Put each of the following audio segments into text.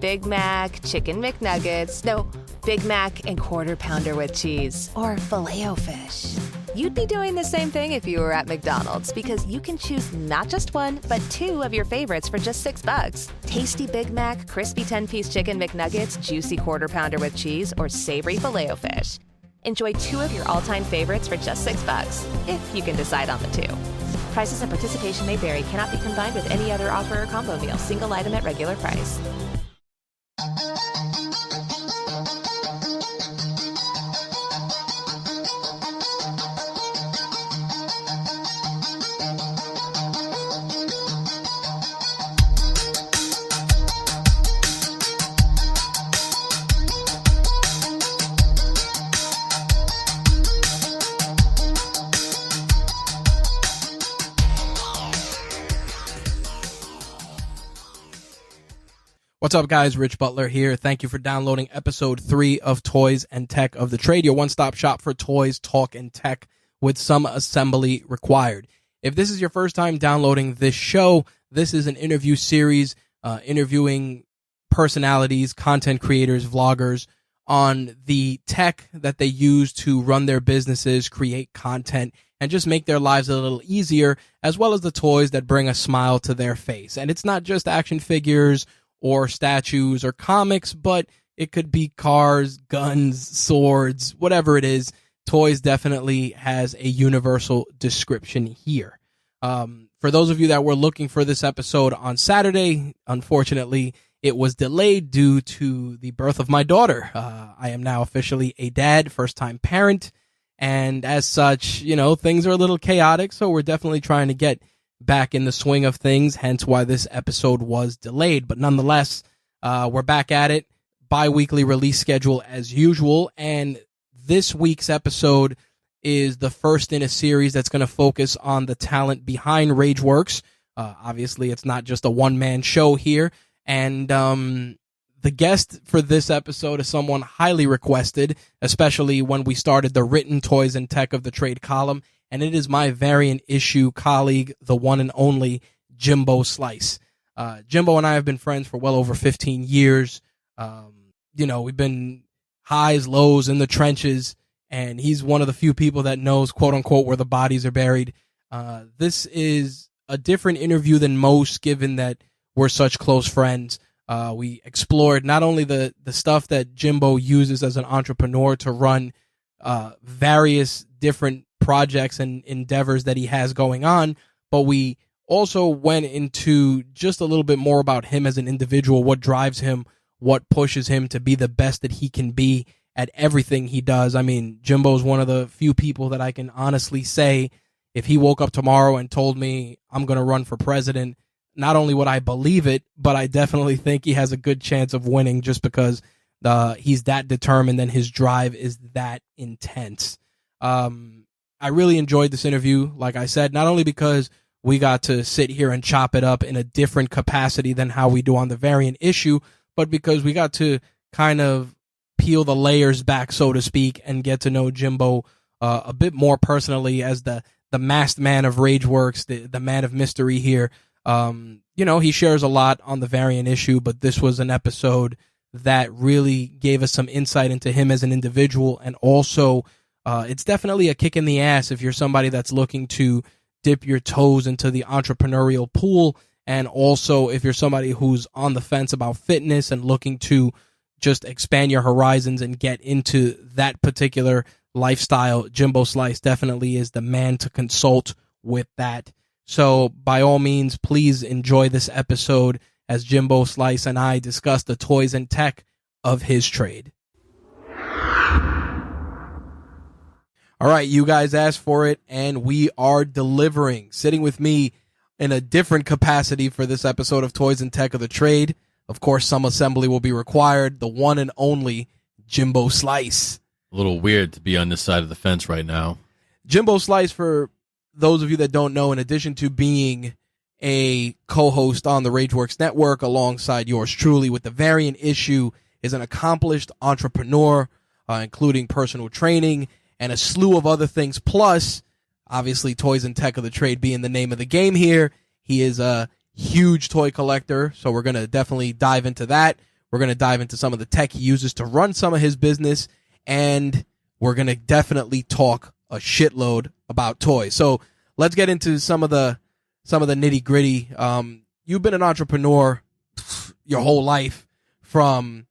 Big Mac, Chicken McNuggets, no, Big Mac and Quarter Pounder with cheese, or Filet-O-Fish. You'd be doing the same thing if you were at McDonald's, because you can choose not just one, but two of your favorites for just $6. Tasty Big Mac, crispy 10-piece Chicken McNuggets, juicy Quarter Pounder with cheese, or savory Filet-O-Fish. Enjoy two of your all-time favorites for just $6, if you can decide on the two. Prices and participation may vary. Cannot be combined with any other offer or combo meal. Single item at regular price. What's up, guys? Rich Butler here. Thank you for downloading episode 3 of Toys and Tech of the Trade, your one-stop shop for toys, talk, and tech with some assembly required. If this is your first time downloading this show, this is an interview series interviewing personalities, content creators, vloggers on the tech that they use to run their businesses, create content, and just make their lives a little easier, as well as the toys that bring a smile to their face. And it's not just action figures or statues or comics, but it could be cars, guns, swords, whatever it is. Toys definitely has a universal description here. For those of you that were looking for this episode on Saturday, unfortunately, it was delayed due to the birth of my daughter. I am now officially a dad, first-time parent, and as such, things are a little chaotic, so we're definitely trying to get back in the swing of things, hence why this episode was delayed. But nonetheless, we're back at it. Bi-weekly release schedule as usual, and this week's episode is the first in a series that's going to focus on the talent behind RageWorks. Obviously, it's not just a one-man show here, and the guest for this episode is someone highly requested, especially when we started the written Toys and Tech of the Trade column, and it is my variant issue colleague, the one and only Jimbo Slyice. Jimbo and I have been friends for well over 15 years. We've been highs, lows, in the trenches, and he's one of the few people that knows, quote unquote, where the bodies are buried. This is a different interview than most, given that we're such close friends. We explored not only the stuff that Jimbo uses as an entrepreneur to run various different projects and endeavors that he has going on, but we also went into just a little bit more about him as an individual, what drives him, what pushes him to be the best that he can be at everything he does. I mean, Jimbo's one of the few people that I can honestly say, if he woke up tomorrow and told me I'm going to run for president, not only would I believe it, but I definitely think he has a good chance of winning, just because he's that determined and his drive is that intense. I really enjoyed this interview, like I said, not only because we got to sit here and chop it up in a different capacity than how we do on the variant issue, but because we got to kind of peel the layers back, so to speak, and get to know Jimbo a bit more personally as the masked man of RageWorks, the man of mystery here. He shares a lot on the variant issue, but this was an episode that really gave us some insight into him as an individual, and also it's definitely a kick in the ass if you're somebody that's looking to dip your toes into the entrepreneurial pool, and also if you're somebody who's on the fence about fitness and looking to just expand your horizons and get into that particular lifestyle. Jimbo Slyice definitely is the man to consult with that. So by all means, please enjoy this episode as Jimbo Slyice and I discuss the toys and tech of his trade. All right, you guys asked for it, and we are delivering. Sitting with me in a different capacity for this episode of Toys and Tech of the Trade. Of course, some assembly will be required. The one and only Jimbo Slyice. A little weird to be on this side of the fence right now. Jimbo Slyice, for those of you that don't know, in addition to being a co-host on the RageWorks Network alongside yours truly with the variant issue, is an accomplished entrepreneur, including personal training and a slew of other things. Plus, obviously, Toys and Tech of the Trade being the name of the game here, he is a huge toy collector, so we're going to definitely dive into that. We're going to dive into some of the tech he uses to run some of his business, and we're going to definitely talk a shitload about toys. So let's get into some of the nitty gritty. You've been an entrepreneur your whole life, from,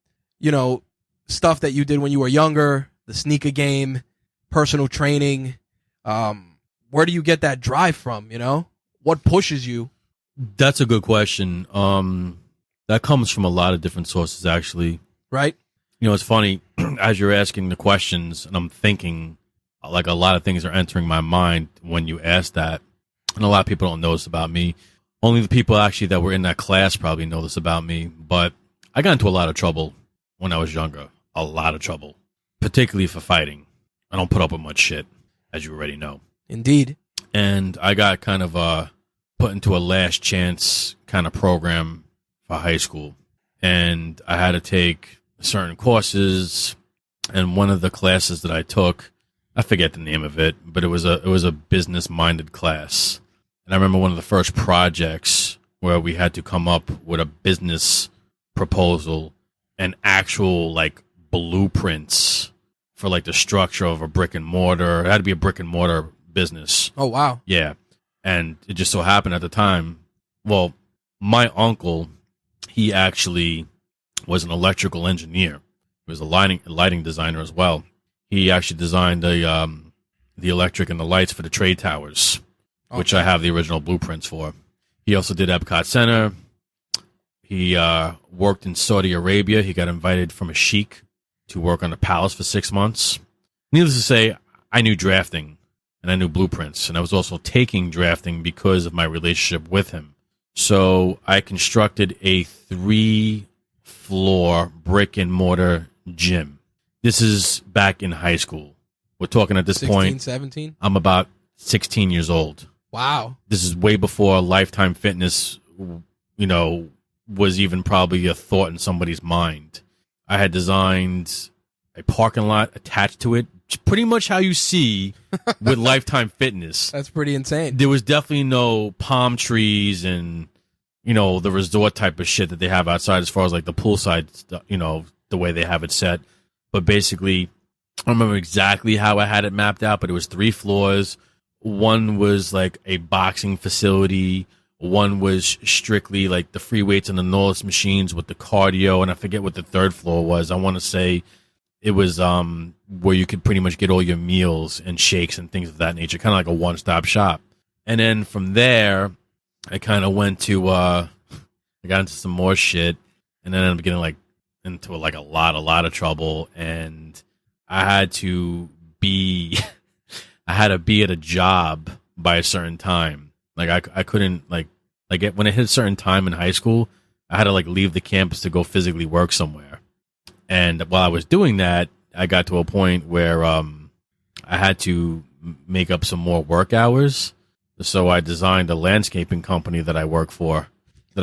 stuff that you did when you were younger, the sneaker game, personal training. Where do you get that drive from? What pushes you? That's a good question. That comes from a lot of different sources, actually. Right. It's funny, as you're asking the questions, and I'm thinking, like, a lot of things are entering my mind when you ask that. And a lot of people don't know this about me. Only the people actually that were in that class probably know this about me. But I got into a lot of trouble when I was younger. A lot of trouble. Particularly for fighting. I don't put up with much shit, as you already know. Indeed. And I got kind of put into a last chance kind of program for high school. And I had to take certain courses. And one of the classes that I took, I forget the name of it, but it was a business-minded class. And I remember one of the first projects where we had to come up with a business proposal and actual, like, blueprints for, like, the structure of a brick and mortar. It had to be a brick and mortar business. Oh, wow. Yeah. And it just so happened at the time, well, my uncle, he actually was an electrical engineer. He was a lighting designer as well. He actually designed the electric and the lights for the trade towers, which I have the original blueprints for. He also did Epcot Center. He worked in Saudi Arabia. He got invited from a sheikh to work on the palace for 6 months. Needless to say, I knew drafting and I knew blueprints, and I was also taking drafting because of my relationship with him. So I constructed a 3-floor brick and mortar gym. This is back in high school. We're talking at this 16, point. 17? I'm about 16 years old. Wow. This is way before Lifetime Fitness, was even probably a thought in somebody's mind. I had designed a parking lot attached to it, pretty much how you see with Lifetime Fitness. That's pretty insane. There was definitely no palm trees and, the resort type of shit that they have outside as far as like the poolside stuff, the way they have it set. But basically, I don't remember exactly how I had it mapped out, but it was 3 floors. One was like a boxing facility. One was strictly like the free weights and the Norris machines with the cardio. And I forget what the 3rd floor was. I want to say it was where you could pretty much get all your meals and shakes and things of that nature, kind of like a one-stop shop. And then from there, I kind of went to, I got into some more shit, and then I ended up getting into a lot of trouble. And I had to be at a job by a certain time. Like I couldn't when it hit a certain time in high school, I had to leave the campus to go physically work somewhere. And while I was doing that, I got to a point where I had to make up some more work hours. So I designed a landscaping company that I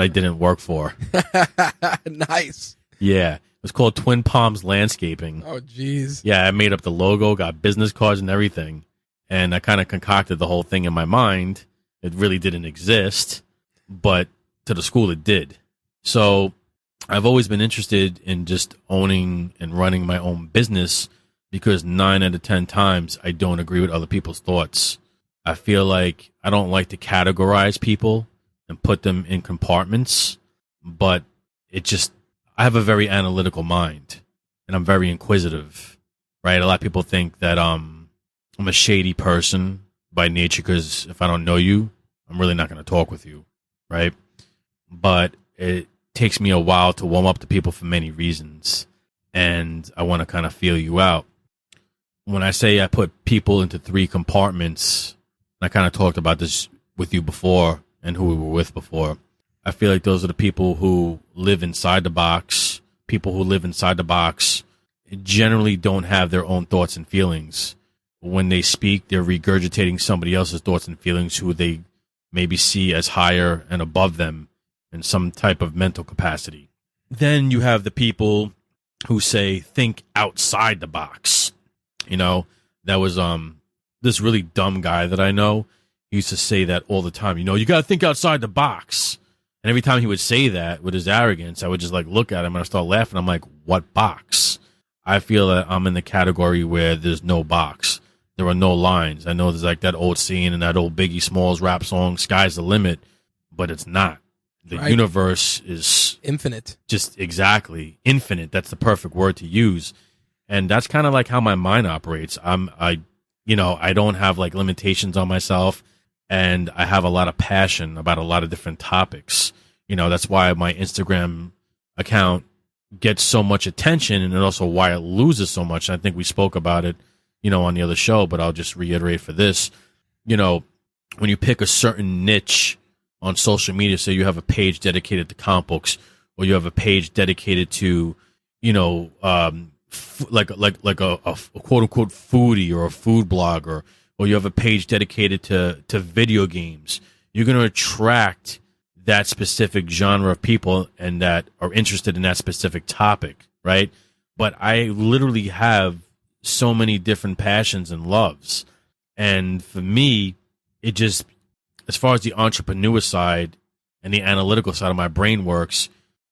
didn't work for. Nice. Yeah. It was called Twin Palms Landscaping. Oh, jeez. Yeah, I made up the logo, got business cards and everything. And I kind of concocted the whole thing in my mind. It really didn't exist, but to the school it did. So I've always been interested in just owning and running my own business because 9 out of 10 times I don't agree with other people's thoughts. I feel like I don't like to categorize people and put them in compartments, but I have a very analytical mind and I'm very inquisitive, right? A lot of people think that I'm a shady person by nature because if I don't know you, I'm really not going to talk with you, right? But it takes me a while to warm up to people for many reasons, and I want to kind of feel you out. When I say I put people into 3 compartments, I kind of talked about this with you before and who we were with before. I feel like those are the people who live inside the box. People who live inside the box generally don't have their own thoughts and feelings. When they speak, they're regurgitating somebody else's thoughts and feelings who they maybe see as higher and above them in some type of mental capacity. Then you have the people who say, think outside the box. That was this really dumb guy that I know. He used to say that all the time. You got to think outside the box. And every time he would say that with his arrogance, I would just like look at him and I start laughing. I'm like, what box? I feel that I'm in the category where there's no box. There are no lines. I know there's like that old scene in that old Biggie Smalls rap song, Sky's the Limit, but it's not. The universe is infinite. Just exactly infinite. That's the perfect word to use. And that's kind of like how my mind operates. I don't have like limitations on myself, and I have a lot of passion about a lot of different topics. That's why my Instagram account gets so much attention, and also why it loses so much. And I think we spoke about it, on the other show, but I'll just reiterate for this. When you pick a certain niche on social media, so you have a page dedicated to comic books, or you have a page dedicated to, like a quote unquote foodie or a food blogger, or you have a page dedicated to video games, you're going to attract that specific genre of people and that are interested in that specific topic, right? But I literally have so many different passions and loves. And for me, it just, as far as the entrepreneur side and the analytical side of my brain works,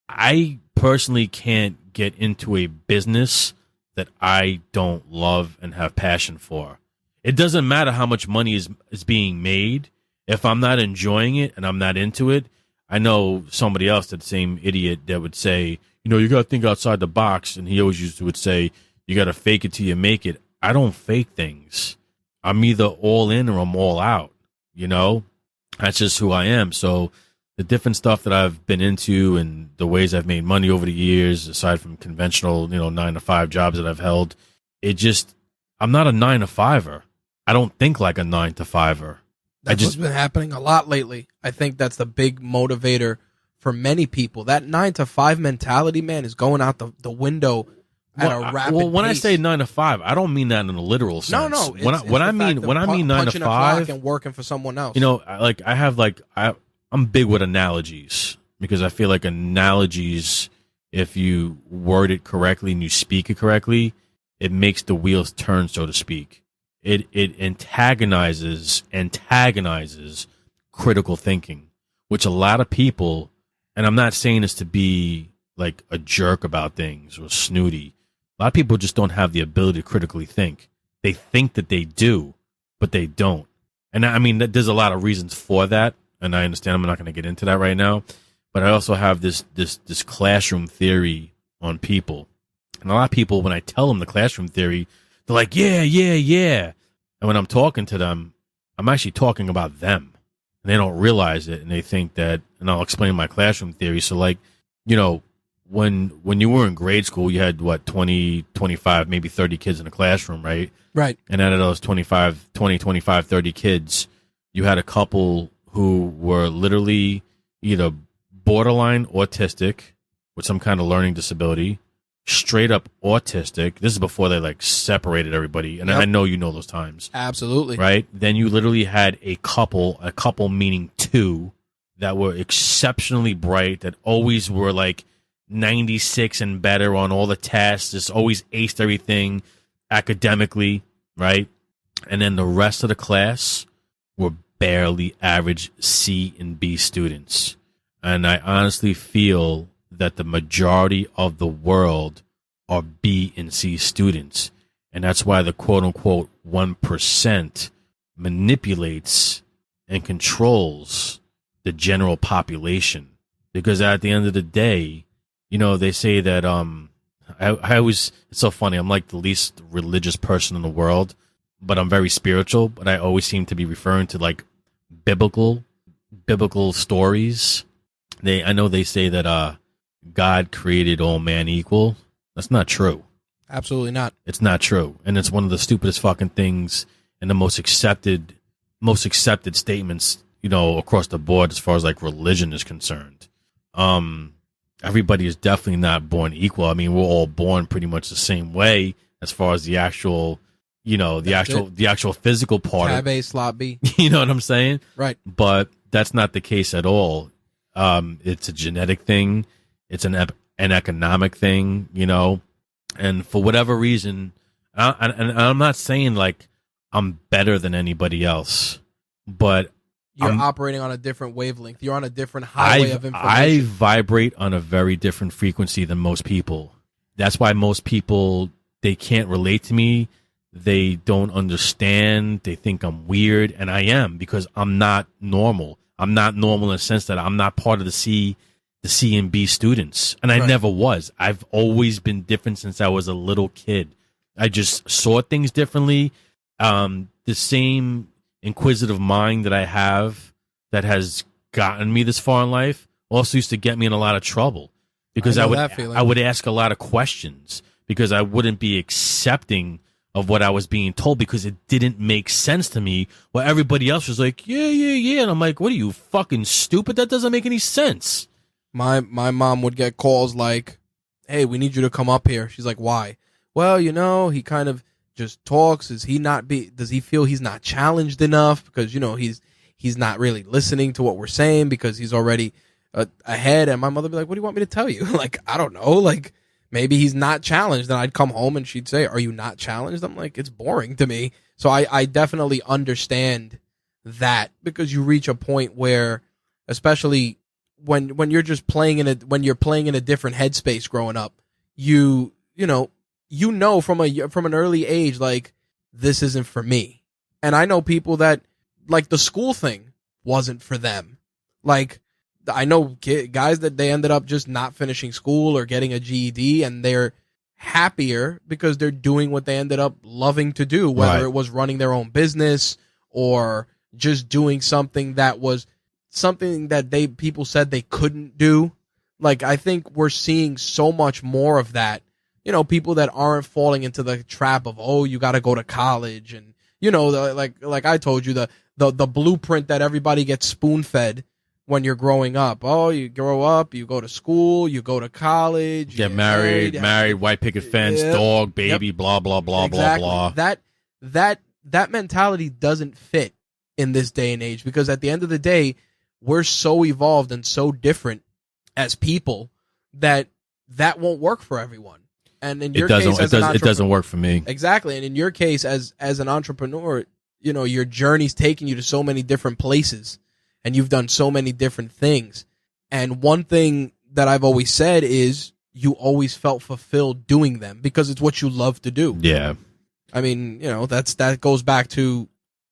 I personally can't get into a business that I don't love and have passion for. It doesn't matter how much money is being made. If I'm not enjoying it and I'm not into it, I know somebody else, that same idiot, that would say, you got to think outside the box. And he always would say, you got to fake it till you make it. I don't fake things. I'm either all in or I'm all out. That's just who I am. So the different stuff that I've been into and the ways I've made money over the years, aside from conventional, 9-to-5 jobs that I've held, I'm not a 9-to-5er. I don't think like a 9-to-5er. That's what's been happening a lot lately. I think that's the big motivator for many people. That 9-to-5 mentality, man, is going out the window at a rapid pace. When I say 9-to-5, I don't mean that in a literal sense. No. When I mean 9-to-5 and working for someone else. I'm big with analogies, because I feel like analogies, if you word it correctly and you speak it correctly, it makes the wheels turn, so to speak. It antagonizes critical thinking, which a lot of people, and I'm not saying this to be like a jerk about things or snooty, a lot of people just don't have the ability to critically think. They think that they do, but they don't. And I mean, there's a lot of reasons for that, and I understand. I'm not going to get into that right now, but I also have this classroom theory on people. And a lot of people, when I tell them the classroom theory, they're like, yeah. And when I'm talking to them, I'm actually talking about them. And they don't realize it, and they think that, and I'll explain my classroom theory. So like, when you were in grade school, you had 20, 25, maybe 30 kids in a classroom, right? Right. And out of those 20, 25, 30 kids, you had a couple who were literally either borderline autistic with some kind of learning disability, straight up autistic. This is before they like separated everybody. And I know those times. Absolutely. Right? Then you literally had a couple meaning two, that were exceptionally bright, that always were like 96 and better on all the tests, just always aced everything academically, right? And then the rest of the class were barely average C and B students. And I honestly feel that the majority of the world are B and C students. And that's why the quote unquote 1% manipulates and controls the general population. Because at the end of the day, they say that I always, it's so funny, I'm like the least religious person in the world, but I'm very spiritual, but I always seem to be referring to like biblical stories. I know they say that God created all man equal. That's not true. Absolutely not. It's not true. And it's one of the stupidest fucking things and the most accepted statements, across the board as far as like religion is concerned. Everybody is definitely not born equal. I mean, we're all born pretty much the same way as far as the actual, the actual physical part. Tab A, slot B. You know what I'm saying? Right. But that's not the case at all. It's a genetic thing. It's an economic thing, and for whatever reason, and I'm not saying like I'm better than anybody else, but you're operating on a different wavelength. You're on a different highway of information. I vibrate on a very different frequency than most people. That's why most people, they can't relate to me. They don't understand. They think I'm weird, and I am, because I'm not normal. I'm not normal in the sense that I'm not part of the C and B students, and I never was. I've always been different since I was a little kid. I just saw things differently. The same inquisitive mind that I have that has gotten me this far in life also used to get me in a lot of trouble, because I would ask a lot of questions, because I wouldn't be accepting of what I was being told, because it didn't make sense to me. While everybody else was like, yeah. And I'm like, what are you, fucking stupid? That doesn't make any sense. My mom would get calls like, hey, we need you to come up here. She's like, why? Well, he kind of just talks. Does he feel he's not challenged enough? Because, he's not really listening to what we're saying because he's already ahead. And my mother would be like, what do you want me to tell you? Like, I don't know. Like, maybe he's not challenged. And I'd come home and she'd say, are you not challenged? I'm like, it's boring to me. So I definitely understand that, because you reach a point where, especially when you're just playing when you're playing in a different headspace growing up, you know from an early age, like, this isn't for me. And I know people that, like, the school thing wasn't for them. Like, I know guys that they ended up just not finishing school or getting a GED, and they're happier because they're doing what they ended up loving to do, whether it was running their own business or just doing something that people said they couldn't do. Like, I think we're seeing so much more of that. People that aren't falling into the trap of, oh, you got to go to college, and like I told you, the blueprint that everybody gets spoon fed when you're growing up. Oh, you grow up, you go to school, you go to college, get married, white picket fence, dog, baby, blah blah blah blah blah. That mentality doesn't fit in this day and age, because at the end of the day, we're so evolved and so different as people that won't work for everyone. And in your case, it doesn't work for me. Exactly. And in your case, as an entrepreneur, your journey's taking you to so many different places, and you've done so many different things. And one thing that I've always said is, you always felt fulfilled doing them because it's what you love to do. Yeah. I mean, that goes back to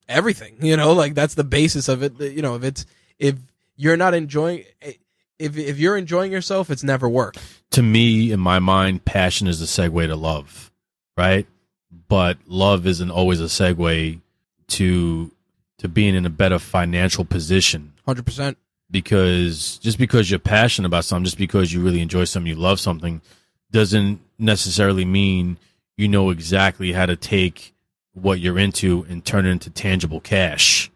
everything, like, that's the basis of it. If you're not enjoying, if you're enjoying yourself, it's never work. To me, in my mind, passion is the segue to love, right? But love isn't always a segue to being in a better financial position. 100%. Because just because you're passionate about something, just because you really enjoy something, you love something, doesn't necessarily mean you know exactly how to take what you're into and turn it into tangible cash.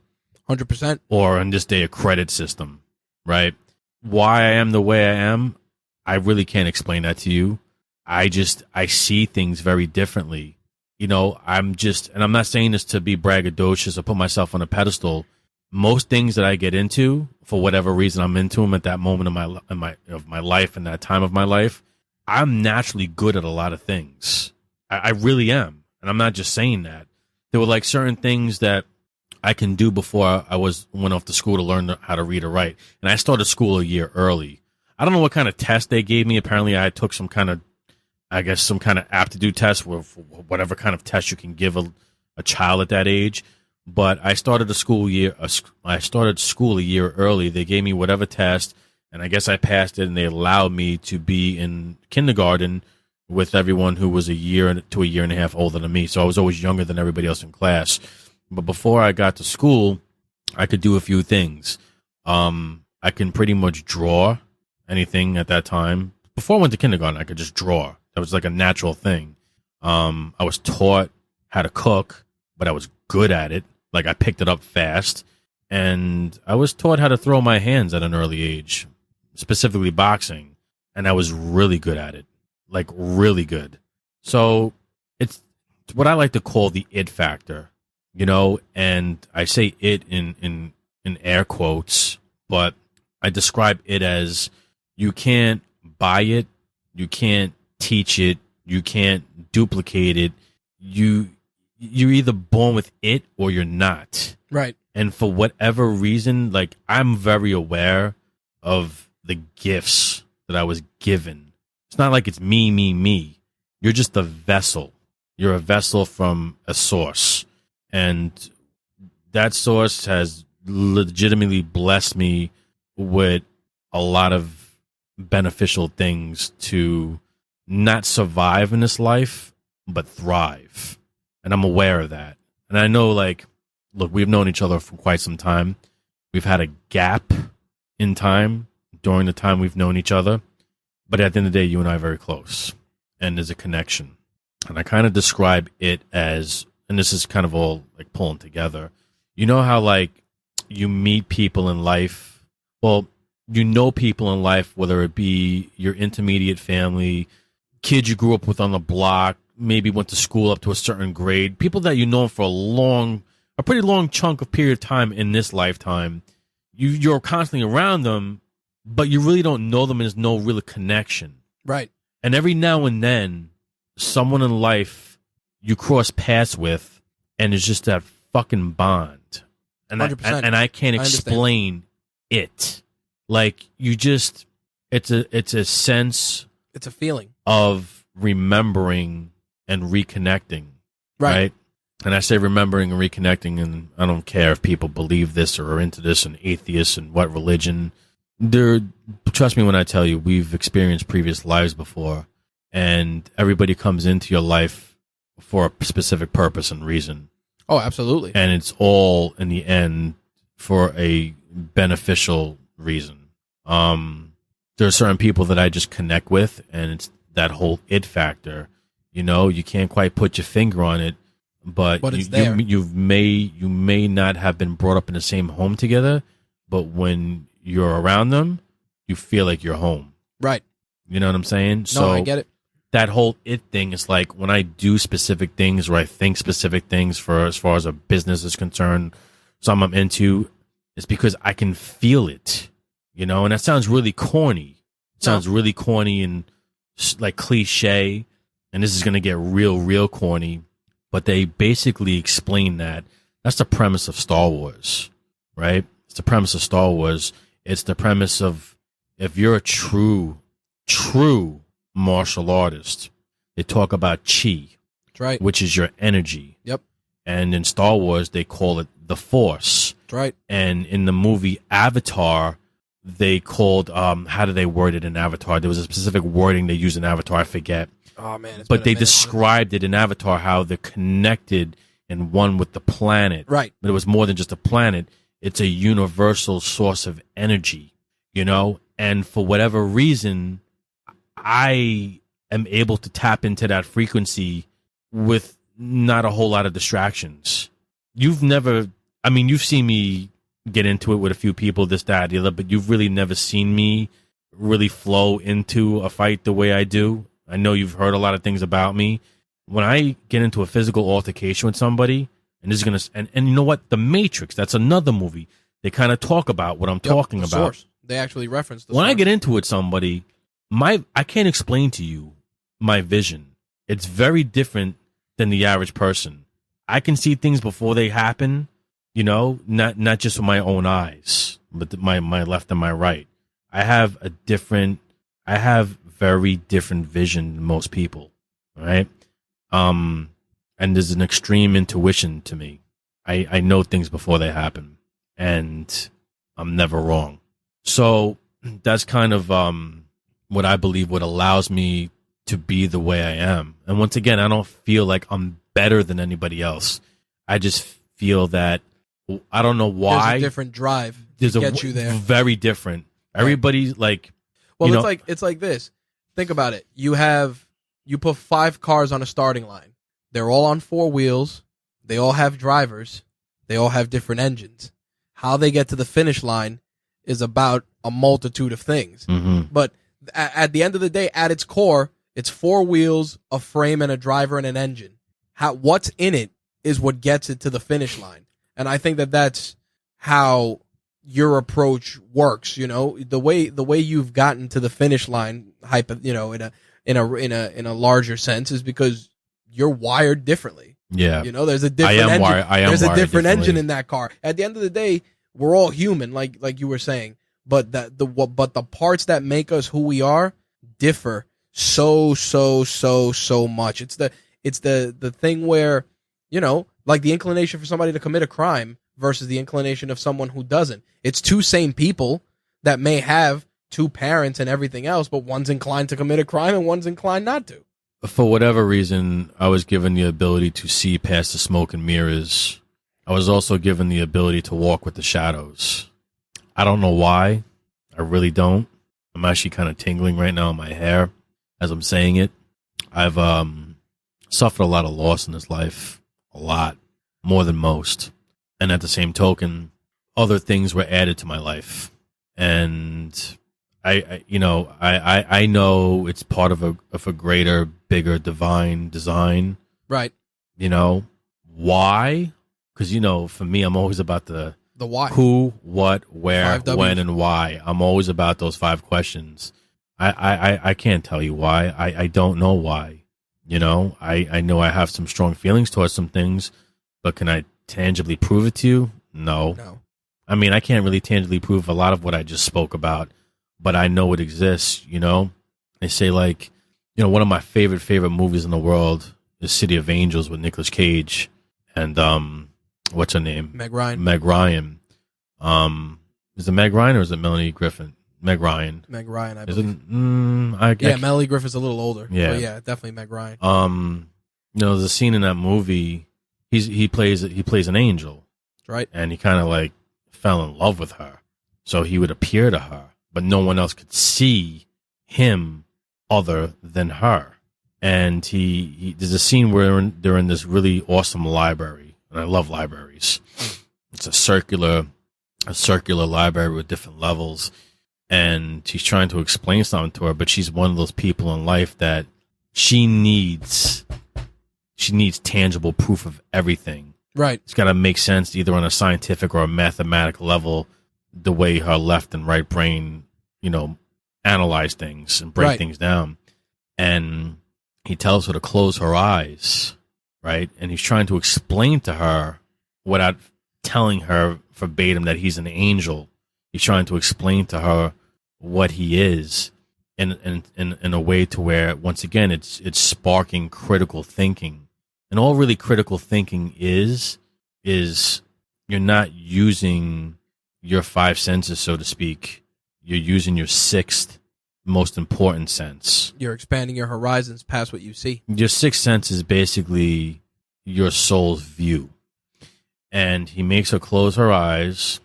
100%. Or in this day, a credit system, right? Why I am the way I am, I really can't explain that to you. I see things very differently. And I'm not saying this to be braggadocious or put myself on a pedestal. Most things that I get into, for whatever reason I'm into them at that moment of my life and that time of my life, I'm naturally good at a lot of things. I really am. And I'm not just saying that. There were like certain things that I can do before I went off to school to learn how to read or write. And I started school a year early. I don't know what kind of test they gave me. Apparently I took some kind of aptitude test, whatever kind of test you can give a child at that age. But I started school a year early. They gave me whatever test, and I guess I passed it, and they allowed me to be in kindergarten with everyone who was a year to a year and a half older than me. So I was always younger than everybody else in class. But before I got to school, I could do a few things. I can pretty much draw anything at that time. Before I went to kindergarten, I could just draw. That was like a natural thing. I was taught how to cook, but I was good at it. Like, I picked it up fast. And I was taught how to throw my hands at an early age, specifically boxing. And I was really good at it. Like, really good. So it's what I like to call the it factor, and I say it in air quotes, but I describe it as, you can't buy it, you can't teach it, you can't duplicate it. You're either born with it or you're not. Right. And for whatever reason, like, I'm very aware of the gifts that I was given. It's not like it's me. You're just a vessel. You're a vessel from a source. And that source has legitimately blessed me with a lot of beneficial things to not survive in this life, but thrive. And I'm aware of that. And I know, like, look, we've known each other for quite some time. We've had a gap in time during the time we've known each other. But at the end of the day, you and I are very close. And there's a connection. And I kind of describe it as, and this is kind of all like pulling together. You know how, like, you meet people in life? Well, you know people in life, whether it be your intermediate family, kids you grew up with on the block, maybe went to school up to a certain grade, people that you know for a pretty long chunk of period of time in this lifetime. You're constantly around them, but you really don't know them, and there's no real connection. Right. And every now and then, someone in life you cross paths with, and it's just that fucking bond. And 100%. I can't explain it. Like, you just, it's a sense. It's a feeling of remembering and reconnecting. Right. And I say remembering and reconnecting, and I don't care if people believe this or are into this and atheists and what religion. Trust me when I tell you, we've experienced previous lives before, and everybody comes into your life for a specific purpose and reason. Oh, absolutely. And it's all, in the end, for a beneficial reason. There are certain people that I just connect with, and it's that whole it factor. You know, you can't quite put your finger on it, but it's there. You may not have been brought up in the same home together, but when you're around them, you feel like you're home. Right. You know what I'm saying? No, So I get it. that whole it thing is like when I do specific things or I think specific things for as far as a business is concerned, something I'm into, it's because I can feel it, you know, and that sounds really corny. It sounds really corny and like cliche, and this is going to get real corny, but they basically explain that. That's the premise of Star Wars, right? It's the premise of Star Wars. It's the premise of if you're a true martial artist, they talk about chi. That's right. Which is your energy. Yep. And in Star Wars, they call it the Force. That's right. And in the movie Avatar, they called, how did they word it in Avatar? There was a specific wording they used in Avatar, I forget. Oh, man. But they described it in Avatar, how they're connected and one with the planet. Right. But it was more than just a planet. It's a universal source of energy, you know? And for whatever reason, I am able to tap into that frequency with not a whole lot of distractions. You've seen me get into it with a few people, this, that, the other, but you've really never seen me really flow into a fight the way I do. I know you've heard a lot of things about me. When I get into a physical altercation with somebody, and this is gonna, and you know what? The Matrix, that's another movie. They kind of talk about what I'm talking about. Source. They actually reference the When source. I get into it with somebody, I can't explain to you my vision. It's very different than the average person. I can see things before they happen, you know, not just with my own eyes, but my left and my right. I have very different vision than most people, right? And there's an extreme intuition to me. I know things before they happen, and I'm never wrong. So that's kind of what I believe what allows me to be the way I am. And once again, I don't feel like I'm better than anybody else. I just feel that I don't know why. There's a different drive There's to get you there. Very different. Everybody's like, well, it's like this. Think about it. You put 5 cars on a starting line. They're all on 4 wheels. They all have drivers. They all have different engines. How they get to the finish line is about a multitude of things. Mm-hmm. But at the end of the day, at its core, it's 4 wheels, a frame, and a driver and an engine. What's in it is what gets it to the finish line. And I think that that's how your approach works. You know, the way you've gotten to the finish line, in a larger sense, is because you're wired differently. Yeah. You know, there's a different I am engine. wired- I am there's a wired different engine differently. in that car. At the end of the day, we're all human, like you were saying. But the parts that make us who we are differ so much. It's the thing where, you know, like the inclination for somebody to commit a crime versus the inclination of someone who doesn't. It's two same people that may have two parents and everything else, but one's inclined to commit a crime and one's inclined not to. For whatever reason, I was given the ability to see past the smoke and mirrors. I was also given the ability to walk with the shadows. I don't know why. I really don't. I'm actually kind of tingling right now in my hair as I'm saying it. I've suffered a lot of loss in this life. A lot. More than most. And at the same token, other things were added to my life. And I know it's part of a greater, bigger, divine design. Right. You know, why? Because, you know, for me, I'm always about the why. Who, what, where, 5 Ws. when, and why. I'm always about those 5 questions. I can't tell you why. I don't know why. You know, I know I have some strong feelings towards some things, but can I tangibly prove it to you? No. I mean, I can't really tangibly prove a lot of what I just spoke about, but I know it exists, you know? They say, like, you know, one of my favorite movies in the world is City of Angels with Nicolas Cage and, what's her name? Meg Ryan. Meg Ryan. Is it Meg Ryan or is it Melanie Griffin? Meg Ryan. Meg Ryan, I Is believe. it? Melanie Griffin's a little older. Yeah. But yeah, definitely Meg Ryan. You know, there's a scene in that movie. He plays an angel, Right. and he kind of like fell in love with her. So he would appear to her, but no one else could see him other than her. And there's a scene where they're in this really awesome library, and I love libraries. It's a circular library with different levels, and he's trying to explain something to her, but she's one of those people in life that she needs tangible proof of everything. Right. It's got to make sense either on a scientific or a mathematical level, the way her left and right brain, you know, analyze things and break Right. things down. And he tells her to close her eyes, right? And he's trying to explain to her without telling her verbatim that he's an angel. He's trying to explain to her what he is in a way to where, once again, it's sparking critical thinking. And all really critical thinking is you're not using your 5 senses, so to speak. You're using your 6th most important sense. You're expanding your horizons past what you see. Your 6th sense is basically your soul's view. And he makes her close her eyes,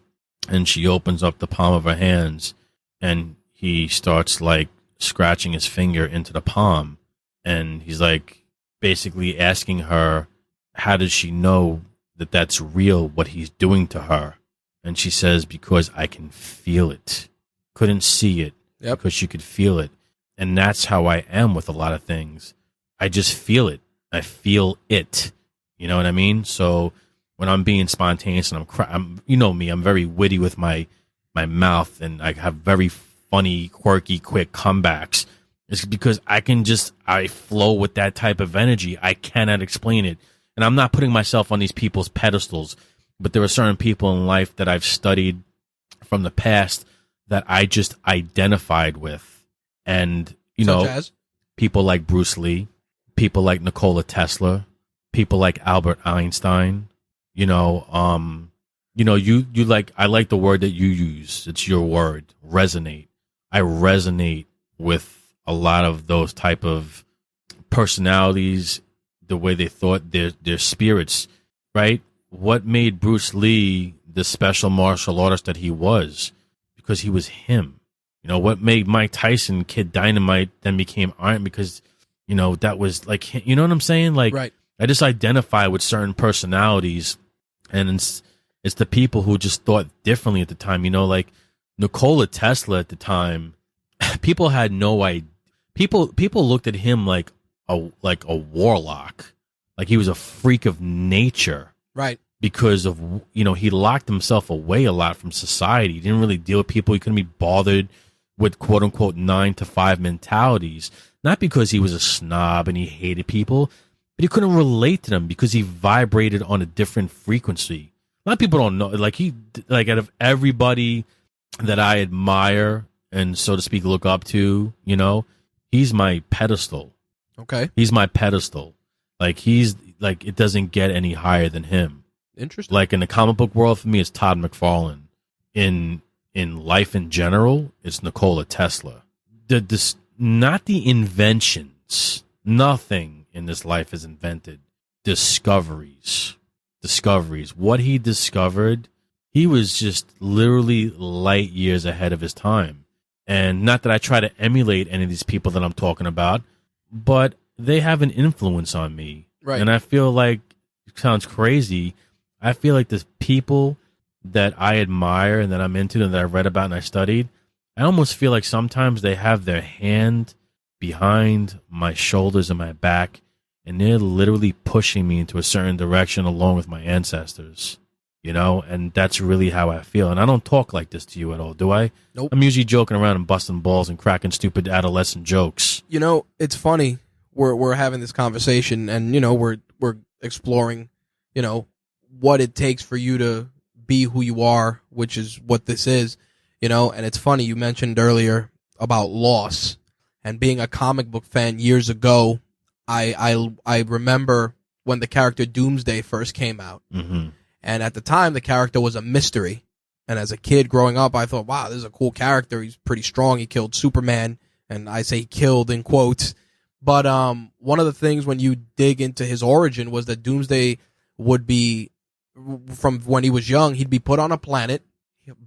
and she opens up the palm of her hands, and he starts like scratching his finger into the palm. And he's like basically asking her, how does she know that that's real, what he's doing to her? And she says, because I can feel it. Couldn't see it, Yep. because she could feel it. And that's how I am with a lot of things. I just feel it. I feel it. You know what I mean? So when I'm being spontaneous and I'm you know me, I'm very witty with my mouth, and I have very funny, quirky, quick comebacks. It's because I flow with that type of energy. I cannot explain it. And I'm not putting myself on these people's pedestals, but there are certain people in life that I've studied from the past that I just identified with. And, you know, Such as? people like Bruce Lee, people like Nikola Tesla, people like Albert Einstein, you like, I like the word that you use. It's your word, resonate. I resonate with a lot of those type of personalities, the way they thought, their spirits, right? What made Bruce Lee the special martial artist that he was? Because he was him. You know, what made Mike Tyson Kid Dynamite then became Iron? Because, you know, that was like, you know what I'm saying? Like, Right. I just identify with certain personalities, and it's the people who just thought differently at the time. You know, like Nikola Tesla at the time, people had no idea. People looked at him like a warlock, like he was a freak of nature. Right. Because of, you know, he locked himself away a lot from society. He didn't really deal with people. He couldn't be bothered with quote unquote 9 to 5 mentalities. Not because he was a snob and he hated people, but he couldn't relate to them because he vibrated on a different frequency. A lot of people don't know. Like out of everybody that I admire and, so to speak, look up to, he's my pedestal. Okay. He's my pedestal. Like, it doesn't get any higher than him. Interesting. Like, in the comic book world, for me, it's Todd McFarlane. In life in general, it's Nikola Tesla. Not the inventions. Nothing in this life is invented. Discoveries. What he discovered, he was just literally light years ahead of his time. And not that I try to emulate any of these people that I'm talking about, but they have an influence on me. Right. And I feel like, it sounds crazy, I feel like the people that I admire and that I'm into and that I've read about and I studied, I almost feel like sometimes they have their hand behind my shoulders and my back, and they're literally pushing me into a certain direction along with my ancestors, and that's really how I feel. And I don't talk like this to you at all, do I? Nope. I'm usually joking around and busting balls and cracking stupid adolescent jokes. It's funny. We're having this conversation, and we're exploring, what it takes for you to be who you are, which is what this is, and it's funny, you mentioned earlier about loss and being a comic book fan years ago. I remember when the character Doomsday first came out, mm-hmm. and at the time the character was a mystery, and as a kid growing up, I thought, wow, this is a cool character. He's pretty strong. He killed Superman, and I say killed in quotes. But one of the things when you dig into his origin was that Doomsday would be, from when he was young, he'd be put on a planet,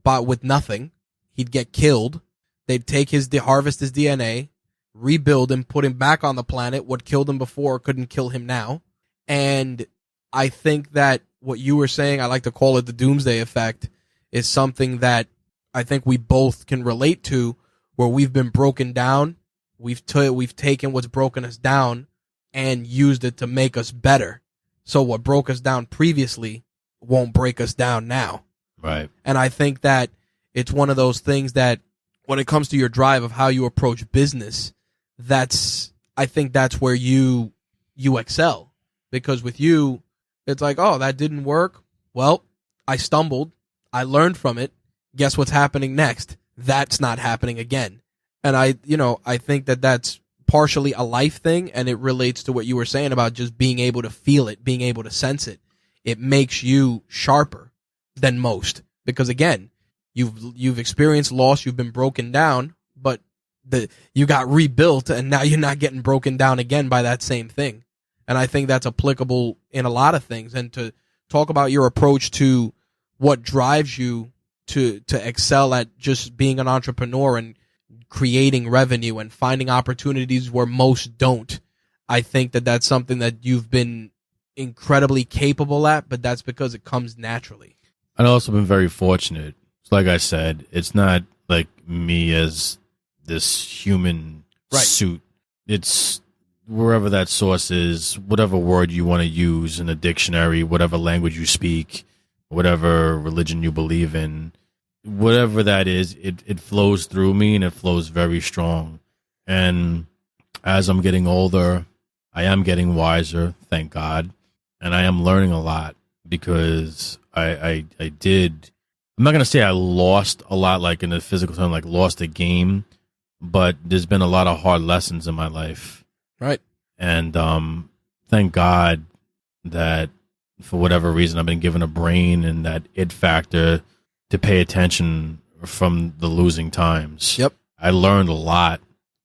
but with nothing. He'd get killed. They'd take harvest his DNA, rebuild him, put him back on the planet. What killed him before couldn't kill him now. And I think that what you were saying, I like to call it the Doomsday effect, is something that I think we both can relate to, where we've been broken down. We've taken what's broken us down and used it to make us better. So what broke us down previously won't break us down now. Right. And I think that it's one of those things that when it comes to your drive of how you approach business, I think that's where you excel. Because with you, it's like, oh, that didn't work. Well, I stumbled. I learned from it. Guess what's happening next? That's not happening again. And I think that that's partially a life thing, and it relates to what you were saying about just being able to feel it, being able to sense it. It makes you sharper than most, because again, you've experienced loss, you've been broken down, but you got rebuilt, and now you're not getting broken down again by that same thing. And I think that's applicable in a lot of things. And to talk about your approach to what drives you to excel at just being an entrepreneur and creating revenue and finding opportunities where most don't. I think that that's something that you've been incredibly capable at, but that's because it comes naturally. I've also been very fortunate. Like I said, it's not like me as this human suit. It's wherever that source is, whatever word you want to use in a dictionary, whatever language you speak, whatever religion you believe in, whatever that is, it flows through me, and it flows very strong. And as I'm getting older, I am getting wiser, thank God. And I am learning a lot, because I did, I'm not going to say I lost a lot, like in a physical term, like lost a game, but there's been a lot of hard lessons in my life. Right. And thank God that for whatever reason I've been given a brain and that it factor to pay attention from the losing times. Yep. I learned a lot.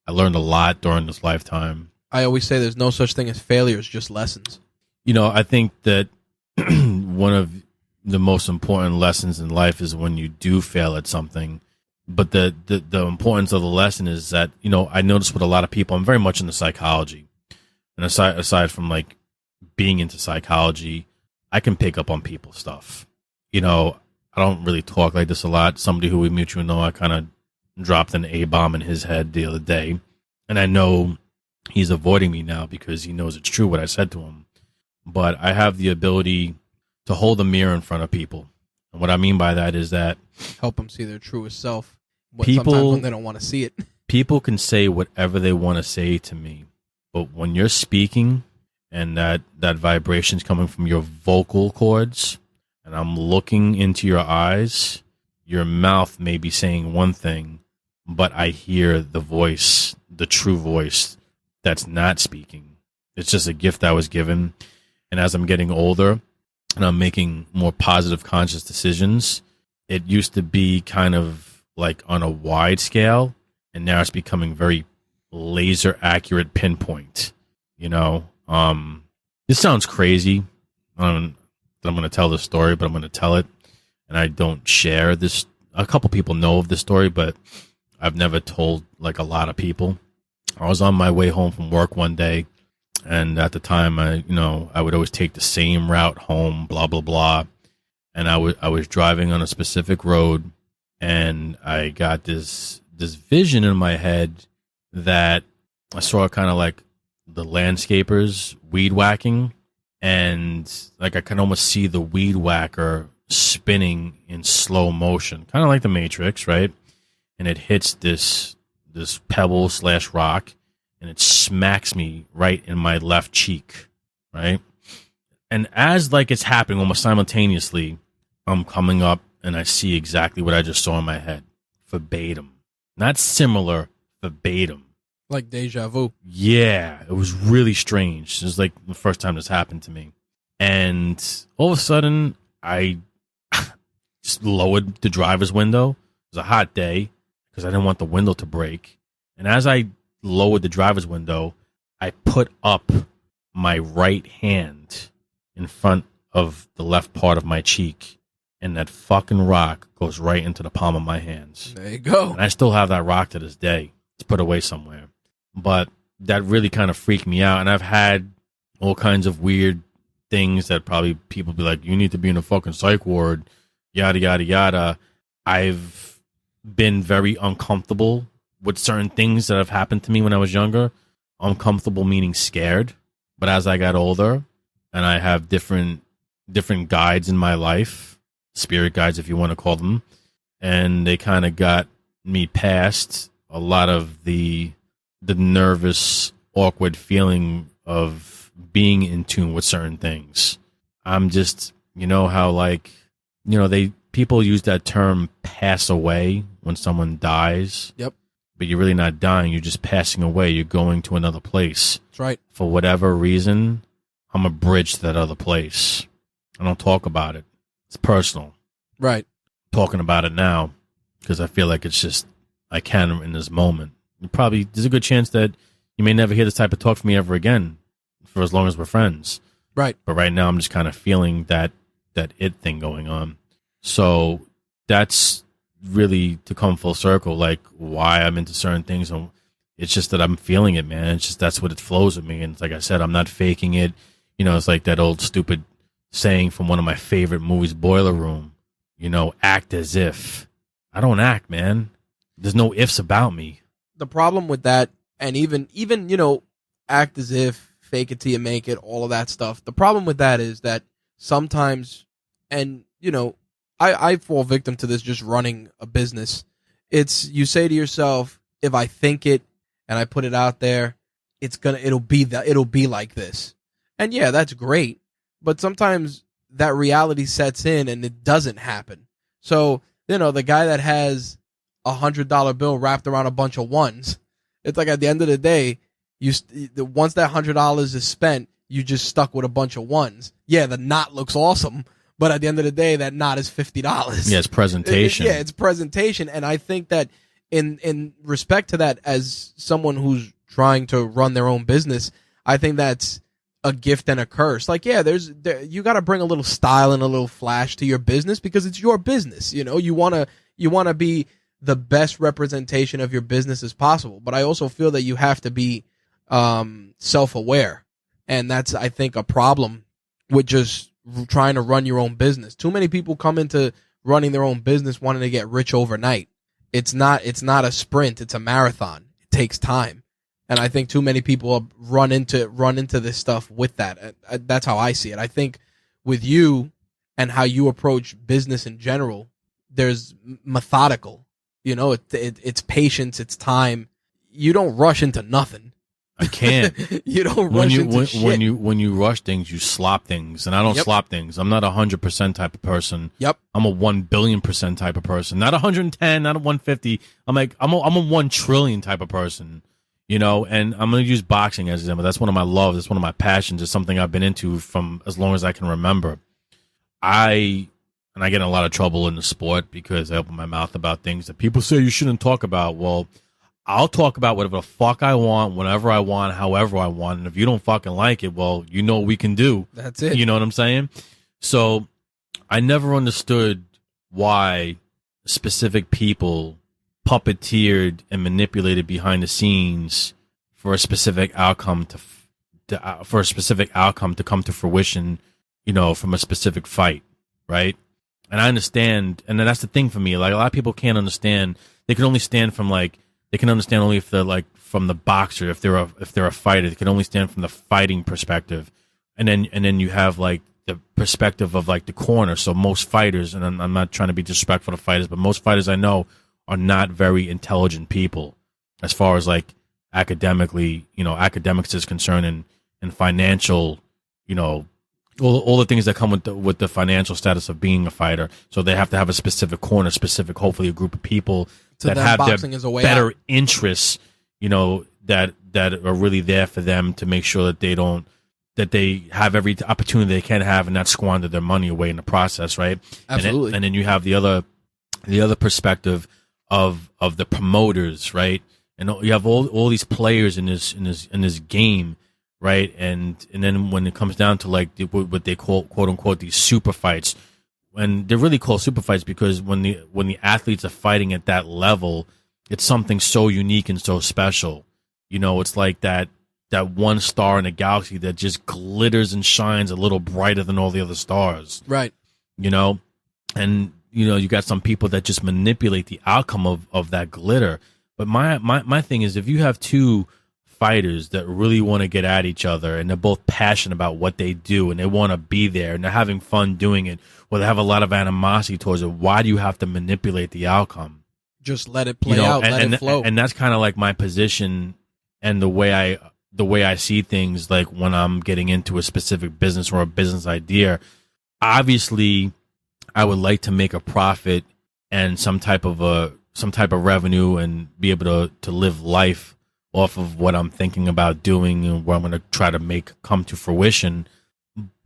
I learned a lot during this lifetime. I always say there's no such thing as failures, just lessons. I think that one of the most important lessons in life is when you do fail at something. But the importance of the lesson is that, I notice with a lot of people, I'm very much into psychology. And aside from like being into psychology, I can pick up on people's stuff. I don't really talk like this a lot. Somebody who we mutually know, I kind of dropped an A-bomb in his head the other day. And I know he's avoiding me now because he knows it's true what I said to him. But I have the ability to hold a mirror in front of people. And what I mean by that is that help them see their truest self. People, when they don't want to see it. People can say whatever they want to say to me. But when you're speaking and that vibration's coming from your vocal cords, and I'm looking into your eyes. Your mouth may be saying one thing, but I hear the voice, the true voice that's not speaking. It's just a gift I was given. And as I'm getting older and I'm making more positive, conscious decisions, it used to be kind of like on a wide scale, and now it's becoming very laser accurate pinpoint. You know, this sounds crazy. That I'm going to tell this story, but I'm going to tell it. And I don't share this. A couple people know of this story, but I've never told like a lot of people. I was on my way home from work one day, and at the time, I would always take the same route home, blah, blah, blah. And I was driving on a specific road, and I got this vision in my head that I saw kind of like the landscapers weed whacking, and like I can almost see the weed whacker spinning in slow motion, kind of like the Matrix, right? And it hits this pebble / rock, and it smacks me right in my left cheek, right? And as like it's happening almost simultaneously, I'm coming up and I see exactly what I just saw in my head, verbatim, not similar, verbatim. Like deja vu. Yeah, it was really strange. It was like the first time this happened to me. And all of a sudden, I just lowered the driver's window. It was a hot day because I didn't want the window to break. And as I lowered the driver's window, I put up my right hand in front of the left part of my cheek, and that fucking rock goes right into the palm of my hands. There you go. And I still have that rock to this day. It's put away somewhere. But that really kind of freaked me out. And I've had all kinds of weird things that probably people be like, you need to be in a fucking psych ward, yada, yada, yada. I've been very uncomfortable with certain things that have happened to me when I was younger. Uncomfortable meaning scared. But as I got older and I have different guides in my life, spirit guides if you want to call them, and they kind of got me past a lot of the nervous, awkward feeling of being in tune with certain things. I'm just, how like, people use that term pass away when someone dies. Yep. But you're really not dying. You're just passing away. You're going to another place. That's right. For whatever reason, I'm a bridge to that other place. I don't talk about it. It's personal. Right. Talking about it now because I feel like it's just, I can in this moment. There's a good chance that you may never hear this type of talk from me ever again for as long as we're friends. Right. But right now I'm just kind of feeling that it thing going on. So that's really to come full circle, like why I'm into certain things. And it's just that I'm feeling it, man. It's just, that's what it flows with me. And like I said, I'm not faking it. It's like that old stupid saying from one of my favorite movies, Boiler Room, act as if. I don't act, man. There's no ifs about me. The problem with that, and even act as if, fake it till you make it, all of that stuff. The problem with that is that sometimes, and I fall victim to this just running a business. It's, you say to yourself, if I think it and I put it out there, it'll be like this. And yeah, that's great. But sometimes that reality sets in and it doesn't happen. So, the guy that has $100 bill wrapped around a bunch of ones, it's like at the end of the day, once that $100 is spent, you just stuck with a bunch of ones. Yeah, the knot looks awesome, but at the end of the day, that knot is $50. Yeah, it's presentation. It's presentation. And I think that in respect to that, as someone who's trying to run their own business, I think that's a gift and a curse. Like, yeah, you got to bring a little style and a little flash to your business because it's your business. You want to be the best representation of your business as possible. But I also feel that you have to be self-aware. And that's, I think, a problem with just trying to run your own business. Too many people come into running their own business wanting to get rich overnight. It's not a sprint. It's a marathon. It takes time. And I think too many people run into this stuff with that. That's how I see it. I think with you and how you approach business in general, there's methodical. It's patience, it's time. You don't rush into nothing. I can't. You don't rush into shit. When you rush things, you slop things, and I don't slop things. I'm not 100% type of person. Yep. I'm a 1,000,000,000% type of person. Not 110, not a 150. I'm a 1 trillion type of person. You know, and I'm going to use boxing as an example. That's one of my loves. That's one of my passions. It's something I've been into from as long as I can remember. I get in a lot of trouble in the sport because I open my mouth about things that people say you shouldn't talk about. Well, I'll talk about whatever the fuck I want, whenever I want, however I want. And if you don't fucking like it, well, you know what we can do. That's it. You know what I'm saying? So I never understood why specific people puppeteered and manipulated behind the scenes for a specific outcome to come to fruition, you know, from a specific fight, right? And I understand, and that's the thing for me. Like, a lot of people can't understand. They can only stand from they can understand only if they're like from the boxer, if they're a fighter. They can only stand from the fighting perspective, and then you have like the perspective of like the corner. So most fighters, and I'm not trying to be disrespectful to fighters, but most fighters I know are not very intelligent people as far as like academically, you know, academics is concerned, and financial, you know, all the things that come with the financial status of being a fighter. So they have to have a specific corner, hopefully a group of people that have their better interests, you know, that are really there for them to make sure that they have every opportunity they can have and not squander their money away in the process, right? Absolutely. And then you have the other perspective of the promoters, right? And you have all these players in this game, right? And then when it comes down to like what they call, quote unquote, these super fights, and they're really called super fights because when the athletes are fighting at that level, it's something so unique and so special. You know, it's like that one star in a galaxy that just glitters and shines a little brighter than all the other stars. Right. You know, and you know, you got some people that just manipulate the outcome of that glitter. But my thing is, if you have two fighters that really want to get at each other and they're both passionate about what they do and they want to be there and they're having fun doing it, or they have a lot of animosity towards it, why do you have to manipulate the outcome? Just let it play out, let it flow. And that's kind of like my position and the way I see things, like when I'm getting into a specific business or a business idea. Obviously, I would like to make a profit and some type of revenue and be able to live life off of what I'm thinking about doing and what I'm going to try to make come to fruition.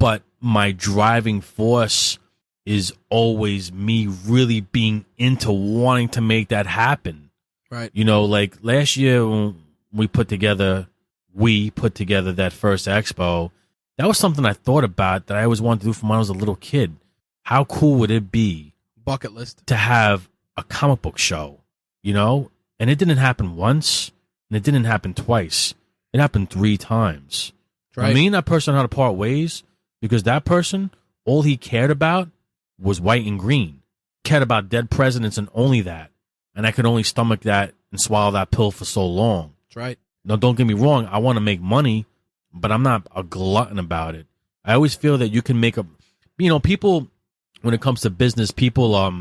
But my driving force is always me really being into wanting to make that happen. Right. You know, like last year when we put together that first expo, that was something I thought about that I always wanted to do from when I was a little kid. How cool would it be? Bucket list. To have a comic book show, you know? And it didn't happen once, and it didn't happen twice. It happened 3 times. Right. I mean, that person had to part ways because that person, all he cared about was white and green. Cared about dead presidents and only that. And I could only stomach that and swallow that pill for so long. That's right. Now, don't get me wrong. I want to make money, but I'm not a glutton about it. I always feel that you can make people, when it comes to business, people,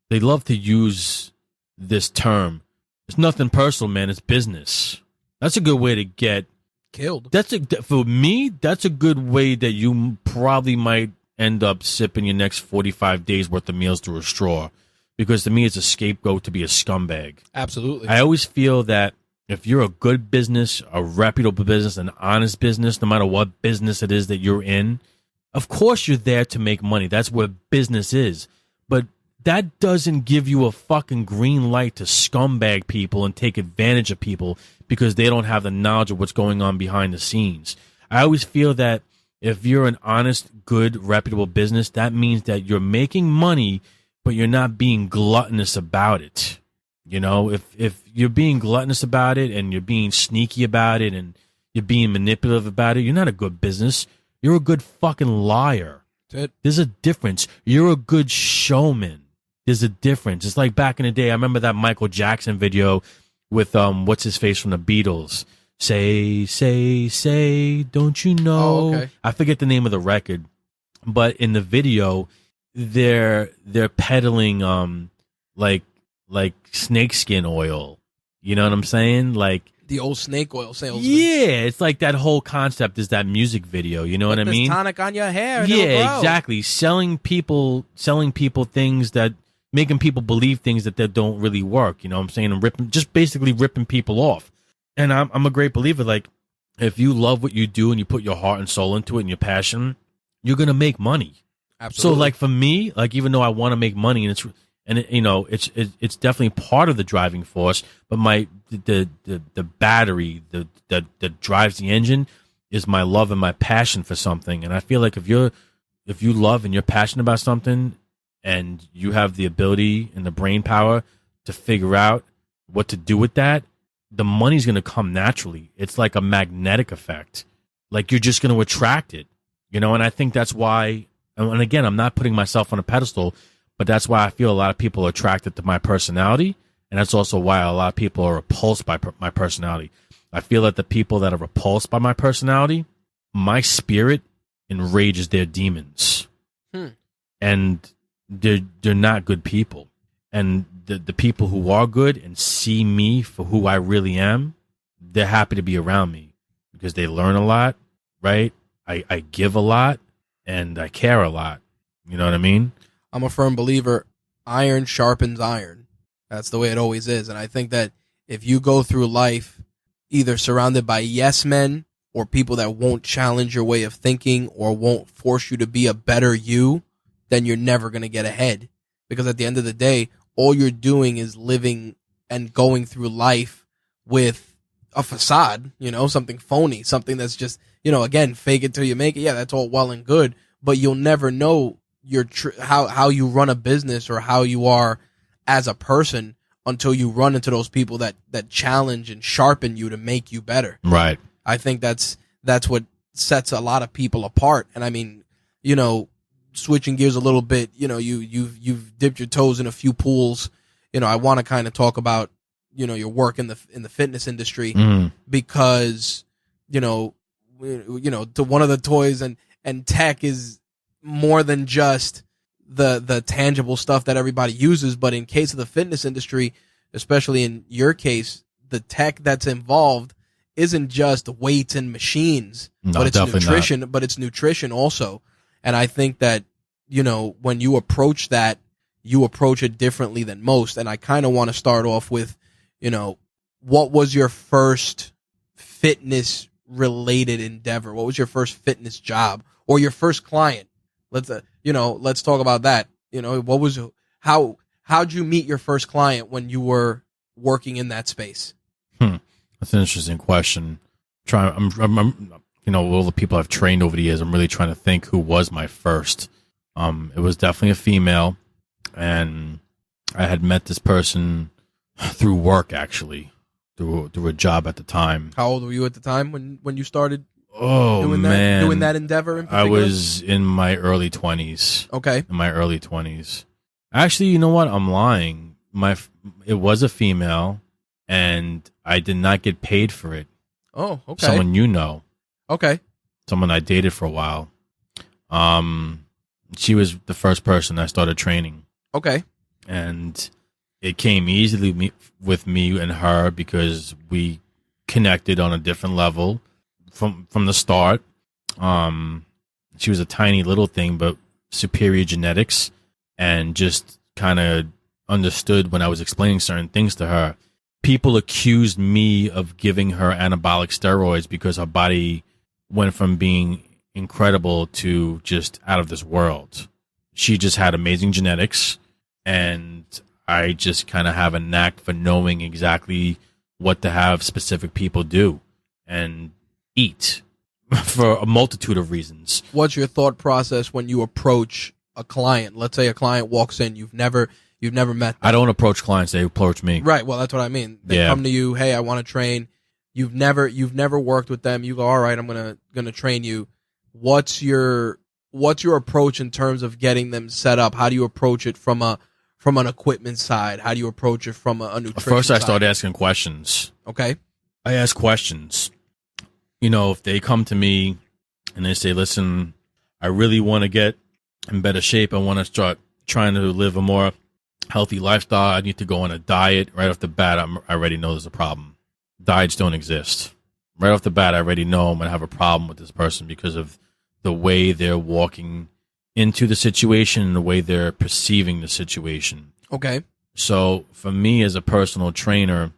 they love to use this term. It's nothing personal, man. It's business. That's a good way to get killed. For me, that's a good way that you probably might end up sipping your next 45 days worth of meals through a straw. Because to me, it's a scapegoat to be a scumbag. Absolutely. I always feel that if you're a good business, a reputable business, an honest business, no matter what business it is that you're in, of course you're there to make money. That's what business is. But that doesn't give you a fucking green light to scumbag people and take advantage of people because they don't have the knowledge of what's going on behind the scenes. I always feel that if you're an honest, good, reputable business, that means that you're making money, but you're not being gluttonous about it. You know, if you're being gluttonous about it and you're being sneaky about it and you're being manipulative about it, you're not a good business. You're a good fucking liar. There's a difference. You're a good showman. There's a difference. It's like back in the day, I remember that Michael Jackson video with what's his face from the Beatles. Say, say, say, don't you know? Oh, okay. I forget the name of the record, but in the video, they're peddling like snakeskin oil. You know what I'm saying? Like The old snake oil salesman. Yeah, it's like that whole concept is that music video. You know what I Put this mean? tonic on your hair. And it'll grow. Exactly. Selling people things that making people believe things that don't really work. You know what I'm saying? And basically ripping people off. And I'm a great believer. Like, if you love what you do and you put your heart and soul into it and your passion, you're gonna make money. Absolutely. So, like, for me, like, even though I want to make money, and it's definitely part of the driving force, but the battery that drives the engine is my love and my passion for something. And I feel like if you love and you're passionate about something, and you have the ability and the brain power to figure out what to do with that, the money's going to come naturally. It's like a magnetic effect. Like, you're just going to attract it, and I think that's why. And again, I'm not putting myself on a pedestal, but that's why I feel a lot of people are attracted to my personality. And that's also why a lot of people are repulsed by my personality. I feel that the people that are repulsed by my personality, my spirit enrages their demons. And they're not good people. And the people who are good and see me for who I really am, they're happy to be around me because they learn a lot, right? I give a lot. And I care a lot. You know what I mean? I'm a firm believer, iron sharpens iron. That's the way it always is. And I think that if you go through life either surrounded by yes men or people that won't challenge your way of thinking or won't force you to be a better you, then you're never going to get ahead. Because at the end of the day, all you're doing is living and going through life with a facade, something phony, something that's just, again, fake it till you make it. Yeah, that's all well and good, but you'll never know how you run a business or how you are as a person until you run into those people that challenge and sharpen you to make you better. Right. I think that's what sets a lot of people apart. And I mean, switching gears a little bit, you've dipped your toes in a few pools. I want to kind of talk about, your work in the fitness industry because, to one of the toys and tech is more than just the tangible stuff that everybody uses. But in case of the fitness industry, especially in your case, the tech that's involved isn't just weights and machines, but it's nutrition, but it's nutrition also. And I think that, when you approach that, you approach it differently than most. And I kind of want to start off with, what was your first fitness related endeavor? What was your first fitness job or your first client? Let's talk about that. How'd you meet your first client when you were working in that space? That's an interesting question. I'm all the people I've trained over the years, I'm really trying to think who was my first. It was definitely a female, and I had met this person through work, actually, through a job at the time. How old were you at the time when you started? Doing that endeavor in particular? I was in my early 20s. Okay. In my early 20s. Actually, you know what? I'm lying. It was a female, and I did not get paid for it. Oh, okay. Someone you know. Okay. Someone I dated for a while. She was the first person I started training. Okay. And it came easily with me and her because we connected on a different level from the start. She was a tiny little thing, but superior genetics, and just kind of understood when I was explaining certain things to her. People accused me of giving her anabolic steroids because her body went from being incredible to just out of this world. She just had amazing genetics, and I just kind of have a knack for knowing exactly what to have specific people do and eat for a multitude of reasons. What's your thought process when you approach a client? Let's say a client walks in, you've never met them. I don't approach clients, they approach me. Right, well, that's what I mean. They come to you, hey, I want to train. You've never worked with them. You go, all right, I'm gonna train you. What's your approach in terms of getting them set up? How do you approach it from an equipment side? How do you approach it from a nutrition First, side? I start asking questions. Okay. I ask questions. If they come to me and they say, listen, I really want to get in better shape. I want to start trying to live a more healthy lifestyle. I need to go on a diet. Right off the bat, I already know there's a problem. diets don't exist. Right off the bat, I already know I'm going to have a problem with this person because of the way they're walking into the situation and the way they're perceiving the situation. Okay. So for me as a personal trainer,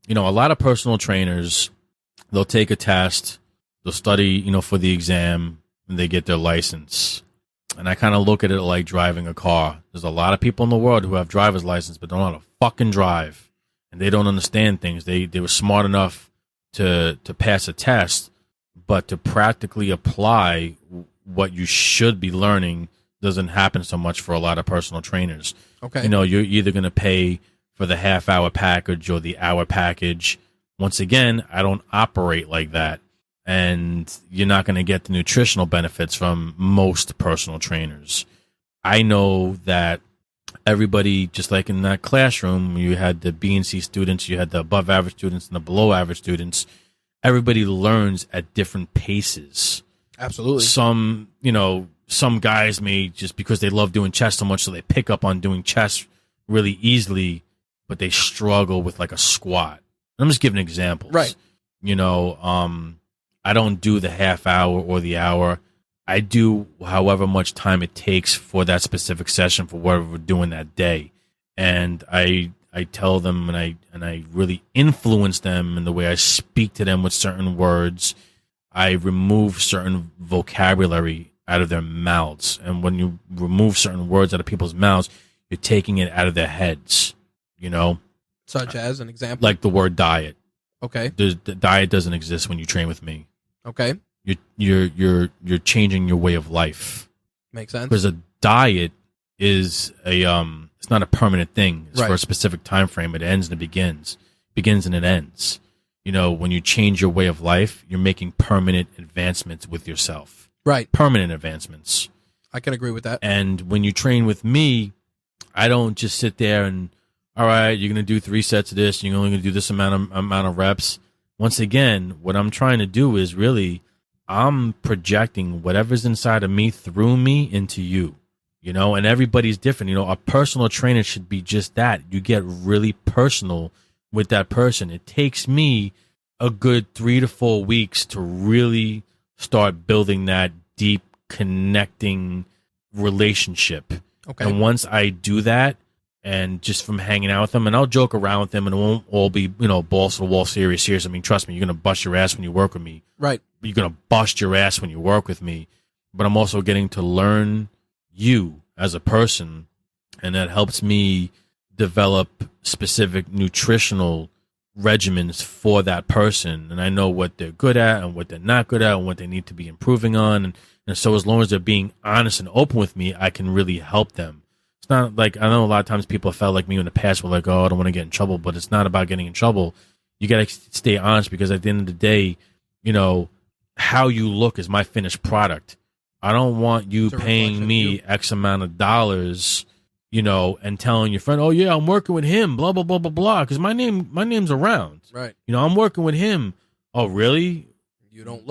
a lot of personal trainers, they'll take a test, they'll study, for the exam, and they get their license. And I kind of look at it like driving a car. There's a lot of people in the world who have driver's license but don't know how to fucking drive. And they don't understand things. They were smart enough to pass a test, but to practically apply what you should be learning doesn't happen so much for a lot of personal trainers. Okay. You're either going to pay for the half-hour package or the hour package. Once again, I don't operate like that. And you're not going to get the nutritional benefits from most personal trainers. I know that everybody, just like in that classroom, you had the B and C students, you had the above average students and the below average students. Everybody learns at different paces. Absolutely. Some guys may, just because they love doing chest so much, so they pick up on doing chest really easily, but they struggle with like a squat. I'm just giving examples. Right. I don't do the half hour or the hour. I do however much time it takes for that specific session for whatever we're doing that day. And I tell them and I really influence them in the way I speak to them with certain words. I remove certain vocabulary out of their mouths. And when you remove certain words out of people's mouths, you're taking it out of their heads, Such as an example? Like the word diet. Okay. The diet doesn't exist when you train with me. Okay. You're changing your way of life. Makes sense. Because a diet is it's not a permanent thing. It's for a specific time frame. It ends and it begins. Begins and it ends. When you change your way of life, you're making permanent advancements with yourself. Right. Permanent advancements. I can agree with that. And when you train with me, I don't just sit there and, all right, you're going to do 3 sets of this. You're only going to do this amount of reps. Once again, what I'm trying to do is really, I'm projecting whatever's inside of me through me into you, and everybody's different. A personal trainer should be just that. You get really personal with that person. It takes me a good 3 to 4 weeks to really start building that deep connecting relationship. Okay. And once I do that, and just from hanging out with them, and I'll joke around with them, and it won't all be, balls to the wall, serious. I mean, trust me, you're going to bust your ass when you work with me. Right. You're going to bust your ass when you work with me. But I'm also getting to learn you as a person, and that helps me develop specific nutritional regimens for that person. And I know what they're good at and what they're not good at and what they need to be improving on. And so as long as they're being honest and open with me, I can really help them. It's not like, I know a lot of times people felt like me in the past were like, oh, I don't want to get in trouble, but it's not about getting in trouble. You got to stay honest, because at the end of the day, how you look is my finished product. I don't want you paying me X amount of dollars, and telling your friend, oh yeah, I'm working with him, blah, blah, blah, blah, blah. Cause my name's around. Right. I'm working with him. Oh, really? You don't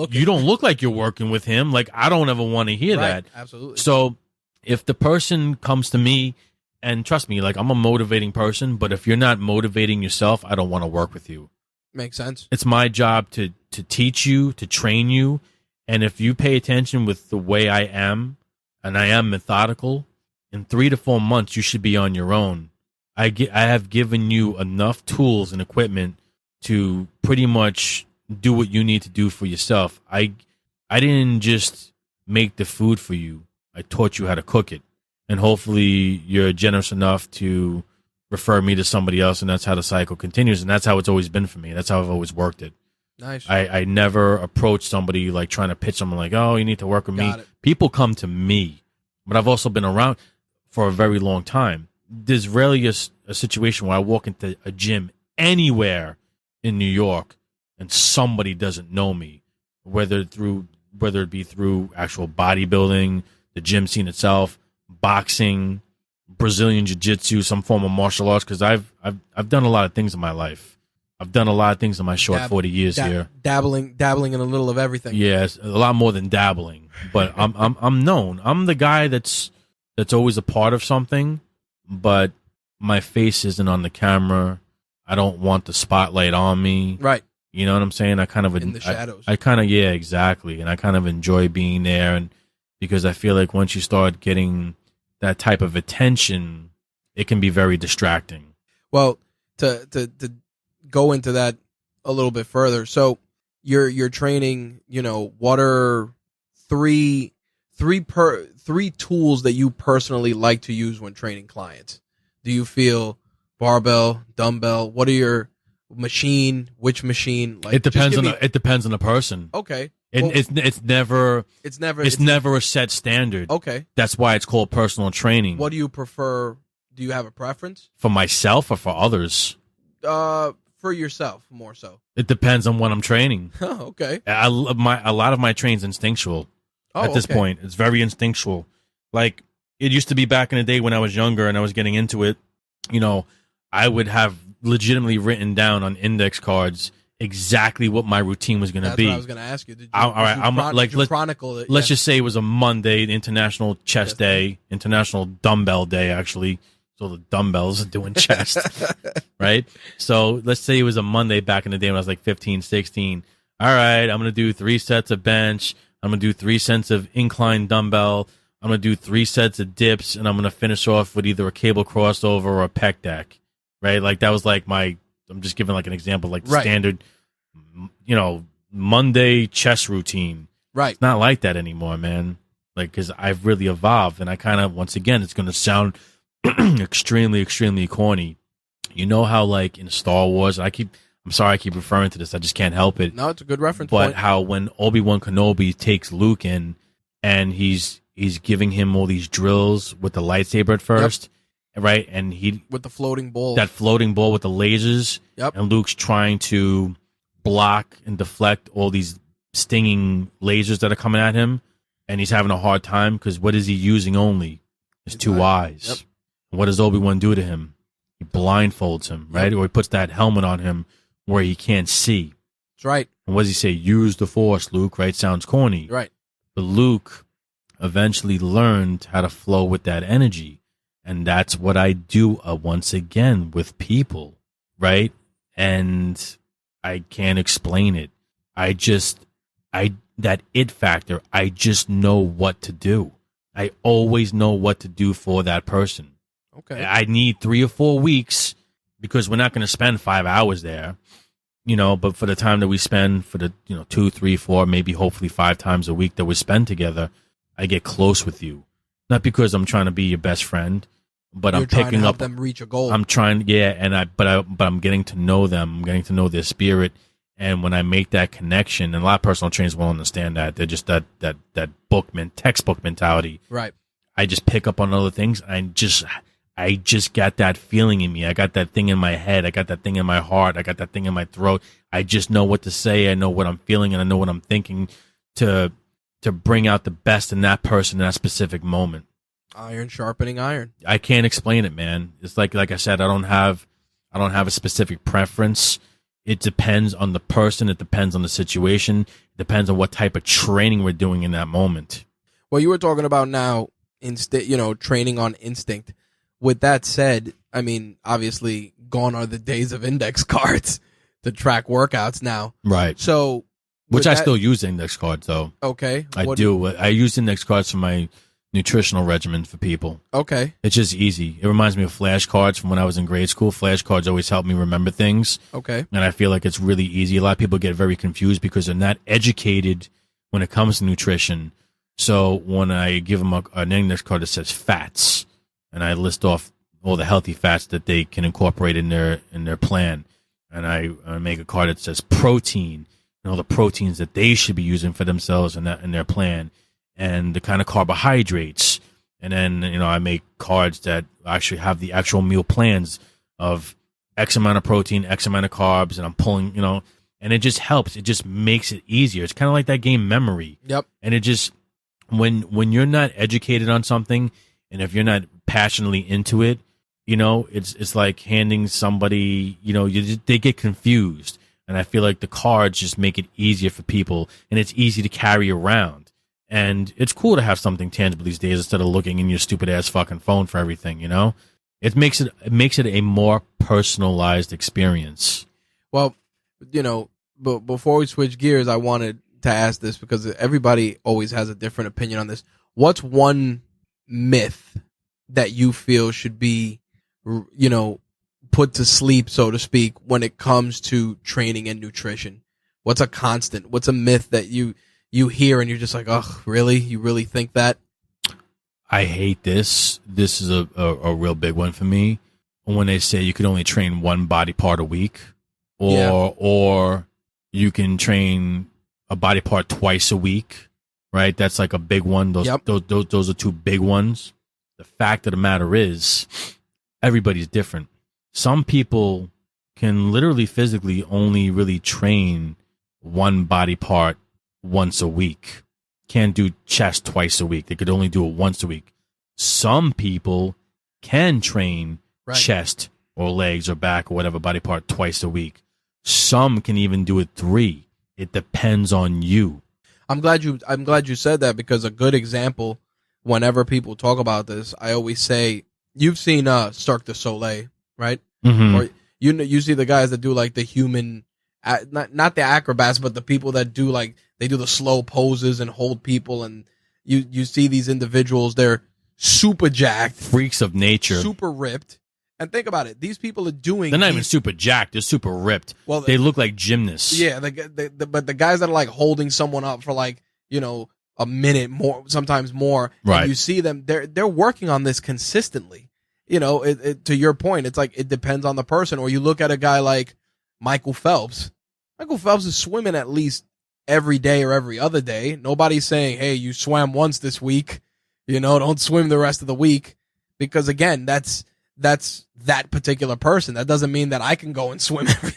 look like you're working with him. Like, I don't ever want to hear that. Absolutely. So if the person comes to me, and trust me, like, I'm a motivating person, but if you're not motivating yourself, I don't want to work with you. Makes sense. It's my job to teach you, to train you. And if you pay attention with the way I am, and I am methodical, in 3 to 4 months, you should be on your own. I have given you enough tools and equipment to pretty much do what you need to do for yourself. I didn't just make the food for you. I taught you how to cook it. And hopefully you're generous enough to refer me to somebody else, and that's how the cycle continues. And that's how it's always been for me. That's how I've always worked it. Nice. I never approach somebody like trying to pitch someone like, oh, you need to work with me. People come to me. But I've also been around for a very long time. There's rarely a situation where I walk into a gym anywhere in New York and somebody doesn't know me, whether it be through actual bodybuilding, the gym scene itself, boxing, Brazilian jiu-jitsu, some form of martial arts, because I've done a lot of things in my life. I've done a lot of things in my short 40 years here. Dabbling in a little of everything. Yes, a lot more than dabbling. But I'm known. I'm the guy that's always a part of something, but my face isn't on the camera. I don't want the spotlight on me. Right. You know what I'm saying? I kind of in the shadows. I kind of yeah, exactly. And I kind of enjoy being there, and because I feel like once you start getting that type of attention, it can be very distracting. Well, to go into that a little bit further, so you're training. What are three tools that you personally like to use when training clients? Do you feel barbell, dumbbell? What are your which machine? Like, it depends on the person. Okay. It's never a set standard. Okay. That's why it's called personal training. What do you prefer? Do you have a preference? For myself or for others? For yourself, more so. It depends on what I'm training. Oh, okay. A lot of my training's instinctual. At this point, it's very instinctual. Like it used to be back in the day when I was younger and I was getting into it. I would have legitimately written down on index cards exactly what my routine was going to be. That's what I was going to ask you. Did you chronicle it? Let's just say it was a Monday, International Chest Day, International Dumbbell Day, actually. So the dumbbells are doing chest, right? So let's say it was a Monday back in the day when I was like 15, 16. All right, I'm going to do 3 sets of bench. I'm going to do 3 sets of incline dumbbell. I'm going to do 3 sets of dips, and I'm going to finish off with either a cable crossover or a pec deck, right? Like that was like I'm just giving like an example, like the standard, Monday chest routine. Right. It's not like that anymore, man. Like, because I've really evolved, and I kind of, once again, it's going to sound extremely, extremely corny. You know how, like, in Star Wars, I'm sorry I keep referring to this, I just can't help it. No, it's a good reference But point. how when Obi-Wan Kenobi takes Luke in, and he's giving him all these drills with the lightsaber at first, right? And with the floating ball. That floating ball with the lasers, and Luke's trying to block and deflect all these stinging lasers that are coming at him, and he's having a hard time because what is he using only? His 2 eyes. Yep. What does Obi-Wan do to him? He blindfolds him, right? Or he puts that helmet on him where he can't see. That's right. And what does he say? Use the Force, Luke, right? Sounds corny. Right. But Luke eventually learned how to flow with that energy. And that's what I do once again with people, right? And I can't explain it. That it factor, I just know what to do. I always know what to do for that person. Okay. I need 3 or 4 weeks because we're not going to spend 5 hours there, but for the time that we spend for the, 2, 3, 4, maybe hopefully 5 times a week that we spend together, I get close with you. Not because I'm trying to be your best friend, but I'm picking to help up them reach a goal. I'm trying, but I'm getting to know them. I'm getting to know their spirit. And when I make that connection, and a lot of personal trainers won't understand that. They're just that textbook mentality. Right. I just pick up on other things. I just got that feeling in me. I got that thing in my head. I got that thing in my heart. I got that thing in my throat. I just know what to say. I know what I'm feeling, and I know what I'm thinking to bring out the best in that person in that specific moment. Iron sharpening iron. I can't explain it, man. It's like I said, I don't have a specific preference. It depends on the person. It depends on the situation. It depends on what type of training we're doing in that moment. Well, you were talking about now, training on instinct. With that said, I mean, obviously, gone are the days of index cards to track workouts now. Right. So, which I still use index cards, though. Okay. I do. I use index cards for my nutritional regimen for people. Okay. It's just easy. It reminds me of flashcards from when I was in grade school. Flashcards always help me remember things. Okay. And I feel like it's really easy. A lot of people get very confused because they're not educated when it comes to nutrition. So when I give them an index card that says fats, and I list off all the healthy fats that they can incorporate in their plan, and I make a card that says protein, and all the proteins that they should be using for themselves in their plan, and the kind of carbohydrates. And then, I make cards that actually have the actual meal plans of X amount of protein, X amount of carbs, and I'm pulling, and it just helps. It just makes it easier. It's kind of like that game Memory. Yep. And it just, when you're not educated on something, and if you're not passionately into it, it's like handing somebody, they get confused. And I feel like the cards just make it easier for people, and it's easy to carry around. And it's cool to have something tangible these days instead of looking in your stupid ass fucking phone for everything, It makes it a more personalized experience. Well, but before we switch gears, I wanted to ask this because everybody always has a different opinion on this. What's one myth that you feel should be, put to sleep, so to speak, when it comes to training and nutrition? What's a constant? What's a myth that you hear and you're just like, oh, really? You really think that? I hate this. This is a real big one for me. When they say you can only train one body part a week, or you can train a body part twice a week, right? That's like a big one. Those are two big ones. The fact of the matter is, everybody's different. Some people can literally physically only really train one body part once a week. Can't do chest twice a week. They could only do it once a week. Some people can train chest or legs or back or whatever body part twice a week. Some can even do it 3. It depends on you. I'm glad you said that, because a good example, whenever people talk about this, I always say, you've seen Cirque du Soleil, right? Mm-hmm. Or you see the guys that do like the human, not the acrobats, but the people that do like, they do the slow poses and hold people, and you see these individuals, they're super jacked, freaks of nature, super ripped. And think about it, these people are doing, they're not even super jacked, they're super ripped. Well, they look like gymnasts. Yeah, but the guys that are like holding someone up for like, a minute more, sometimes more, right? And you see them, they're working on this consistently. To your point, it's like it depends on the person. Or you look at a guy like Michael Phelps. Michael Phelps is swimming at least every day or every other day. Nobody's saying, hey, you swam once this week, don't swim the rest of the week, because again, that's that particular person. That doesn't mean that I can go and swim every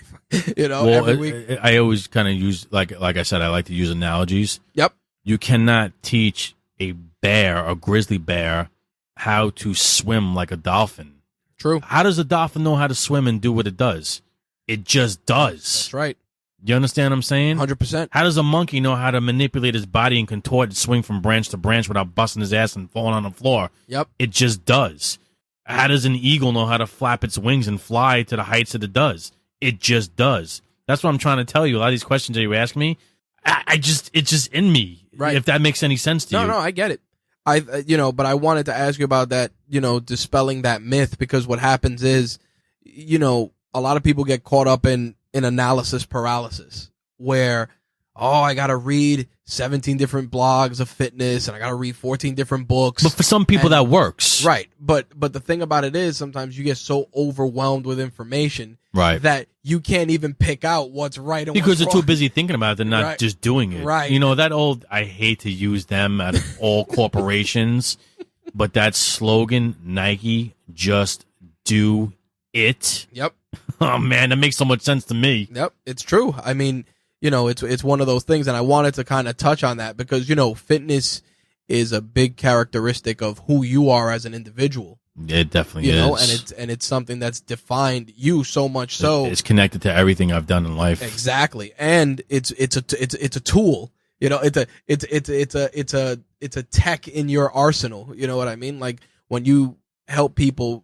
week. I always kind of use, like I said, I like to use analogies. Yep. You cannot teach a grizzly bear, how to swim like a dolphin. True. How does a dolphin know how to swim and do what it does? It just does. That's right. You understand what I'm saying? 100%. How does a monkey know how to manipulate his body and contort and swing from branch to branch without busting his ass and falling on the floor? Yep. It just does. How does an eagle know how to flap its wings and fly to the heights that it does? It just does. That's what I'm trying to tell you. A lot of these questions that you ask me, it's just in me. Right. If that makes any sense to you. No, I get it. But I wanted to ask you about that, dispelling that myth, because what happens is, a lot of people get caught up in analysis paralysis, where, I got to read 17 different blogs of fitness and I got to read 14 different books. But for some people that works. Right. But the thing about it is, sometimes you get so overwhelmed with information, right, that you can't even pick out what's right and because what's they're too busy thinking about it. They're not just doing it. Right. That old, I hate to use them out of all corporations, but that slogan, Nike, just do it. Yep. Oh man, that makes so much sense to me. Yep. It's true. I mean, it's one of those things, and I wanted to kind of touch on that because, fitness is a big characteristic of who you are as an individual. It definitely is. And it's something that's defined you so much so. It's connected to everything I've done in life. Exactly. And it's a tool. It's a tech in your arsenal. You know what I mean? Like when you help people,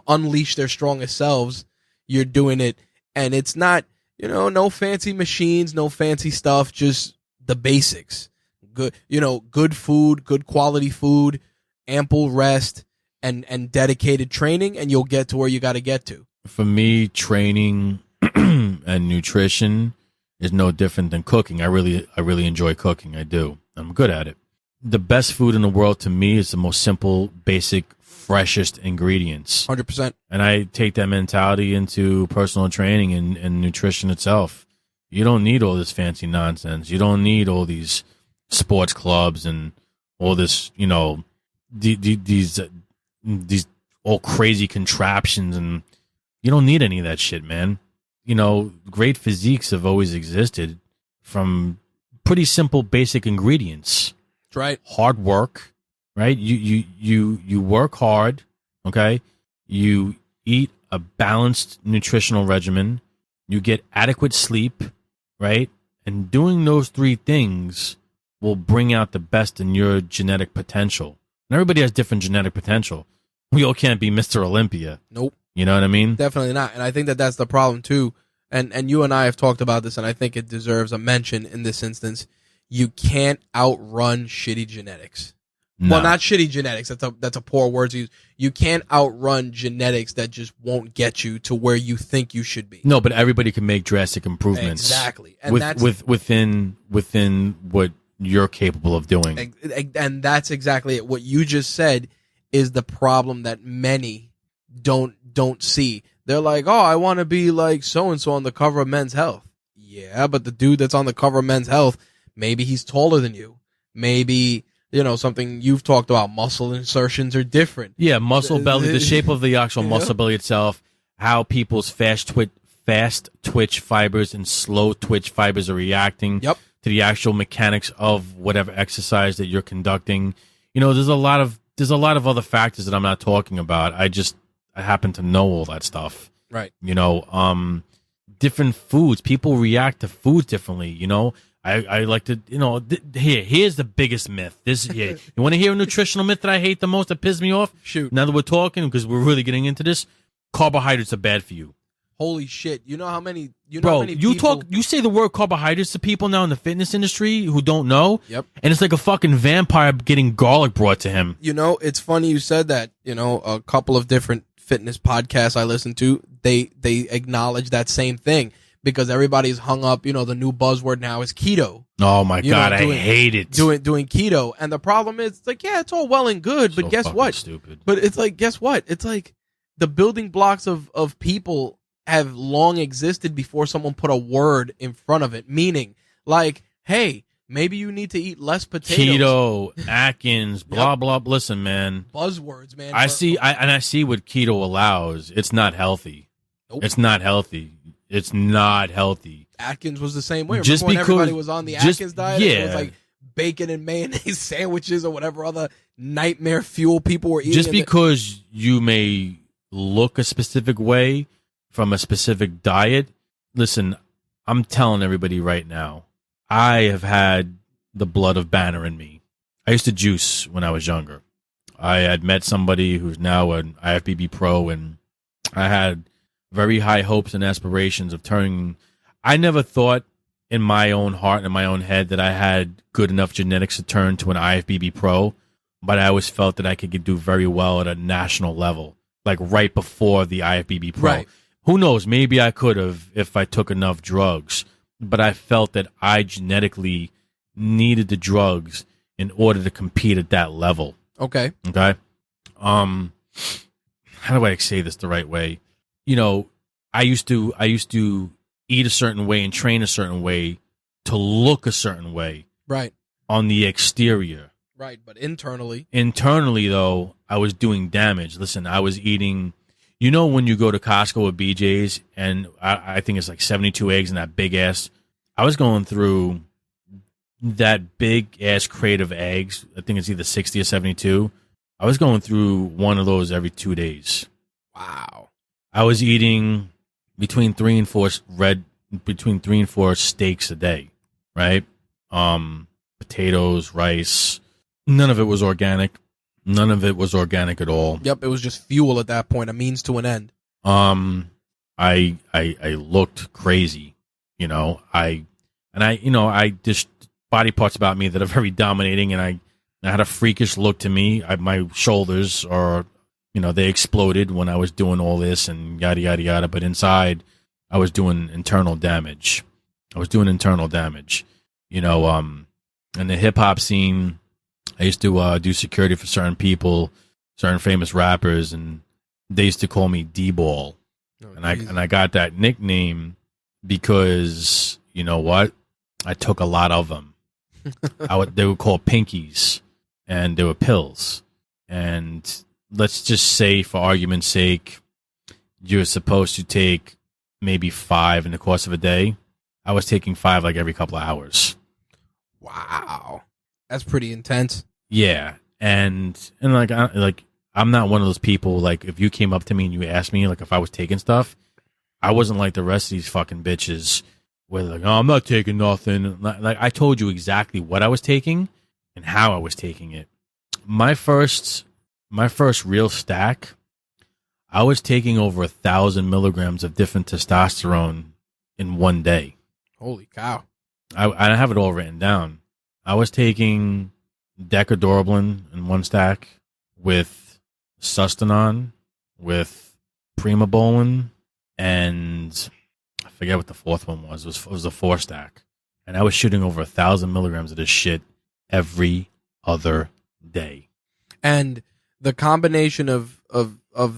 unleash their strongest selves, you're doing it, and it's not, no fancy machines, no fancy stuff, just the basics. Good food, good quality food, ample rest, and dedicated training, and you'll get to where you got to get to. For me, training and nutrition is no different than cooking. I really enjoy cooking. I do. I'm good at it. The best food in the world to me is the most simple, basic, freshest ingredients. 100%. And I take that mentality into personal training and nutrition itself. You don't need all this fancy nonsense. You don't need all these sports clubs and all this, these all crazy contraptions, and you don't need any of that shit, man. Great physiques have always existed from pretty simple, basic ingredients. That's right. Hard work, right? You work hard, okay? You eat a balanced nutritional regimen. You get adequate sleep, right? And doing those 3 things will bring out the best in your genetic potential. And everybody has different genetic potential. We all can't be Mr. Olympia. Nope. You know what I mean? Definitely not. And I think that that's the problem too. and you and I have talked about this, and I think it deserves a mention in this instance. You can't outrun shitty genetics. No. Well, not shitty genetics. That's a poor word to use. You can't outrun genetics that just won't get you to where you think you should be. No, but everybody can make drastic improvements. Exactly. And within what you're capable of doing. And that's exactly it. What you just said is the problem that many don't see. They're like, oh, I want to be like so-and-so on the cover of Men's Health. Yeah, but the dude that's on the cover of Men's Health, maybe he's taller than you. Maybe, something you've talked about, muscle insertions are different. Yeah, muscle belly, the shape of the actual muscle belly itself, how people's fast twitch fibers and slow twitch fibers are reacting to the actual mechanics of whatever exercise that you're conducting. There's a lot of other factors that I'm not talking about. I happen to know all that stuff. Right. Different foods. People react to foods differently, I like to, here's the biggest myth. You want to hear a nutritional myth that I hate the most that pisses me off? Shoot. Now that we're talking, because we're really getting into this, carbohydrates are bad for you. Holy shit. You know how many you say the word carbohydrates to people now in the fitness industry who don't know. Yep. And it's like a fucking vampire getting garlic brought to him. It's funny you said that. A couple of different fitness podcasts I listen to, they acknowledge that same thing. Because everybody's hung up, the new buzzword now is keto. Oh my God, I hate it. Doing keto. And the problem is, it's all well and good, but guess what? Stupid. But it's like, guess what? It's like the building blocks of people have long existed before someone put a word in front of it. Meaning, like, hey, maybe you need to eat less potatoes. Keto, Atkins, blah, blah. Listen, man. Buzzwords, man. I see what keto allows. It's not healthy. Nope. It's not healthy. It's not healthy. Atkins was the same way. Just Remember when because, everybody was on the Atkins diet? Yeah. It was like bacon and mayonnaise sandwiches or whatever other nightmare fuel people were eating. Just because you may look a specific way from a specific diet, listen, I'm telling everybody right now, I have had the blood of Banner in me. I used to juice when I was younger. I had met somebody who's now an IFBB pro, and I had very high hopes and aspirations of turning. I never thought in my own heart and in my own head that I had good enough genetics to turn to an IFBB pro, but I always felt that I could do very well at a national level, like right before the IFBB pro. Right. Who knows? Maybe I could have if I took enough drugs, but I felt that I genetically needed the drugs in order to compete at that level. Okay. How do I say this the right way? I used to eat a certain way and train a certain way to look a certain way. Right. On the exterior. Right, but internally. Internally, though, I was doing damage. Listen, I was eating, when you go to Costco or BJ's, and I think it's like 72 eggs in that big ass, I was going through that big ass crate of eggs. I think it's either 60 or 72. I was going through one of those every 2 days. Wow. I was eating between three and four steaks a day, right? Potatoes, rice. None of it was organic. None of it was organic at all. Yep, it was just fuel at that point, a means to an end. I looked crazy, I just body parts about me that are very dominating, and I had a freakish look to me. My shoulders are, they exploded when I was doing all this and yada, yada, yada. But inside, I was doing internal damage. In the hip hop scene, I used to do security for certain people, certain famous rappers, and they used to call me D-Ball. And I got that nickname because, you know what? I took a lot of them. They were called pinkies, and they were pills. And let's just say, for argument's sake, you're supposed to take maybe 5 in the course of a day. I was taking 5 like every couple of hours. Wow, that's pretty intense. Yeah, and I'm not one of those people, like, if you came up to me and you asked me, like, if I was taking stuff, I wasn't like the rest of these fucking bitches where they're like, oh, I'm not taking nothing. Like, I told you exactly what I was taking and how I was taking it. My first real stack, I was taking over 1,000 milligrams of different testosterone in one day. Holy cow. I have it all written down. I was taking Decadorblin in one stack with Sustanon, with Primobolan, and I forget what the fourth one was. It was a 4 stack. And I was shooting over 1,000 milligrams of this shit every other day. And the combination of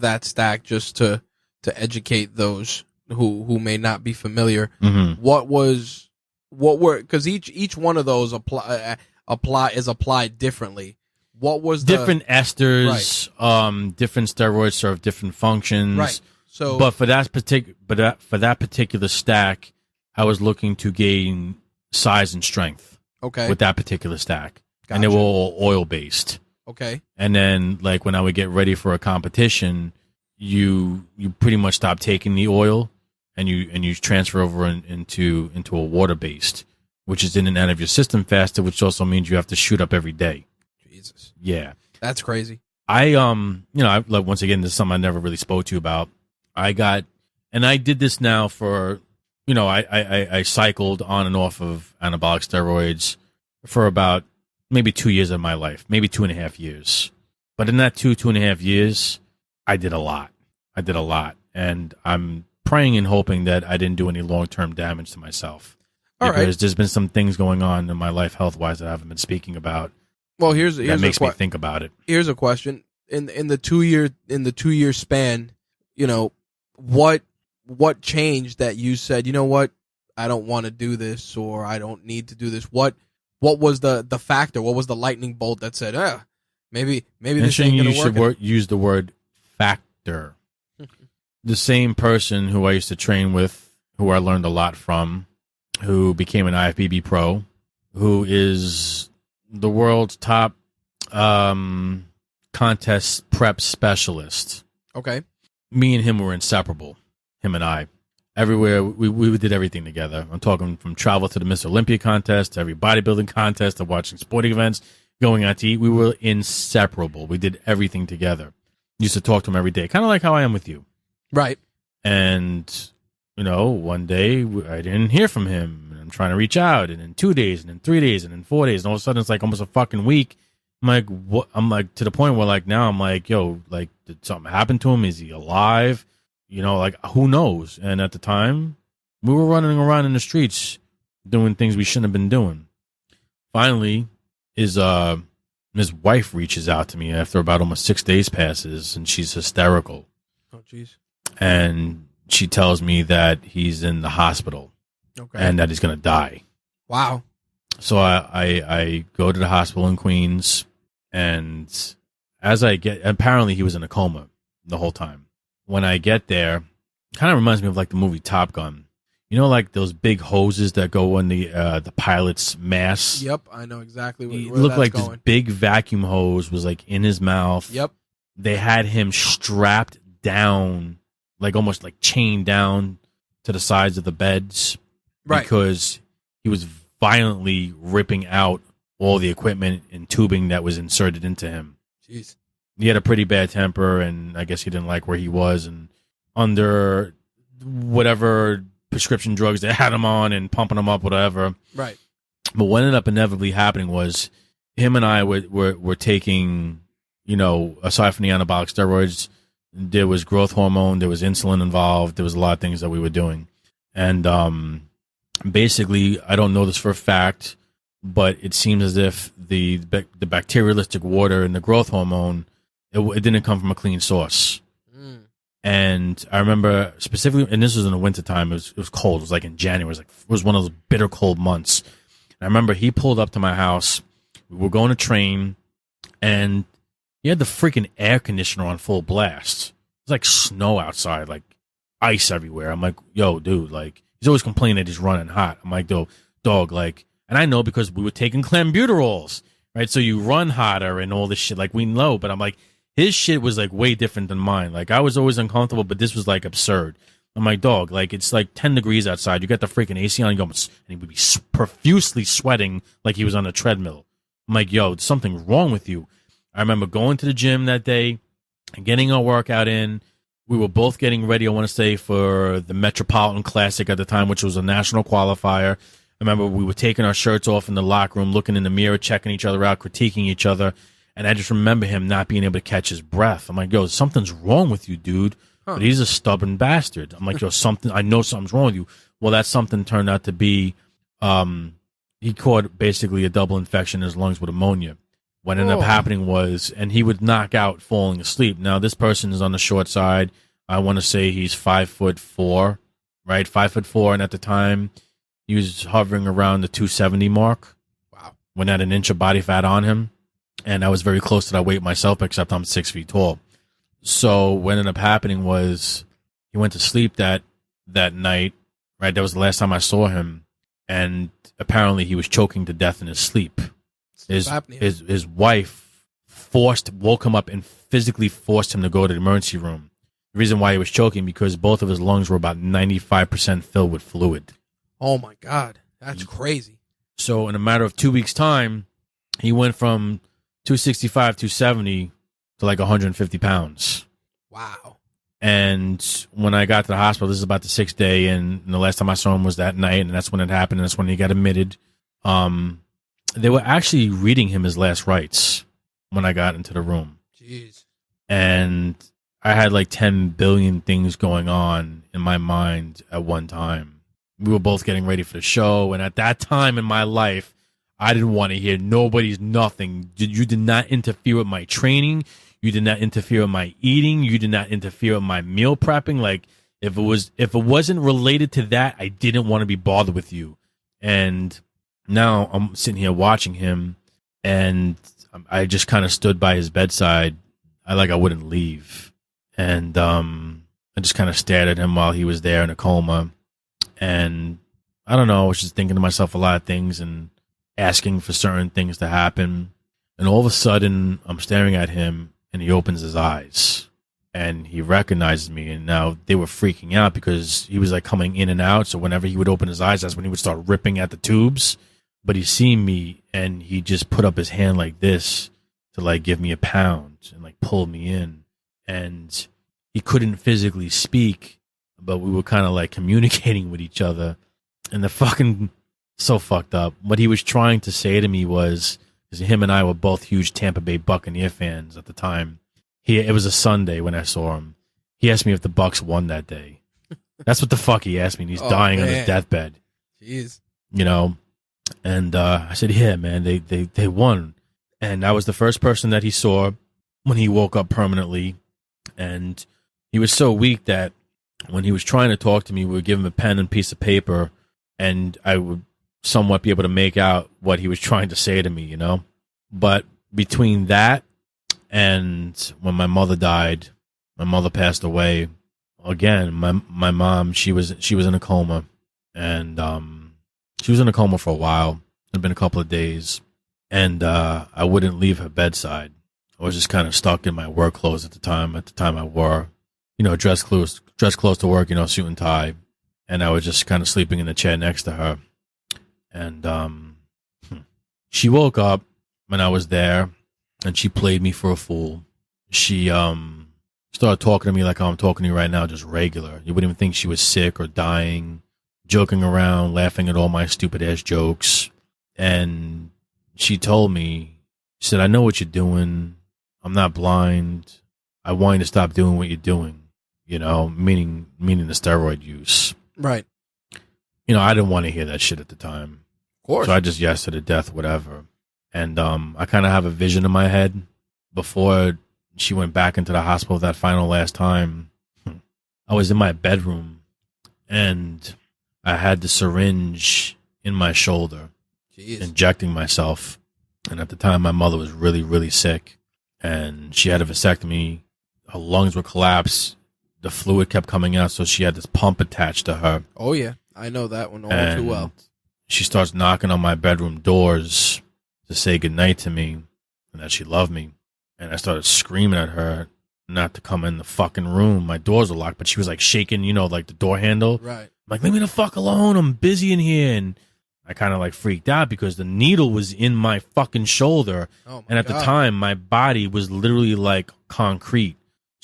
that stack, just to educate those who may not be familiar, because each one of those is applied differently. What was different esters, different steroids serve different functions. Right. So, but for that particular stack, I was looking to gain size and strength. Okay. With that particular stack, Gotcha. And they were all oil based. Okay. And then, like, when I would get ready for a competition, you pretty much stop taking the oil, and you transfer over into a water based, which is in and out of your system faster, which also means you have to shoot up every day. Jesus. Yeah. That's crazy. I like, once again, this is something I never really spoke to you about. I did this now for, I cycled on and off of anabolic steroids for about maybe 2 years of my life, maybe 2.5 years. But in that 2.5 years, I did a lot. And I'm praying and hoping that I didn't do any long-term damage to myself. Because there's been some things going on in my life health-wise that I haven't been speaking about. Well, here's that makes me think about it. Here's a question. In the 2-year span, what changed that you said, you know what, I don't want to do this, or I don't need to do this? What was the factor? What was the lightning bolt that said, maybe this ain't gonna work? You should use the word factor. The same person who I used to train with, who I learned a lot from, who became an IFBB pro, who is the world's top contest prep specialist. Okay. Me and him were inseparable, him and I. Everywhere, we did everything together. I'm talking from travel to the Miss Olympia contest, to every bodybuilding contest, to watching sporting events, going out to eat. We were inseparable. We did everything together. Used to talk to him every day, kind of like how I am with you. Right. And, one day I didn't hear from him. And I'm trying to reach out, and in 2 days, and in 3 days, and in 4 days, and all of a sudden it's like almost a fucking week. I'm like, what? I'm like, to the point where, like, now I'm like, yo, like, did something happen to him? Is he alive? Like, who knows? And at the time, we were running around in the streets doing things we shouldn't have been doing. Finally, his wife reaches out to me after about almost 6 days passes, and she's hysterical. Oh, jeez. And she tells me that he's in the hospital. Okay. And that he's going to die. Wow. So I go to the hospital in Queens, and apparently he was in a coma the whole time. When I get there, it kind of reminds me of like the movie Top Gun. Like those big hoses that go in the pilot's mask? Yep, I know exactly where It looked like going. This big vacuum hose was like in his mouth. Yep. They had him strapped down, like almost like chained down to the sides of the beds. Right. Because he was violently ripping out all the equipment and tubing that was inserted into him. Jeez. He had a pretty bad temper, and I guess he didn't like where he was, and under whatever prescription drugs they had him on and pumping him up, whatever. Right. But what ended up inevitably happening was him and I were taking, aside from the anabolic steroids, there was growth hormone, there was insulin involved, there was a lot of things that we were doing. And basically, I don't know this for a fact, but it seems as if the bacterialistic water and the growth hormone, it didn't come from a clean source. And I remember specifically, and this was in the wintertime, it was cold. It was like in January. It was one of those bitter cold months. And I remember he pulled up to my house. We were going to train, and he had the freaking air conditioner on full blast. It was like snow outside, like ice everywhere. I'm like, yo, dude, like, he's always complaining that he's running hot. I'm like, dog, like, and I know because we were taking clenbuterols, right? So you run hotter and all this shit, like, we know. But I'm like, his shit was like way different than mine. Like, I was always uncomfortable, but this was like absurd. I'm like, dog, like, it's like 10 degrees outside. You got the freaking AC on, and he would be profusely sweating like he was on a treadmill. I'm like, yo, there's something wrong with you. I remember going to the gym that day and getting a workout in, we were both getting ready, I want to say, for the Metropolitan Classic at the time, which was a national qualifier. I remember we were taking our shirts off in the locker room, looking in the mirror, checking each other out, critiquing each other. And I just remember him not being able to catch his breath. I'm like, yo, something's wrong with you, dude. But he's a stubborn bastard. I'm like, yo, I know something's wrong with you. Well, that something turned out to be, he caught basically a double infection in his lungs with ammonia. What ended up happening was, and he would knock out falling asleep. Now, this person is on the short side. I want to say he's 5'4", right? 5'4", and at the time, he was hovering around the 270 mark. Wow. When had an inch of body fat on him. And I was very close to that weight myself, except I'm 6 feet tall. So what ended up happening was he went to sleep that night, right? That was the last time I saw him. And apparently he was choking to death in his sleep. His wife woke him up and physically forced him to go to the emergency room. The reason why he was choking, because both of his lungs were about 95% filled with fluid. Oh my God. That's crazy. So in a matter of 2 weeks' time, he went from 265, 270 to like 150 pounds. Wow. And when I got to the hospital, this is about the 6th day, and the last time I saw him was that night, and that's when it happened, and that's when he got admitted. They were actually reading him his last rites when I got into the room. Jeez. And I had like 10 billion things going on in my mind at one time. We were both getting ready for the show, and at that time in my life, I didn't want to hear nobody's nothing. You did not interfere with my training. You did not interfere with my eating. You did not interfere with my meal prepping. Like, if it wasn't related to that, I didn't want to be bothered with you. And now I'm sitting here watching him, and I just kind of stood by his bedside. I wouldn't leave. And I just kind of stared at him while he was there in a coma. And I don't know, I was just thinking to myself a lot of things and asking for certain things to happen. And all of a sudden, I'm staring at him, and he opens his eyes. And he recognizes me. And now they were freaking out because he was like coming in and out. So whenever he would open his eyes, that's when he would start ripping at the tubes. But he seen me, and he just put up his hand like this to like give me a pound and like pull me in. And he couldn't physically speak, but we were kind of like communicating with each other. And the fucking so fucked up. What he was trying to say to me was, because him and I were both huge Tampa Bay Buccaneer fans at the time. It was a Sunday when I saw him. He asked me if the Bucs won that day. That's what the fuck he asked me. And he's dying on his deathbed. Jeez. You know? And I said, yeah, man, they won. And I was the first person that he saw when he woke up permanently. And he was so weak that when he was trying to talk to me, we would give him a pen and piece of paper, and I would somewhat be able to make out what he was trying to say to me, you know? But between that and when my mother died, my mother passed away, again, my mom, she was in a coma, and she was in a coma for a while. It had been a couple of days, and I wouldn't leave her bedside. I was just kind of stuck in my work clothes at the time. At the time I wore, dress clothes to work, suit and tie, and I was just kind of sleeping in the chair next to her. And she woke up when I was there, and she played me for a fool. She started talking to me like I'm talking to you right now, just regular. You wouldn't even think she was sick or dying, joking around, laughing at all my stupid-ass jokes. And she told me, she said, I know what you're doing. I'm not blind. I want you to stop doing what you're doing, meaning the steroid use. Right. I didn't want to hear that shit at the time. Of course. So I just yes to the death, whatever. And I kind of have a vision in my head before she went back into the hospital that last time. I was in my bedroom, and I had the syringe in my shoulder, injecting myself. And at the time, my mother was really, really sick, and she had a vasectomy. Her lungs were collapsed. The fluid kept coming out, so she had this pump attached to her. Oh, yeah. I know that one all too well. She starts knocking on my bedroom doors to say goodnight to me and that she loved me. And I started screaming at her not to come in the fucking room. My doors were locked, but she was like shaking, like the door handle. Right. I'm like, leave me the fuck alone. I'm busy in here. And I kind of like freaked out because the needle was in my fucking shoulder. Oh my and at God. the time, my body was literally like concrete.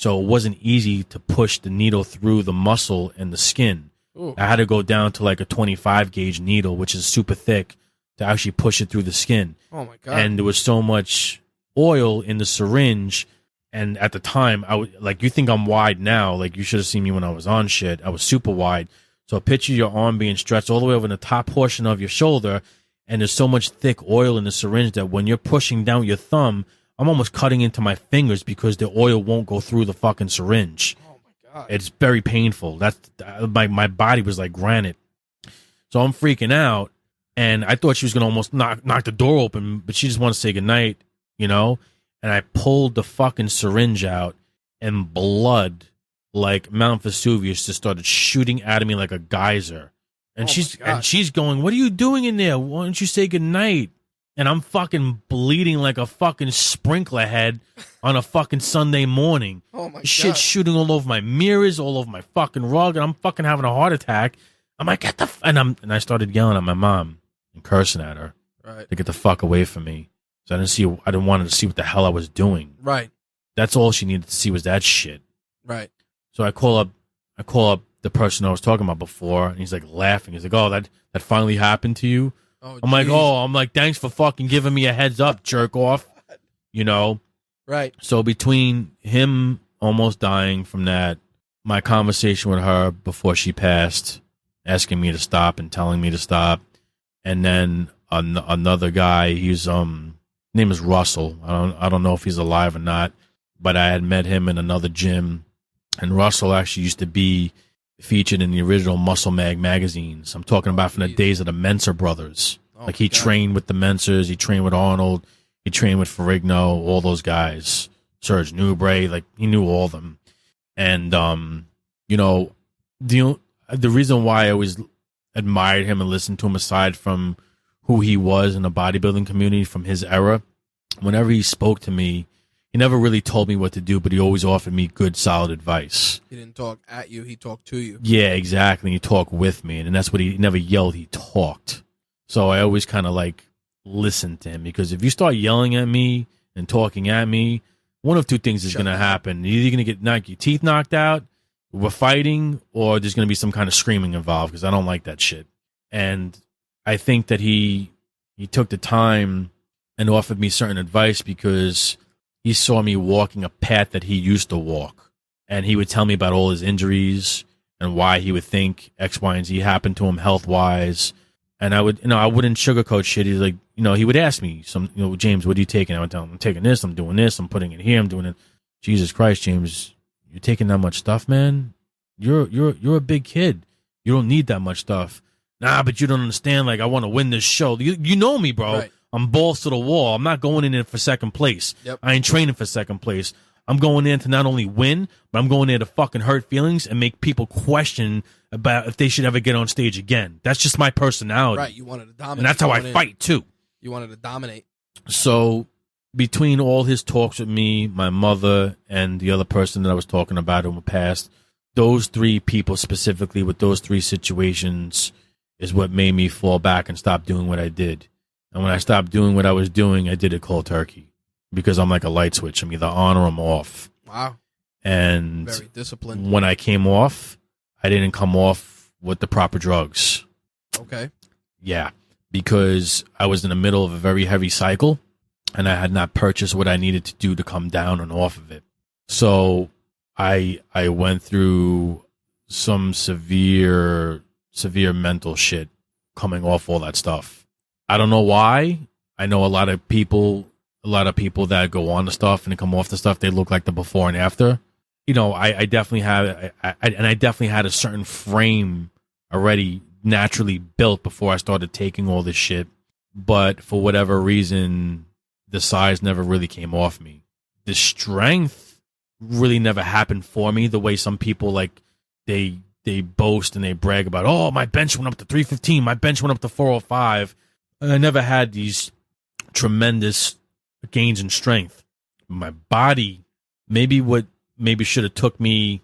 So it wasn't easy to push the needle through the muscle and the skin. Ooh. I had to go down to like a 25 gauge needle, which is super thick, to actually push it through the skin. Oh my God. And there was so much oil in the syringe. And at the time, you think I'm wide now. Like, you should have seen me when I was on shit. I was super wide. So picture your arm being stretched all the way over the top portion of your shoulder. And there's so much thick oil in the syringe that when you're pushing down your thumb, I'm almost cutting into my fingers because the oil won't go through the fucking syringe. Oh my God. It's very painful. That's my body was like granite. So I'm freaking out. And I thought she was going to almost knock the door open, but she just wanted to say goodnight, you know? And I pulled the fucking syringe out, and blood, like Mount Vesuvius, just started shooting at me like a geyser. And she's going, "What are you doing in there? Why don't you say goodnight?" And I'm fucking bleeding like a fucking sprinkler head on a fucking Sunday morning. Oh my God. Shit shooting all over my mirrors, all over my fucking rug, and I'm fucking having a heart attack. I'm like, and I started yelling at my mom and cursing at her to get the fuck away from me. So I didn't want her to see what the hell I was doing. Right. That's all she needed to see was that shit. Right. So I call up the person I was talking about before, and he's like laughing. He's like, "Oh, that finally happened to you?" Oh, I'm like, "Thanks for fucking giving me a heads up, jerk off." You know? Right. So between him almost dying from that, my conversation with her before she passed, asking me to stop and telling me to stop, and then another guy, he's name is Russell. I don't know if he's alive or not, but I had met him in another gym, and Russell actually used to be featured in the original Muscle Mag magazines. I'm talking about from the days of the Menser brothers. Like, he trained with the Mensers, he trained with Arnold, he trained with Ferrigno, all those guys, Serge Nubray, like, he knew all of them. And you know, the reason why I always admired him and listened to him, aside from who he was in the bodybuilding community from his era, whenever he spoke to me, he never really told me what to do, but he always offered me good, solid advice. He didn't talk at you, he talked to you. Yeah, exactly. He talked with me, and that's what he never yelled, he talked. So I always kind of like listened to him, because if you start yelling at me and talking at me, one of two things is going to happen. You're either going to get your teeth knocked out, we're fighting, or there's going to be some kind of screaming involved, because I don't like that shit. And I think that he took the time and offered me certain advice because he saw me walking a path that he used to walk. And he would tell me about all his injuries and why he would think X, Y, and Z happened to him health-wise. And I wouldn't sugarcoat shit. He's like, he would ask me, "James, what are you taking?" I would tell him, "I'm taking this, I'm doing this, I'm putting it here, I'm doing it." Jesus Christ, James, you're taking that much stuff, man? You're a big kid. You don't need that much stuff. Nah, but you don't understand. Like, I want to win this show. You know me, bro. Right. I'm balls to the wall. I'm not going in there for second place. Yep. I ain't training for second place. I'm going in to not only win, but I'm going there to fucking hurt feelings and make people question about if they should ever get on stage again. That's just my personality. Right. You wanted to dominate. And that's how I fight, too. You wanted to dominate. So between all his talks with me, my mother, and the other person that I was talking about in the past, those three people specifically with those three situations is what made me fall back and stop doing what I did. And when I stopped doing what I was doing, I did it cold turkey, because I'm like a light switch. I'm either on or I'm off. Wow. And very disciplined. When I came off, I didn't come off with the proper drugs. Okay. Yeah, because I was in the middle of a very heavy cycle, and I had not purchased what I needed to do to come down and off of it. So I went through some severe mental shit coming off all that stuff. I don't know why. I know a lot of people that go on the stuff and come off the stuff, they look like the before and after. I definitely had a certain frame already naturally built before I started taking all this shit. But for whatever reason, the size never really came off me. The strength really never happened for me the way some people, like, they boast and they brag about, "Oh, my bench went up to 315, my bench went up to 405. And I never had these tremendous gains in strength. My body, maybe should have took me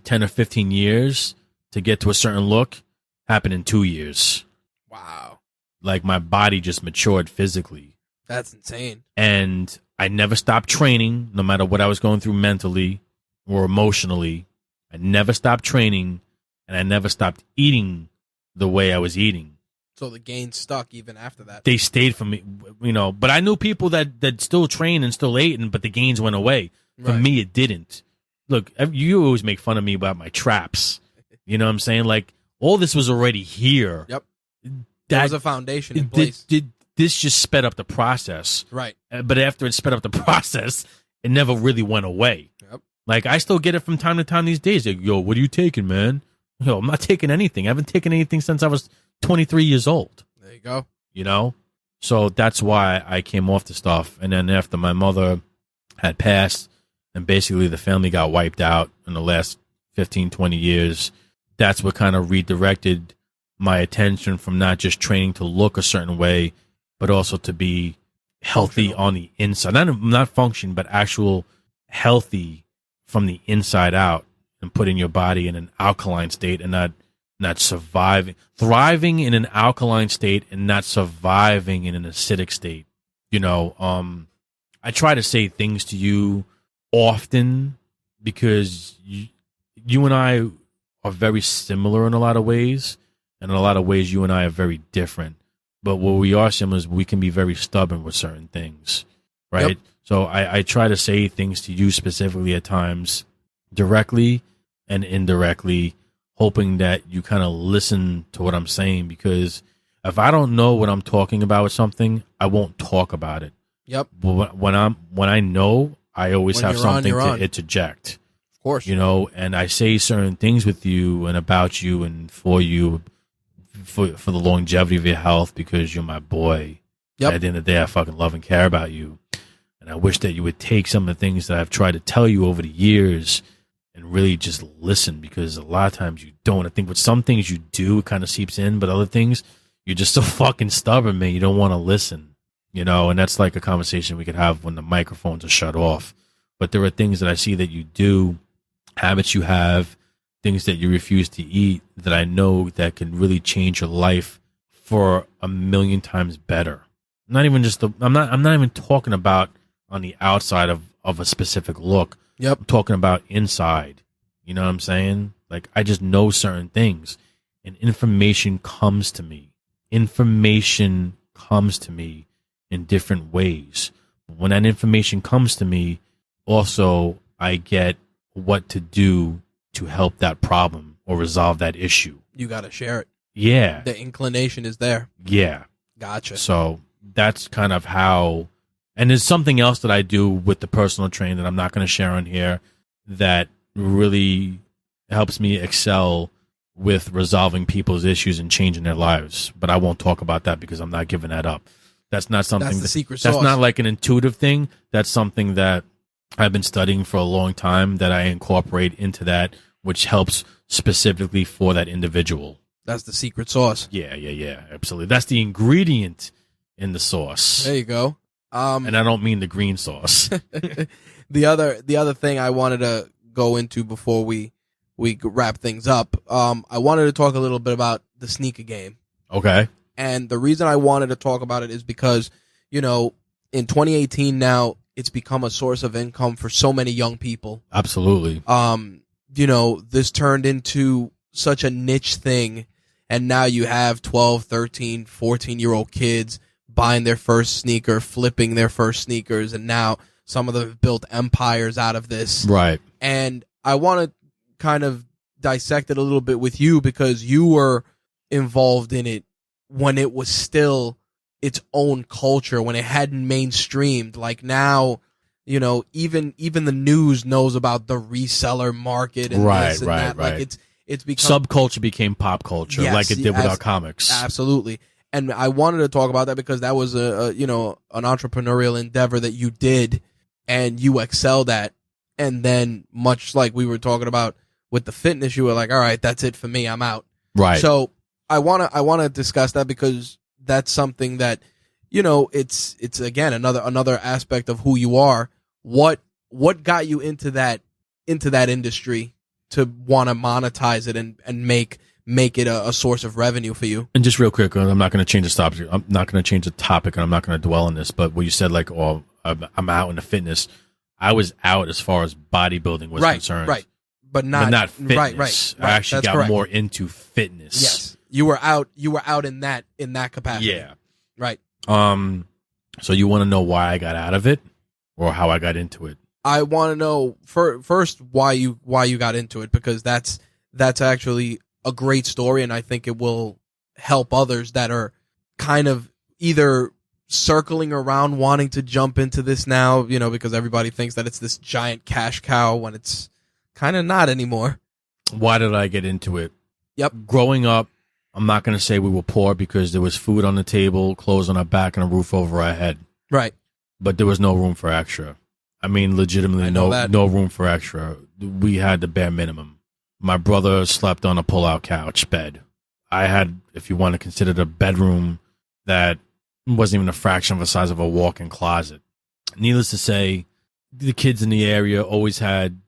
10 or 15 years to get to a certain look, happened in 2 years. Wow. Like, my body just matured physically. That's insane. And I never stopped training, no matter what I was going through mentally. or emotionally. I never stopped training, and I never stopped eating the way I was eating. So the gains stuck even after that. They stayed for me, but I knew people that still trained and still ate, but the gains went away. For me, it didn't. Look, you always make fun of me about my traps. You know what I'm saying? Like, all this was already here. Yep. There was a foundation in place. This just sped up the process. Right. But after it sped up the process, it never really went away. Yep. Like, I still get it from time to time these days. Like, yo, what are you taking, man? Yo, I'm not taking anything. I haven't taken anything since I was 23 years old. There you go. So that's why I came off the stuff. And then after my mother had passed and basically the family got wiped out in the last 15, 20 years, that's what kind of redirected my attention from not just training to look a certain way, but also to be healthy on the inside. Not function, but actual healthy from the inside out, and putting your body in an alkaline state and not thriving in an alkaline state and not surviving in an acidic state. I try to say things to you often because you and I are very similar in a lot of ways, and in a lot of ways you and I are very different. But what we are similar is we can be very stubborn with certain things, right? Yep. So I try to say things to you specifically at times, directly and indirectly, hoping that you kind of listen to what I'm saying, because if I don't know what I'm talking about with something, I won't talk about it. Yep. But when I know, I always have something to interject. Of course. And I say certain things with you and about you and for you, for the longevity of your health, because you're my boy. Yep. At the end of the day, I fucking love and care about you. And I wish that you would take some of the things that I've tried to tell you over the years and really just listen, because a lot of times you don't. I think with some things you do, it kind of seeps in, but other things, you're just so fucking stubborn, man. You don't want to listen, and that's like a conversation we could have when the microphones are shut off. But there are things that I see that you do, habits you have, things that you refuse to eat, that I know that can really change your life for 1,000,000 times better. I'm not even talking about on the outside of a specific look. Yep. I'm talking about inside. You know what I'm saying? Like, I just know certain things, and information comes to me. Information comes to me in different ways. When that information comes to me, also I get what to do to help that problem or resolve that issue. You got to share it. Yeah. The inclination is there. Yeah. Gotcha. So that's kind of how, and there's something else that I do with the personal training that I'm not going to share on here that really helps me excel with resolving people's issues and changing their lives. But I won't talk about that because I'm not giving that up. That's not something That's the secret sauce. That's not like an intuitive thing. That's something that I've been studying for a long time that I incorporate into that, which helps specifically for that individual. That's the secret sauce. Yeah, absolutely. That's the ingredient in the sauce. There you go. And I don't mean the green sauce. The other thing I wanted to go into before we wrap things up, I wanted to talk a little bit about the sneaker game. Okay. And the reason I wanted to talk about it is because, in 2018 now, it's become a source of income for so many young people. Absolutely. This turned into such a niche thing, and now you have 12, 13, 14-year-old kids buying their first sneaker, flipping their first sneakers, and now some of them have built empires out of this. Right. And I want to kind of dissect it a little bit with you, because you were involved in it when it was still its own culture, when it hadn't mainstreamed. Like now, even the news knows about the reseller market and this and that. Right. Like it's become subculture became pop culture, yes, like it did with our comics. Absolutely. And I wanted to talk about that because that was an entrepreneurial endeavor that you did and you excelled at. And then, much like we were talking about with the fitness, you were like, all right, that's it for me. I'm out. Right. So I want to discuss that, because that's something that, it's again, another aspect of who you are. What got you into that industry to want to monetize it and make it a source of revenue for you? And just real quick, I'm not going to change the topic. I'm not going to change the topic, and I'm not going to dwell on this. But what you said, like, I'm out in the fitness. I was out as far as bodybuilding was concerned. Right. But not fitness. Right. I actually That's got correct. more into fitness. Yes. You were out in that capacity. Yeah. Right. So you want to know why I got out of it or how I got into it? I want to know first why you got into it, because that's actually a great story, and I think it will help others that are kind of either circling around wanting to jump into this now, because everybody thinks that it's this giant cash cow when it's kind of not anymore. Why did I get into it? Yep. Growing up, I'm not going to say we were poor because there was food on the table, clothes on our back, and a roof over our head. Right. But there was no room for extra. I mean, legitimately, no room for extra. We had the bare minimum. My brother slept on a pull-out couch bed. I had, if you want to consider it, a bedroom that wasn't even a fraction of the size of a walk-in closet. Needless to say, the kids in the area always had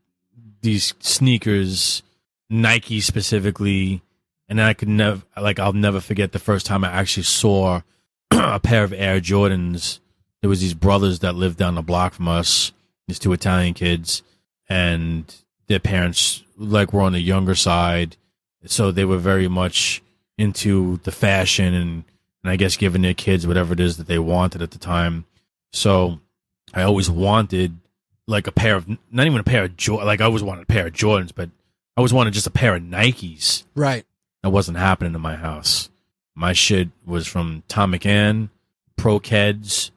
these sneakers, Nike specifically, and I'll never forget the first time I actually saw a pair of Air Jordans. There was these brothers that lived down the block from us, these two Italian kids, and their parents were on the younger side, so they were very much into the fashion and I guess giving their kids whatever it is that they wanted at the time. So I always wanted a pair of, not even a pair of I always wanted a pair of Jordans, but I always wanted just a pair of Nikes. Right. That wasn't happening in my house. My shit was from Tom McAn, Pro Keds,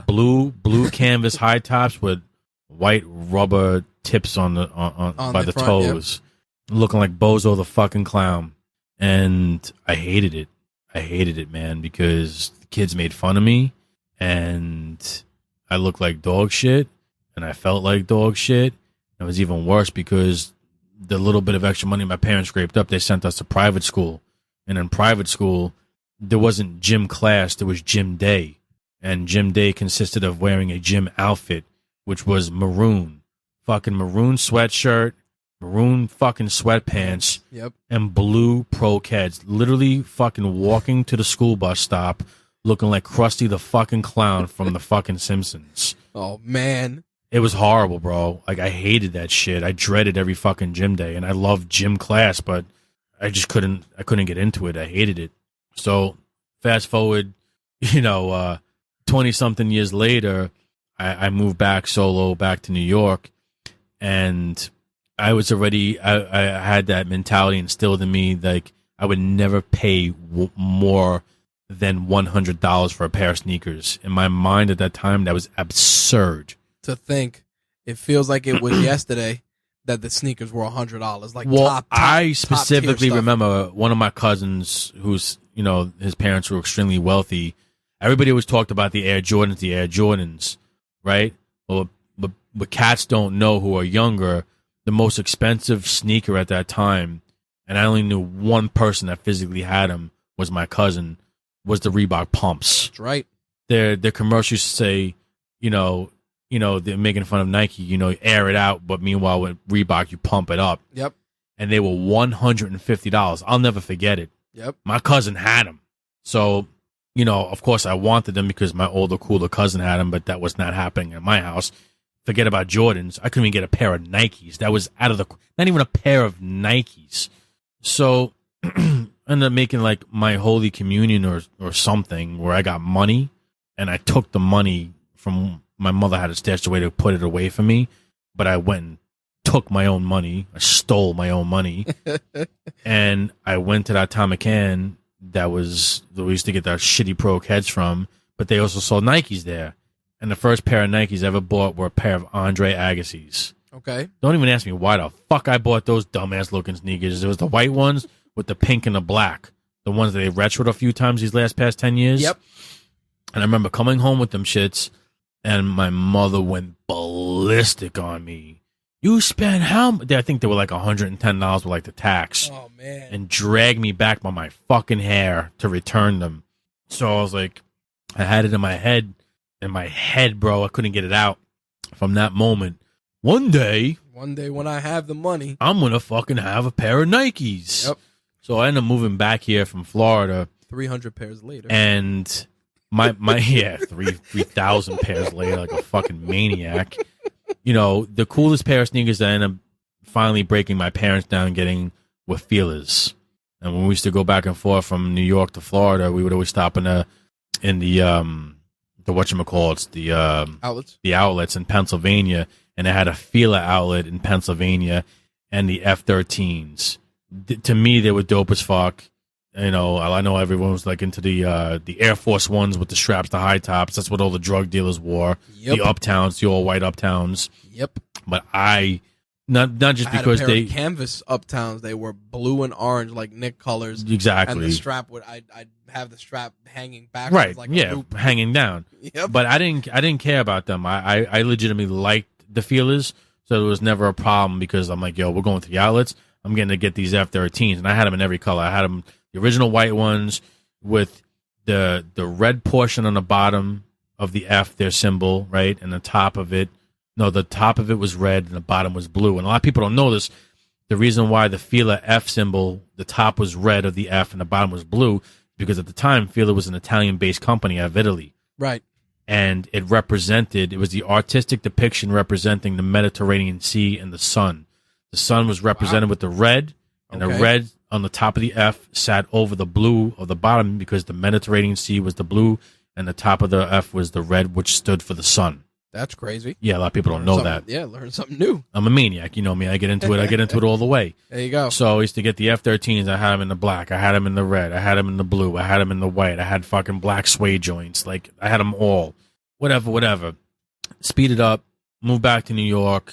blue canvas high tops with white rubber tips on by the front, toes, looking like Bozo the fucking clown. And I hated it. I hated it, man, because the kids made fun of me, and I looked like dog shit, and I felt like dog shit. It was even worse because the little bit of extra money my parents scraped up, they sent us to private school. And in private school, there wasn't gym class, there was gym day. And gym day consisted of wearing a gym outfit, which was maroon sweatshirt, maroon fucking sweatpants, yep, and blue Pro Keds. Literally fucking walking to the school bus stop looking like Krusty the fucking clown from the fucking Simpsons. Oh, man. It was horrible, bro. I hated that shit. I dreaded every fucking gym day, and I loved gym class, but I just couldn't get into it. I hated it. So fast forward, 20-something years later, I moved back solo back to New York, and I was already, I had that mentality instilled in me, I would never pay more than $100 for a pair of sneakers. In my mind at that time, that was absurd. To think, it feels like it was yesterday that the sneakers were $100. Well, I specifically remember one of my cousins who's, his parents were extremely wealthy. Everybody always talked about the Air Jordans, right? Well, but cats don't know who are younger. The most expensive sneaker at that time, and I only knew one person that physically had them, was my cousin, was the Reebok pumps. That's right. Their commercials say, they're making fun of Nike, air it out, but meanwhile with Reebok you pump it up. Yep. And they were $150. I'll never forget it. Yep. My cousin had them. So, of course I wanted them because my older, cooler cousin had them, but that was not happening at my house. Forget about Jordans. I couldn't even get a pair of Nikes. That was not even a pair of Nikes. So I ended up making my Holy Communion or something where I got money, and I took the money from my mother had it stashed away to put it away for me, but I went and took my own money. I stole my own money. And I went to that Tom McAn that we used to get our shitty Pro Keds from, but they also sold Nikes there. And the first pair of Nikes I ever bought were a pair of Andre Agassi's. Okay. Don't even ask me why the fuck I bought those dumbass looking sneakers. It was the white ones with the pink and the black. The ones that they retroed a few times these past 10 years. Yep. And I remember coming home with them shits, and my mother went ballistic on me. You spent how much? I think they were $110 with the tax. Oh, man. And dragged me back by my fucking hair to return them. So I was I had it in my head, bro. I couldn't get it out. From that moment, one day when I have the money, I'm going to fucking have a pair of Nikes. Yep. So I ended up moving back here from Florida. 300 pairs later. And my 3,000 pairs later, like a fucking maniac. you know, the coolest pair of sneakers that I ended up finally breaking my parents down getting were Feelers. And when we used to go back and forth from New York to Florida, we would always stop in the whatchamacallits, the outlets in Pennsylvania, and it had a Fila outlet in Pennsylvania and the F-13s. To me, they were dope as fuck. You know, I know everyone was like into the Air Force Ones with the straps, the high tops. That's what all the drug dealers wore. Yep. The Uptowns, the all white Uptowns. Yep. But not just I because had a pair they of canvas Uptowns. They were blue and orange, like Nick colors. Exactly. And the strap I'd have the strap hanging backwards, right? Like yeah, a loop. Hanging down. Yep. But I didn't care about them. I legitimately liked the Feelers, so there was never a problem because I'm like, yo, we're going to the outlets. I'm getting to get these F-13s, and I had them in every color. I had them the original white ones with the red portion on the bottom of the F, their symbol, right, and the top of it. No, the top of it was red and the bottom was blue. And a lot of people don't know this. The reason why the Fila F symbol, the top was red of the F and the bottom was blue, because at the time Fila was an Italian-based company out of Italy. Right. And it was the artistic depiction representing the Mediterranean Sea and the sun. The sun was represented with the red, and the red on the top of the F sat over the blue of the bottom because the Mediterranean Sea was the blue, and the top of the F was the red, which stood for the sun. That's crazy. Yeah, a lot of people don't know that. Yeah, learn something new. I'm a maniac. You know me. I get into it all the way. There you go. So I used to get the F-13s. I had them in the black. I had them in the red. I had them in the blue. I had them in the white. I had fucking black suede joints. Like, I had them all. Whatever. Speed it up. Moved back to New York.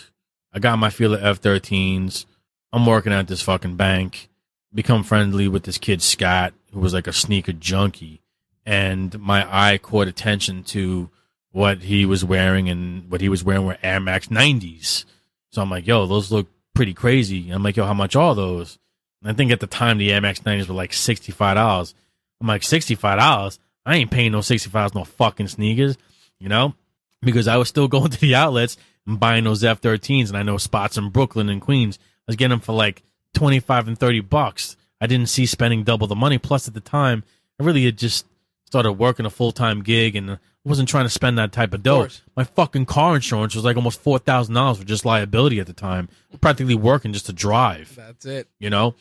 I got my Fila F-13s. I'm working at this fucking bank. Become friendly with this kid, Scott, who was like a sneaker junkie. And my eye caught attention to what he was wearing, and what he was wearing were Air Max 90s. So I'm like, yo, those look pretty crazy. And I'm like, yo, how much are those? And I think at the time the Air Max 90s were like $65. I'm like, $65? I ain't paying no $65 no fucking sneakers, you know? Because I was still going to the outlets and buying those F-13s, and I know spots in Brooklyn and Queens. I was getting them for like $25 and $30. I didn't see spending double the money. Plus, at the time, I really had just started working a full-time gig, and I wasn't trying to spend that type of dough. Of My fucking car insurance was like almost $4,000 for just liability at the time. Practically working just to drive. That's it. You know?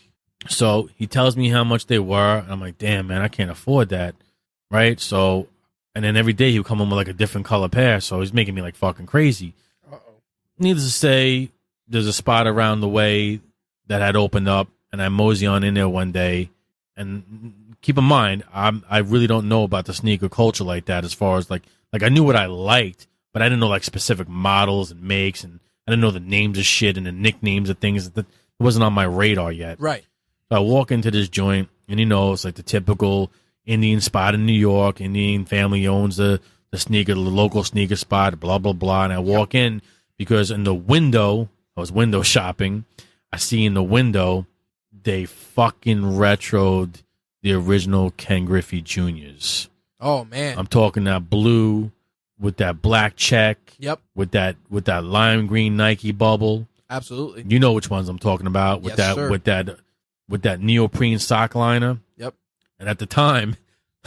So he tells me how much they were, and I'm like, damn, man, I can't afford that. Right? So, and then every day he would come home with like a different color pair, so he's making me like fucking crazy. Uh-oh. Needless to say, there's a spot around the way that had opened up, and I mosey on in there one day, and keep in mind, I really don't know about the sneaker culture like that. As far as like I knew what I liked, but I didn't know like specific models and makes, and I didn't know the names of shit and the nicknames of things that wasn't on my radar yet. Right. So I walk into this joint, and it's like the typical Indian spot in New York. Indian family owns the local sneaker spot. Blah blah blah. And I walk in because in the window, I was window shopping. I see in the window they fucking retroed the original Ken Griffey Juniors. Oh man, I'm talking that blue with that black check. Yep. With that lime green Nike bubble. Absolutely. You know which ones I'm talking about. With that neoprene sock liner. Yep. And at the time,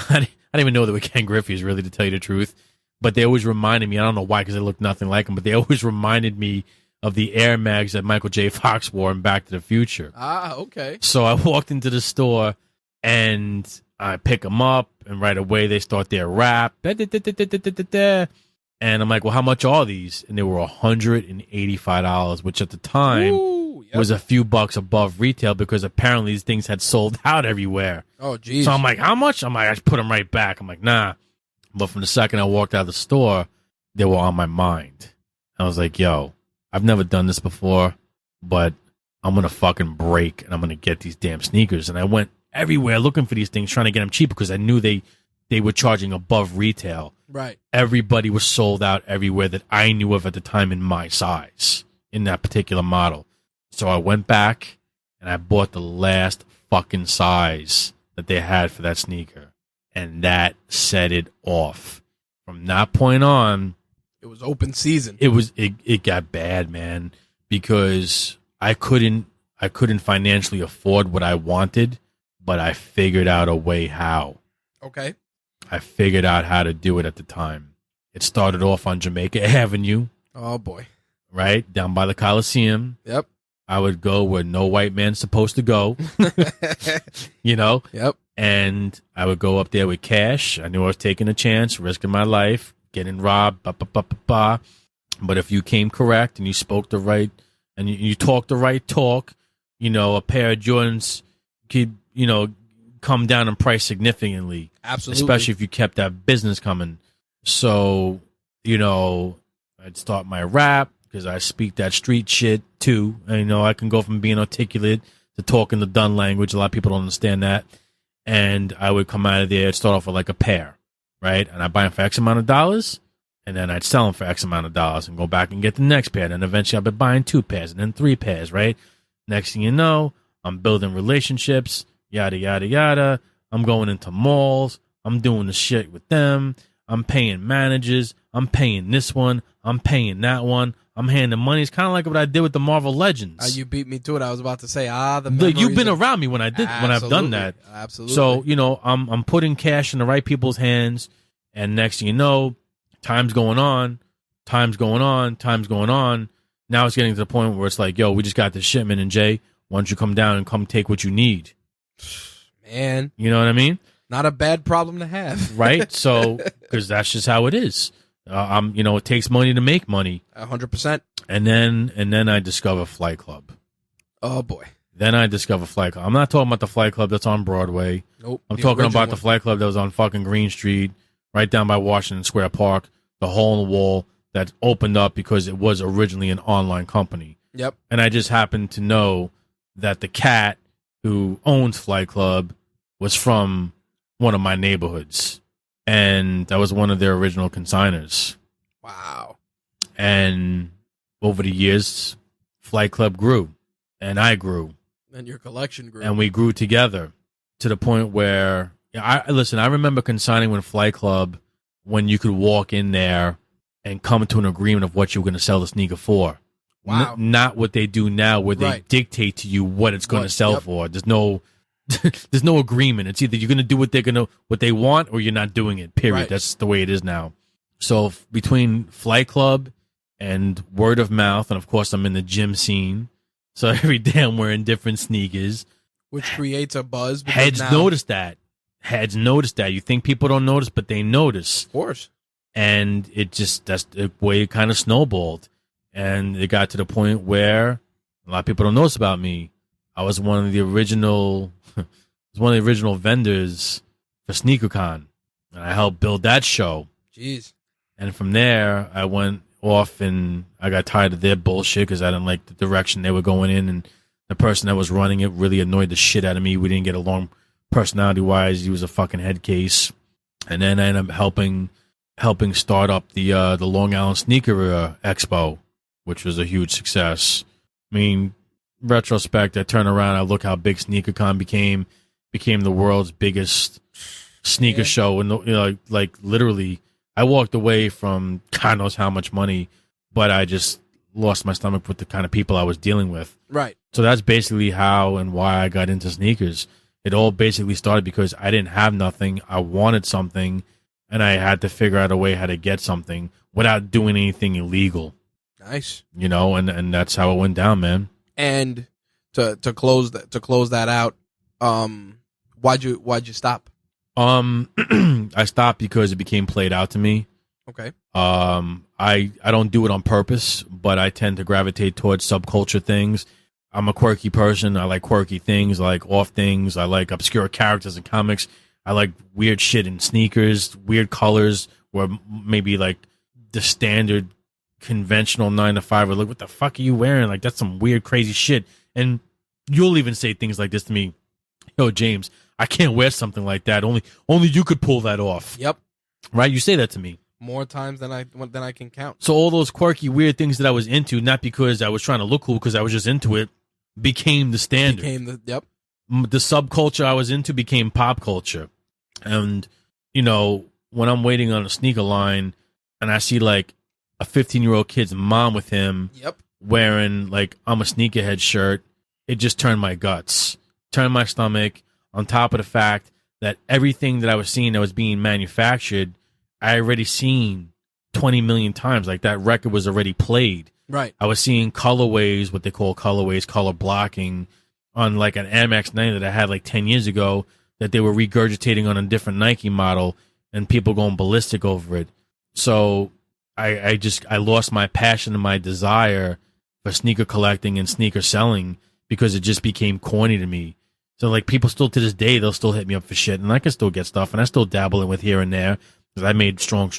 I didn't even know they were Ken Griffey's, really, to tell you the truth. But they always reminded me. I don't know why, because they looked nothing like them. But they always reminded me of the Air Mags that Michael J. Fox wore in Back to the Future. Ah, okay. So I walked into the store, and I pick them up, and right away they start their rap. And I'm like, well, how much are these? And they were $185, which at the time was a few bucks above retail, because apparently these things had sold out everywhere. Oh, geez. So I'm like, how much? I'm like, I just put them right back. I'm like, nah. But from the second I walked out of the store, they were on my mind. I was like, yo, I've never done this before, but I'm going to fucking break, and I'm going to get these damn sneakers. And I went everywhere looking for these things, trying to get them cheap, because I knew they were charging above retail. Right. Everybody was sold out everywhere that I knew of at the time in my size, in that particular model. So I went back, and I bought the last fucking size that they had for that sneaker. And that set it off. From that point on, it was open season. It got bad, man, because I couldn't financially afford what I wanted, but I figured out a way how. Okay. I figured out how to do it at the time. It started off on Jamaica Avenue. Oh boy. right down by the Coliseum. Yep. I would go where no white man's supposed to go, you know? Yep. And I would go up there with cash. I knew I was taking a chance, risking my life, getting robbed, But if you came correct and you spoke the right, and you talked the right talk, you know, a pair of Jordans could, you know, come down in price significantly. Absolutely. Especially if you kept that business coming. So, you know, I'd start my rap, because I speak that street shit too. And, you know, I can go from being articulate to talking the done language. A lot of people don't understand that. And I would come out of there and start off with like a pair, right? And I'd buy them for X amount of dollars, and then I'd sell them for X amount of dollars and go back and get the next pair. And eventually I'd be buying 2 pairs and then 3 pairs, right? Next thing you know, I'm building relationships, yada, yada, yada. I'm going into malls. I'm doing the shit with them. I'm paying managers. I'm paying this one. I'm paying that one. I'm handing money. It's kind of like what I did with the Marvel Legends. You beat me to it. I was about to say, you've been around me when I've done that. Absolutely. So, you know, I'm putting cash in the right people's hands, and next thing you know, time's going on. Now it's getting to the point where it's like, yo, we just got this shipment, and Jay, why don't you come down and come take what you need? Man. You know what I mean? Not a bad problem to have. Right? So, because that's just how it is. You know, it takes money to make money. 100%. And then I discover Flight Club. Oh boy. Then I discover Flight Club. I'm not talking about the Flight Club that's on Broadway. Nope. I'm talking about the Flight Club that was on fucking Green Street, right down by Washington Square Park, the hole in the wall that opened up because it was originally an online company. Yep. And I just happened to know that the cat who owns Flight Club was from one of my neighborhoods. And that was one of their original consigners. Wow. And over the years, Flight Club grew, and I grew. And your collection grew. And we grew together to the point where, I remember consigning with Flight Club when you could walk in there and come to an agreement of what you were going to sell the sneaker for. Wow. Not what they do now where they dictate to you what it's going to sell for. There's no there's no agreement. It's either you're going to do what they want, or you're not doing it, period. Right. That's the way it is now. So between Flight Club and word of mouth, and of course I'm in the gym scene, so every day I'm wearing different sneakers. Which creates a buzz. Heads notice that. You think people don't notice, but they notice. Of course. And that's the way it kind of snowballed. And it got to the point where a lot of people don't notice about me. I was one of the original vendors for SneakerCon, and I helped build that show. Jeez. And from there, I went off, and I got tired of their bullshit because I didn't like the direction they were going in, and the person that was running it really annoyed the shit out of me. We didn't get along personality-wise. He was a fucking head case. And then I ended up helping start up the Long Island Sneaker Expo, which was a huge success. I mean, retrospect, I turn around, I look how big SneakerCon became the world's biggest sneaker show, and like literally, I walked away from God knows how much money, but I just lost my stomach with the kind of people I was dealing with. Right. So that's basically how and why I got into sneakers. It all basically started because I didn't have nothing, I wanted something, and I had to figure out a way how to get something without doing anything illegal. Nice. You know, and that's how it went down, man. And to close that out, why'd you stop? I stopped because it became played out to me. Okay. I don't do it on purpose, but I tend to gravitate towards subculture things. I'm a quirky person. I like quirky things, I like off things. I like obscure characters in comics. I like weird shit in sneakers, weird colors, where maybe like the standard conventional 9-to-5 would look, what the fuck are you wearing? Like, that's some weird, crazy shit. And you'll even say things like this to me. Yo, James, I can't wear something like that. Only you could pull that off. Yep. Right? You say that to me. More times than I can count. So all those quirky, weird things that I was into, not because I was trying to look cool, because I was just into it, became the standard. The subculture I was into became pop culture. And, you know, when I'm waiting on a sneaker line and I see like a 15-year-old kid's mom with him wearing like I'm a sneakerhead shirt, it just turned my guts, turned my stomach, on top of the fact that everything that I was seeing that was being manufactured, I already seen 20 million times. Like, that record was already played. Right. I was seeing colorways, what they call colorways, color blocking, on like an Amex 90 that I had like 10 years ago that they were regurgitating on a different Nike model, and people going ballistic over it. So I lost my passion and my desire for sneaker collecting and sneaker selling because it just became corny to me. So like people still to this day, they'll still hit me up for shit, and I can still get stuff, and I still dabble in with here and there because I made strong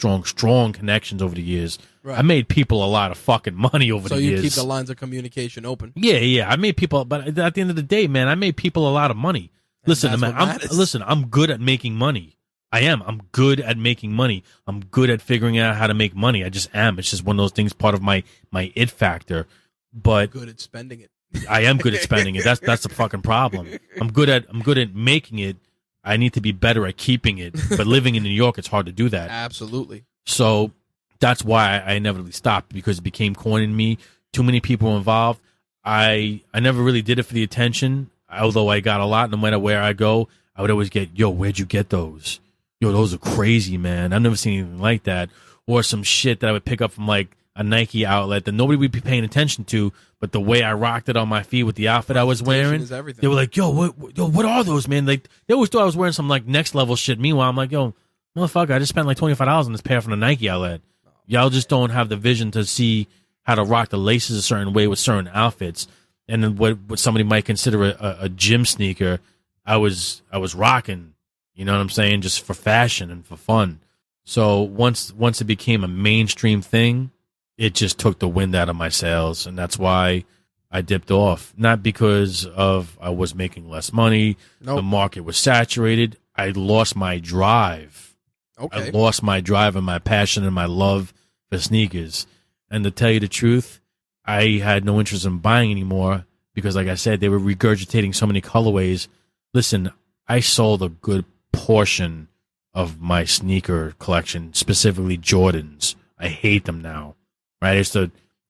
connections over the years. Right. I made people a lot of fucking money over the years. So you keep the lines of communication open. Yeah. I made people, but at the end of the day, man, I made people a lot of money. Listen, man, I'm good at making money. I am. I'm good at making money. I'm good at figuring out how to make money. I just am. It's just one of those things, part of my it factor. But good at spending it. I am good at spending it. That's the fucking problem. I'm good at making it. I need to be better at keeping it. But living in New York, it's hard to do that. Absolutely. So that's why I inevitably stopped, because it became corny to me. Too many people involved. I never really did it for the attention, although I got a lot. No matter where I go, I would always get, yo, where'd you get those? Yo, those are crazy, man. I've never seen anything like that. Or some shit that I would pick up from like a Nike outlet that nobody would be paying attention to, but the way I rocked it on my feet with the outfit I was wearing, they were like, yo, what are those, man? Like, they always thought I was wearing some like next level shit. Meanwhile, I'm like, yo, motherfucker, I just spent like $25 on this pair from the Nike outlet. Y'all just don't have the vision to see how to rock the laces a certain way with certain outfits. And then what somebody might consider a gym sneaker, I was rocking, you know what I'm saying, just for fashion and for fun. So once it became a mainstream thing, it just took the wind out of my sails, and that's why I dipped off. Not because of I was making less money, the market was saturated. I lost my drive. Okay. I lost my drive and my passion and my love for sneakers. And to tell you the truth, I had no interest in buying anymore because, like I said, they were regurgitating so many colorways. Listen, I sold a good portion of my sneaker collection, specifically Jordans. I hate them now. Right?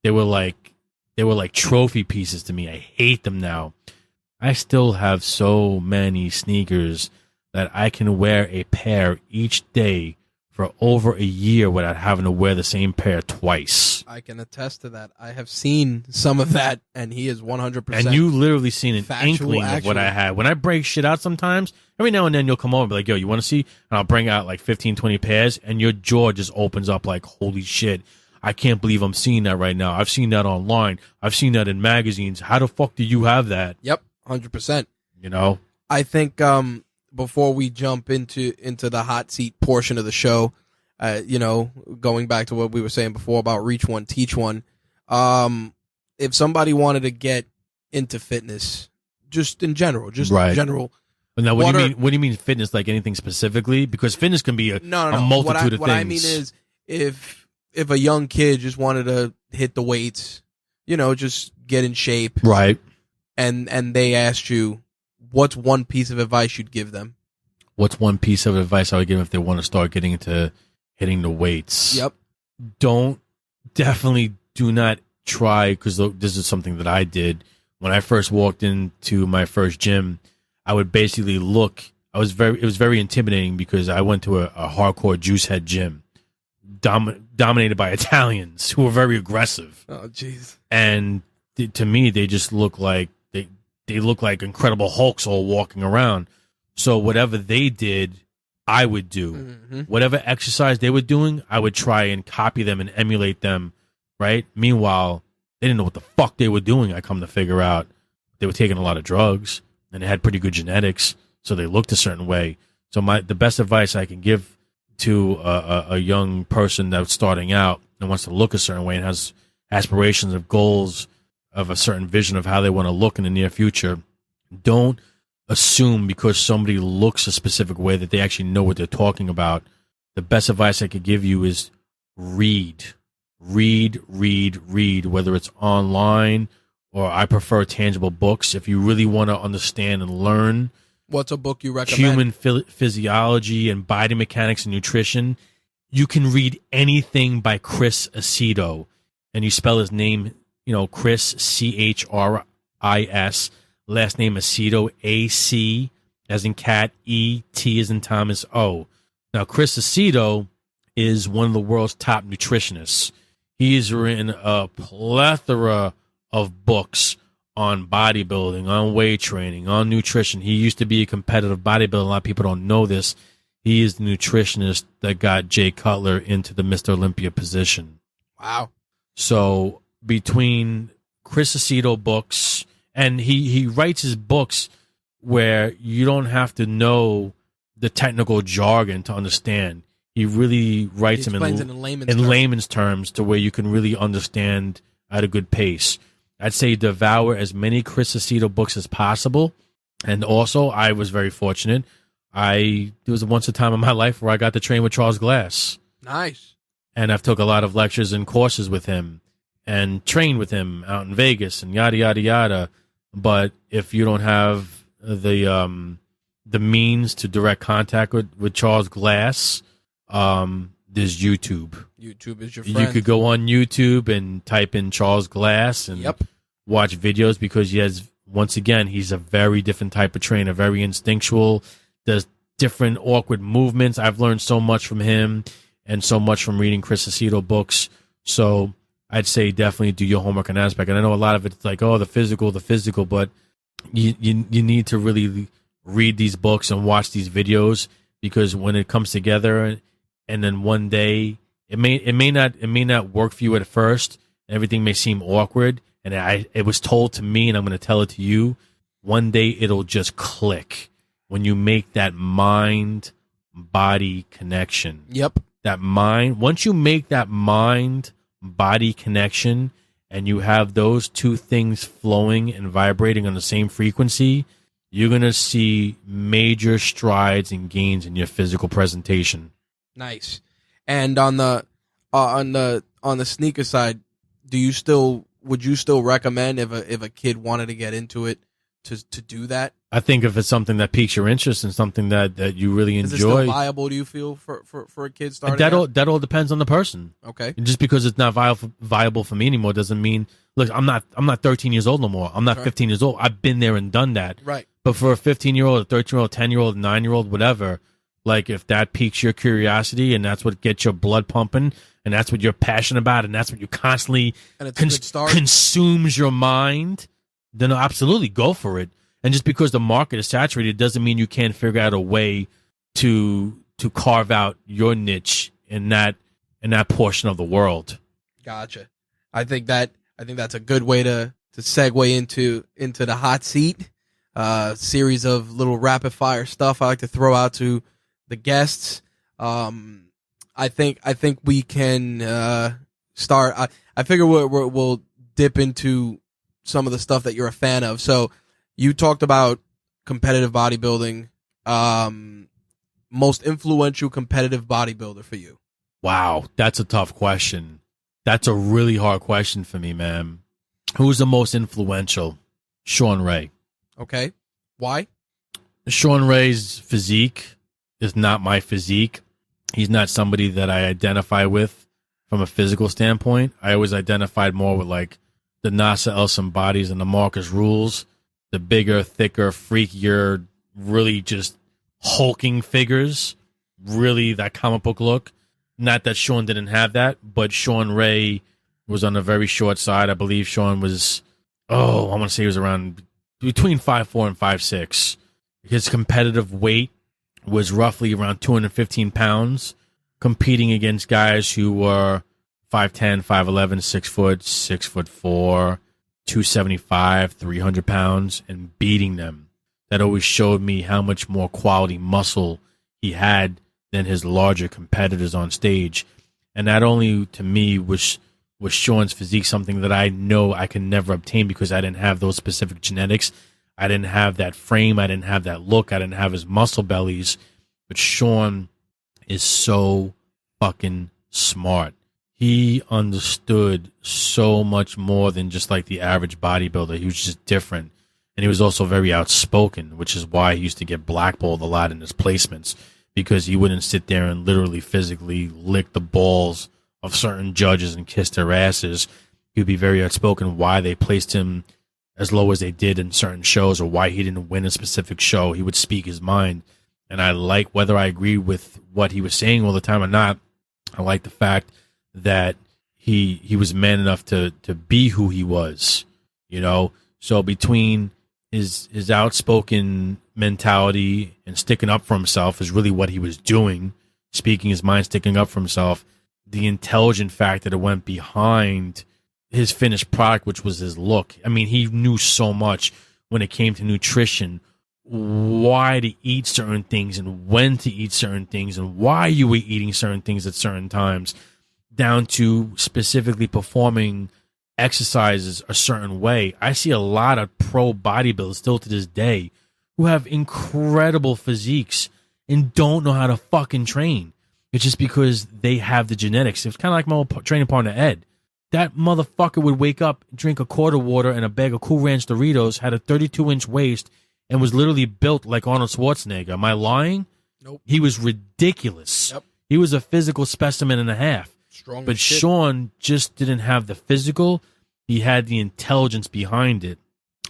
They were like trophy pieces to me. I hate them now. I still have so many sneakers that I can wear a pair each day for over a year without having to wear the same pair twice. I can attest to that. I have seen some of that, and he is 100%. And you literally seen an factual, inkling of what I had. When I break shit out sometimes, every now and then you'll come over and be like, yo, you want to see? And I'll bring out like 15, 20 pairs, and your jaw just opens up like, holy shit. I can't believe I'm seeing that right now. I've seen that online. I've seen that in magazines. How the fuck do you have that? Yep, 100%. You know? I think before we jump into the hot seat portion of the show, going back to what we were saying before about reach one, teach one, if somebody wanted to get into fitness, just in general, general. But now, what do you mean fitness? Like anything specifically? Because fitness can be a multitude of things. What I mean is if a young kid just wanted to hit the weights, just get in shape, right? And they asked you, what's one piece of advice you'd give them? What's one piece of advice I would give them if they want to start getting into hitting the weights? Yep. Definitely do not try, because this is something that I did when I first walked into my first gym. I would basically look. It was very intimidating because I went to a hardcore juice head gym. Dominated by Italians who were very aggressive. Oh, jeez. And to me, they just look like they look like Incredible Hulks all walking around. So whatever they did, I would do. Mm-hmm. Whatever exercise they were doing, I would try and copy them and emulate them. Right? Meanwhile, they didn't know what the fuck they were doing. I come to figure out they were taking a lot of drugs and they had pretty good genetics, so they looked a certain way. So the best advice I can give to a young person that's starting out and wants to look a certain way and has aspirations of goals of a certain vision of how they want to look in the near future, don't assume because somebody looks a specific way that they actually know what they're talking about. The best advice I could give you is read, whether it's online or I prefer tangible books. If you really want to understand and learn, what's a book you recommend? Human physiology and body mechanics and nutrition. You can read anything by Chris Aceto, and you spell his name, Chris, Chris, last name Aceto, AC as in cat, E-T as in Thomas, O. Now, Chris Aceto is one of the world's top nutritionists. He's written a plethora of books on bodybuilding, on weight training, on nutrition. He used to be a competitive bodybuilder. A lot of people don't know this. He is the nutritionist that got Jay Cutler into the Mr. Olympia position. Wow. So between Chris Aceto books, and he writes his books where you don't have to know the technical jargon to understand. He really writes them in layman's terms to where you can really understand at a good pace. I'd say devour as many Chris Aceto books as possible. And also, I was very fortunate. There was once a time in my life where I got to train with Charles Glass. Nice. And I've took a lot of lectures and courses with him and trained with him out in Vegas and yada, yada, yada. But if you don't have the means to direct contact with Charles Glass, there's YouTube. YouTube is your friend. You could go on YouTube and type in Charles Glass and watch videos, because once again, he's a very different type of trainer, very instinctual, does different awkward movements. I've learned so much from him and so much from reading Chris Aceto books. So I'd say definitely do your homework on that aspect. And I know a lot of it's like, oh, the physical, but you need to really read these books and watch these videos, because when it comes together and then one day it may not work for you at first, everything may seem awkward, and it was told to me, and I'm going to tell it to you, one day it'll just click when you make that mind body connection. Yep. Once you make that mind body connection and you have those two things flowing and vibrating on the same frequency, you're going to see major strides and gains in your physical presentation. Nice. And on the sneaker side, would you still recommend if a kid wanted to get into it to do that? I think if it's something that piques your interest and something that you really enjoy. Is it still viable, do you feel, for a kid starting that all depends on the person. Okay. And just because it's not viable for me anymore doesn't mean, look, I'm not 13 years old no more. I'm not 15 years old. I've been there and done that. Right. But for a 15-year-old, a 13-year-old, 10-year-old, 9-year-old, whatever, like if that piques your curiosity and that's what gets your blood pumping and that's what you're passionate about and that's what you constantly consumes your mind, then absolutely go for it. And just because the market is saturated doesn't mean you can't figure out a way to carve out your niche in that portion of the world. Gotcha. I think that's a good way to segue into the hot seat. Series of little rapid fire stuff I like to throw out to the guests. I think we can start. I figure we'll dip into some of the stuff that you're a fan of. So you talked about competitive bodybuilding. Most influential competitive bodybuilder for you? Wow, that's a tough question. That's a really hard question for me, man. Who's the most influential? Sean Ray. Okay. Why? Sean Ray's physique is not my physique. He's not somebody that I identify with from a physical standpoint. I always identified more with like the Nasa Elson bodies and the Marcus Rules, the bigger, thicker, freakier, really just hulking figures, really that comic book look. Not that Sean didn't have that, but Sean Ray was on the very short side. I believe Sean was, I want to say he was around between 5'4" and 5'6". His competitive weight was roughly around 215 pounds, competing against guys who were 5'10", 5'11", 6 foot, 6'4", 275, 300 pounds, and beating them. That always showed me how much more quality muscle he had than his larger competitors on stage. And not only to me was Sean's physique something that I know I can never obtain because I didn't have those specific genetics. I didn't have that frame. I didn't have that look. I didn't have his muscle bellies. But Sean is so fucking smart. He understood so much more than just like the average bodybuilder. He was just different. And he was also very outspoken, which is why he used to get blackballed a lot in his placements, because he wouldn't sit there and literally physically lick the balls of certain judges and kiss their asses. He would be very outspoken why they placed him as low as they did in certain shows or why he didn't win a specific show. He would speak his mind. And I like, whether I agree with what he was saying all the time or not, I like the fact that he was man enough to be who he was, you know. So between his outspoken mentality and sticking up for himself is really what he was doing, speaking his mind, sticking up for himself. The intelligent factor that went behind his finished product, which was his look. I mean, he knew so much when it came to nutrition, why to eat certain things and when to eat certain things and why you were eating certain things at certain times, down to specifically performing exercises a certain way. I see a lot of pro bodybuilders still to this day who have incredible physiques and don't know how to fucking train. It's just because they have the genetics. It's kind of like my old training partner, Ed. That motherfucker would wake up, drink a quart of water and a bag of Cool Ranch Doritos, had a 32-inch waist, and was literally built like Arnold Schwarzenegger. Am I lying? Nope. He was ridiculous. Yep. He was a physical specimen and a half. Strong But as shit. Sean just didn't have the physical. He had the intelligence behind it,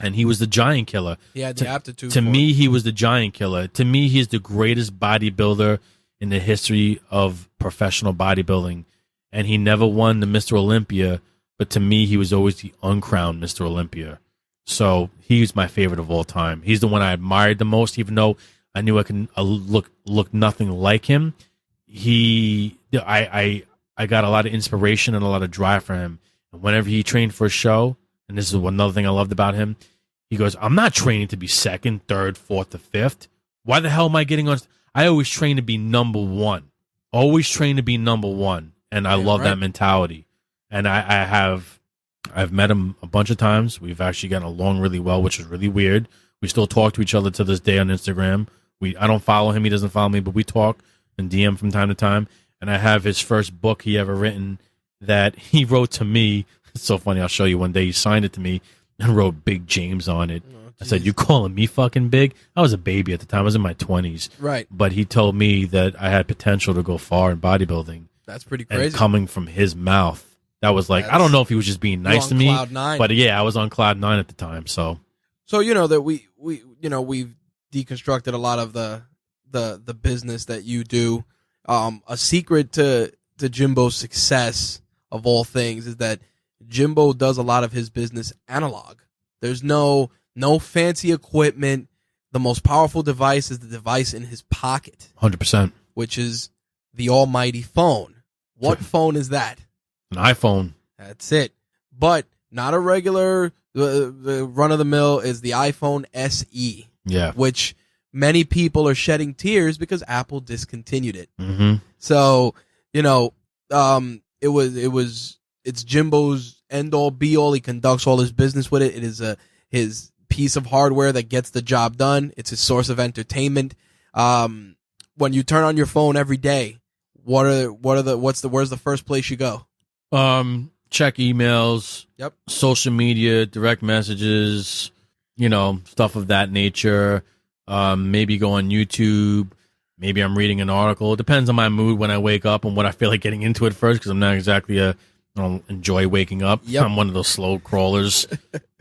and he was the giant killer. He had the aptitude. To for me, it. he was the giant killer. To me, he's the greatest bodybuilder in the history of professional bodybuilding. And he never won the Mr. Olympia, but to me, he was always the uncrowned Mr. Olympia. So he's my favorite of all time. He's the one I admired the most, even though I knew I could look nothing like him. I got a lot of inspiration and a lot of drive for him. And whenever he trained for a show, and this is another thing I loved about him, he goes, I'm not training to be second, third, fourth, or fifth. Why the hell am I getting on? I always train to be number one. Always train to be number one. And I love that mentality. And I've met him a bunch of times. We've actually gotten along really well, which is really weird. We still talk to each other to this day on Instagram. I don't follow him. He doesn't follow me, but we talk and DM from time to time. And I have his first book he ever written that he wrote to me. It's so funny. I'll show you one day. He signed it to me and wrote Big James on it. I said, you calling me fucking big? I was a baby at the time. I was in my 20s. Right. But he told me that I had potential to go far in bodybuilding. That's pretty crazy. And coming from his mouth, that was like, I don't know if he was just being nice to me. Cloud nine. But yeah, I was on cloud nine at the time. So you know that we've deconstructed a lot of the business that you do. A secret to Jimbo's success of all things is that Jimbo does a lot of his business analog. There's no fancy equipment. The most powerful device is the device in his pocket, 100%. which is the almighty phone. What phone is that? An iPhone. That's it. But not a regular, the run-of-the-mill is the iPhone SE. Yeah. Which many people are shedding tears because Apple discontinued it. Mm-hmm. So, it's Jimbo's end-all, be-all. He conducts all his business with it. It is his piece of hardware that gets the job done. It's his source of entertainment. When you turn on your phone every day, where's the first place you go? Check emails. Yep. Social media, direct messages, stuff of that nature. Maybe go on YouTube. Maybe I'm reading an article. It depends on my mood when I wake up and what I feel like getting into it first, because I'm not exactly I don't enjoy waking up. Yep. I'm one of those slow crawlers,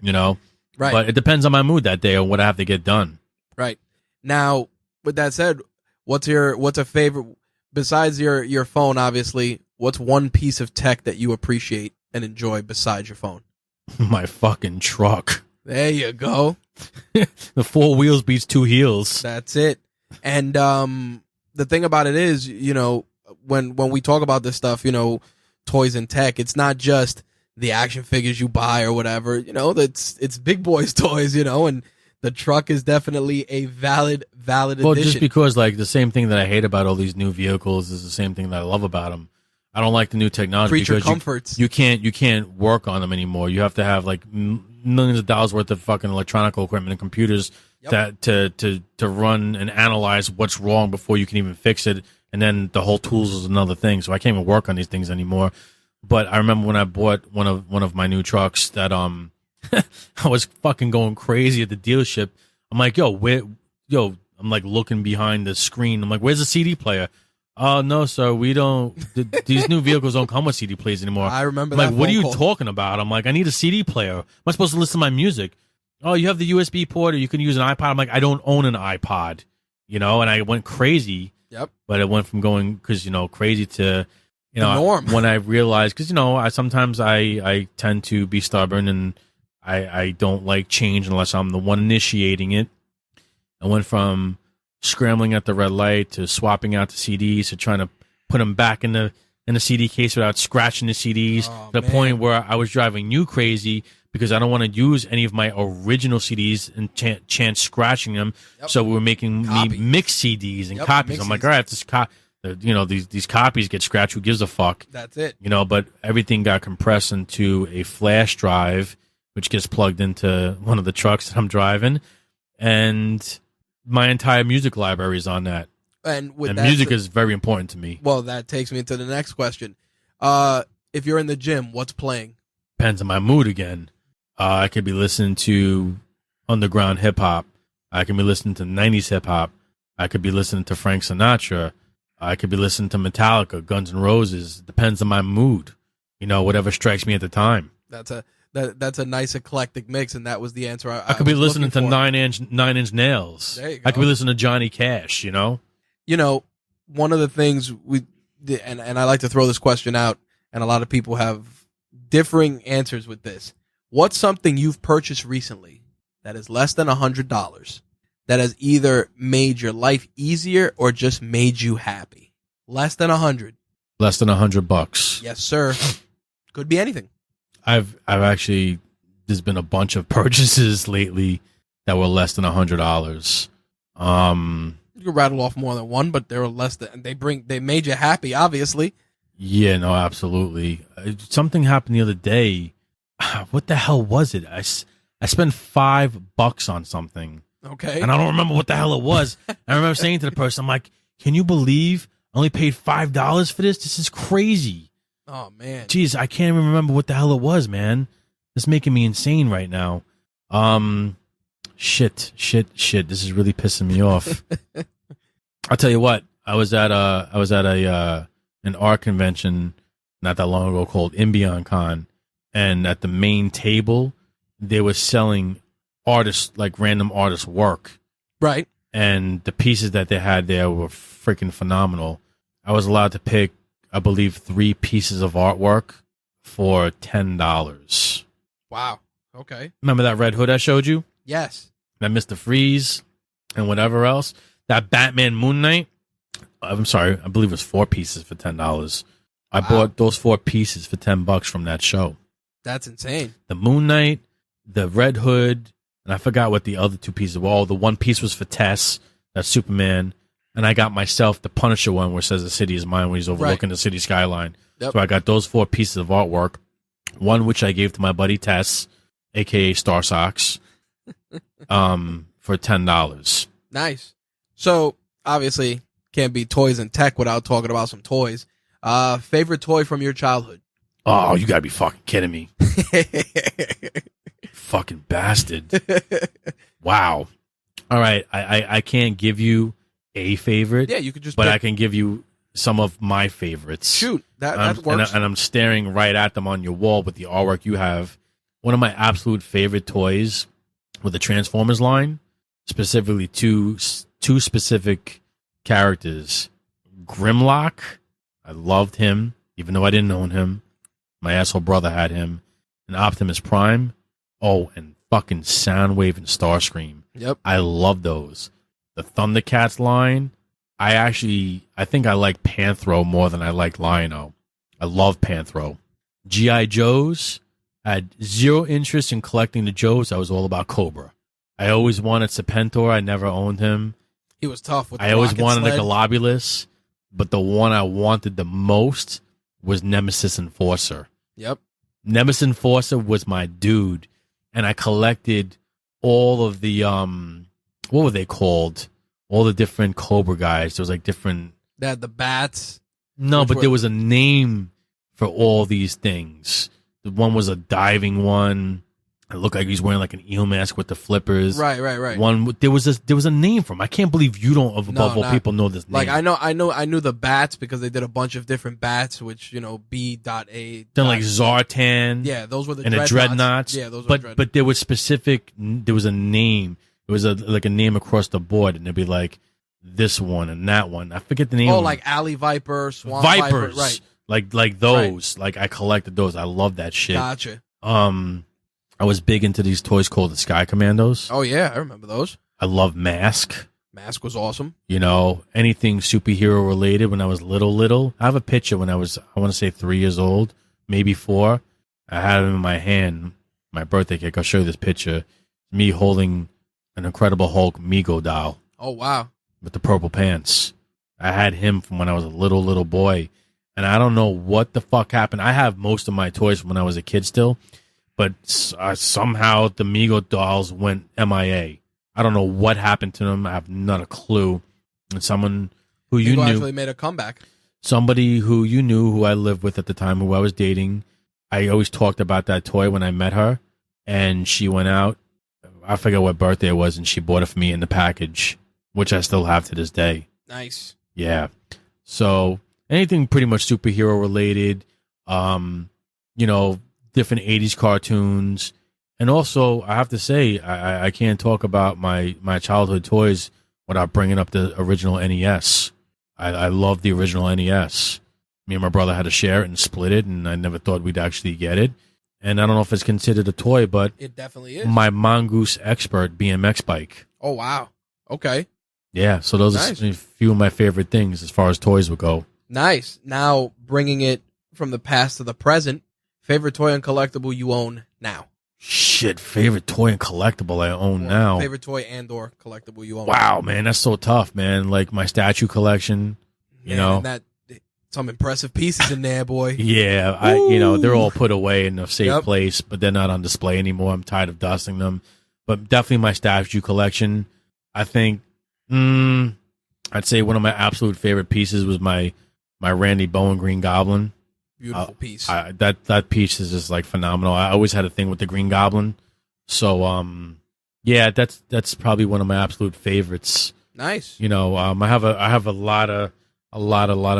Right. But it depends on my mood that day or what I have to get done. Right. Now, with that said, what's a favorite besides your phone, obviously, what's one piece of tech that you appreciate and enjoy besides your phone? My fucking truck. There you go. The 4 wheels beats 2 heels. That's it. And the thing about it is, when we talk about this stuff, toys and tech, it's not just the action figures you buy or whatever, it's big boys toys, and the truck is definitely a valid Well, addition. just because the same thing that I hate about all these new vehicles is the same thing that I love about them. I don't like the new technology Creature because comforts. You can't work on them anymore. You have to have millions of dollars worth of fucking electronic equipment and computers that to run and analyze what's wrong before you can even fix it. And then the whole tools is another thing. So I can't even work on these things anymore. But I remember when I bought one of my new trucks that I was fucking going crazy at the dealership. I'm like, I'm like looking behind the screen. I'm like, where's the CD player? Oh, no, sir, we don't. These new vehicles don't come with CD players anymore. I remember I'm that. like, what are you phone call. talking about? I'm like, I need a CD player. Am I supposed to listen to my music? Oh, you have the USB port, or you can use an iPod. I'm like, I don't own an iPod, and I went crazy. Yep. But it went from going, because, crazy to You know, The norm. when I realized, because, you know, I tend to be stubborn, and I don't like change unless I'm the one initiating it. I went from scrambling at the red light to swapping out the CDs to trying to put them back in the CD case without scratching the CDs, to the point where I was driving you crazy because I don't want to use any of my original CDs and chance scratching them. Yep. So we were making me mix CDs and copies. I'm like, all right, these copies get scratched. Who gives a fuck? That's it. You know, but everything got compressed into a flash drive, which gets plugged into one of the trucks that I'm driving, and my entire music library is on that. And music is very important to me. Well, that takes me into the next question. If you're in the gym, what's playing? Depends on my mood again. I could be listening to underground hip hop. I could be listening to 90s hip hop. I could be listening to Frank Sinatra. I could be listening to Metallica, Guns N' Roses. Depends on my mood. You know, whatever strikes me at the time. That's a nice eclectic mix, and that was the answer. I could be listening to Nine Inch Nails. There you go. I could be listening to Johnny Cash. You know. You know, one of the things and I like to throw this question out, and a lot of people have differing answers with this. What's something you've purchased recently that is less than $100 that has either made your life easier or just made you happy? Less than $100. Less than $100. Yes, sir. Could be anything. I've actually, there's been a bunch of purchases lately that were less than $100. You could rattle off more than one, but they were less than. They made you happy, obviously. Yeah, no, absolutely. Something happened the other day. What the hell was it? I spent $5 on something. Okay. And I don't remember what the hell it was. I remember saying to the person, I'm like, can you believe I only paid $5 for this? This is crazy. Oh, man. Jeez, I can't even remember what the hell it was, man. It's making me insane right now. Shit. This is really pissing me off. I'll tell you what. I was at an art convention not that long ago called Imbion Con, and at the main table they were selling artists, like random artists' work. Right. And the pieces that they had there were freaking phenomenal. I was allowed to pick, I believe, 3 pieces of artwork for $10. Wow. Okay. Remember that Red Hood I showed you? Yes. That Mr. Freeze and whatever else? That Batman Moon Knight? I'm sorry, I believe it was 4 pieces for $10. I bought those 4 pieces for $10 from that show. That's insane. The Moon Knight, the Red Hood, and I forgot what the other 2 pieces were. Oh, the one piece was for Tess, that's Superman, and I got myself the Punisher one where it says the city is mine when he's overlooking the city skyline. Yep. So I got those 4 pieces of artwork, one which I gave to my buddy Tess, a.k.a. Star Sox, for $10. Nice. So, obviously, can't be toys and tech without talking about some toys. Favorite toy from your childhood? Oh, you gotta be fucking kidding me. Fucking bastard. Wow. All right, I can't give you a favorite. Yeah, you could just But pick. I can give you some of my favorites. Shoot, that works. And I'm staring right at them on your wall with the artwork you have. One of my absolute favorite toys with the Transformers line, specifically two specific characters. Grimlock, I loved him, even though I didn't own him. My asshole brother had him. And Optimus Prime. Oh, and fucking Soundwave and Starscream. Yep. I love those. The Thundercats line, I think I like Panthro more than I like Lion-O. I love Panthro. G.I. Joes, I had zero interest in collecting the Joes. I was all about Cobra. I always wanted Serpentor. I never owned him. He was tough with the I always rocket wanted sled. the Globulus, but the one I wanted the most was Nemesis Enforcer. Yep. Nemesis Enforcer was my dude, and I collected all of the what were they called? All the different Cobra guys. There was like different. They had the bats. No, but there was a name for all these things. The one was a diving one. It looked like he's wearing like an eel mask with the flippers. Right. One there was a name for him. I can't believe you don't above all people know this name. Like I knew the bats because they did a bunch of different bats, which B.A. Then like Zartan. Yeah, those were the and dreadnoughts. the Yeah, those were but there was specific. There was a name. It was like a name across the board, and it'd be like this one and that one. I forget the name. Oh, like Alley Viper, Swamp Vipers. Viper. Right. like those. Like I collected those. I love that shit. Gotcha. I was big into these toys called the Sky Commandos. Oh yeah, I remember those. I love Mask. Mask was awesome. You know, anything superhero related when I was little. I have a picture when I want to say 3 years old, maybe 4. I had him in my hand, my birthday cake. I'll show you this picture. Me holding an Incredible Hulk Mego doll. Oh, wow. With the purple pants. I had him from when I was a little boy. And I don't know what the fuck happened. I have most of my toys from when I was a kid still. But somehow the Mego dolls went MIA. I don't know what happened to them. I have not a clue. And someone who you knew actually made a comeback. Somebody who you knew, who I lived with at the time, who I was dating. I always talked about that toy when I met her. And she went out. I forget what birthday it was, and she bought it for me in the package, which I still have to this day. Nice. Yeah. So anything pretty much superhero related, you know, different 80s cartoons. And also, I have to say, I can't talk about my childhood toys without bringing up the original NES. I love the original NES. Me and my brother had to share it and split it, and I never thought we'd actually get it. And I don't know if it's considered a toy, but it definitely is. My Mongoose Expert BMX bike. Oh, wow. Okay. Yeah, so those are a few of my favorite things as far as toys would go. Nice. Now, bringing it from the past to the present, favorite toy and collectible you own now? Shit, favorite toy and collectible I own now. Favorite toy and or collectible you own. Wow, man, that's so tough, man. Like my statue collection, you know. That, some impressive pieces in there, boy. Yeah, you know, they're all put away in a safe place, but they're not on display anymore. I'm tired of dusting them. But definitely my statue collection. I think, I'd say one of my absolute favorite pieces was my Randy Bowen Green Goblin. Beautiful piece. That piece is just like phenomenal. I always had a thing with the Green Goblin. So, yeah, that's probably one of my absolute favorites. Nice. You know, I have a lot of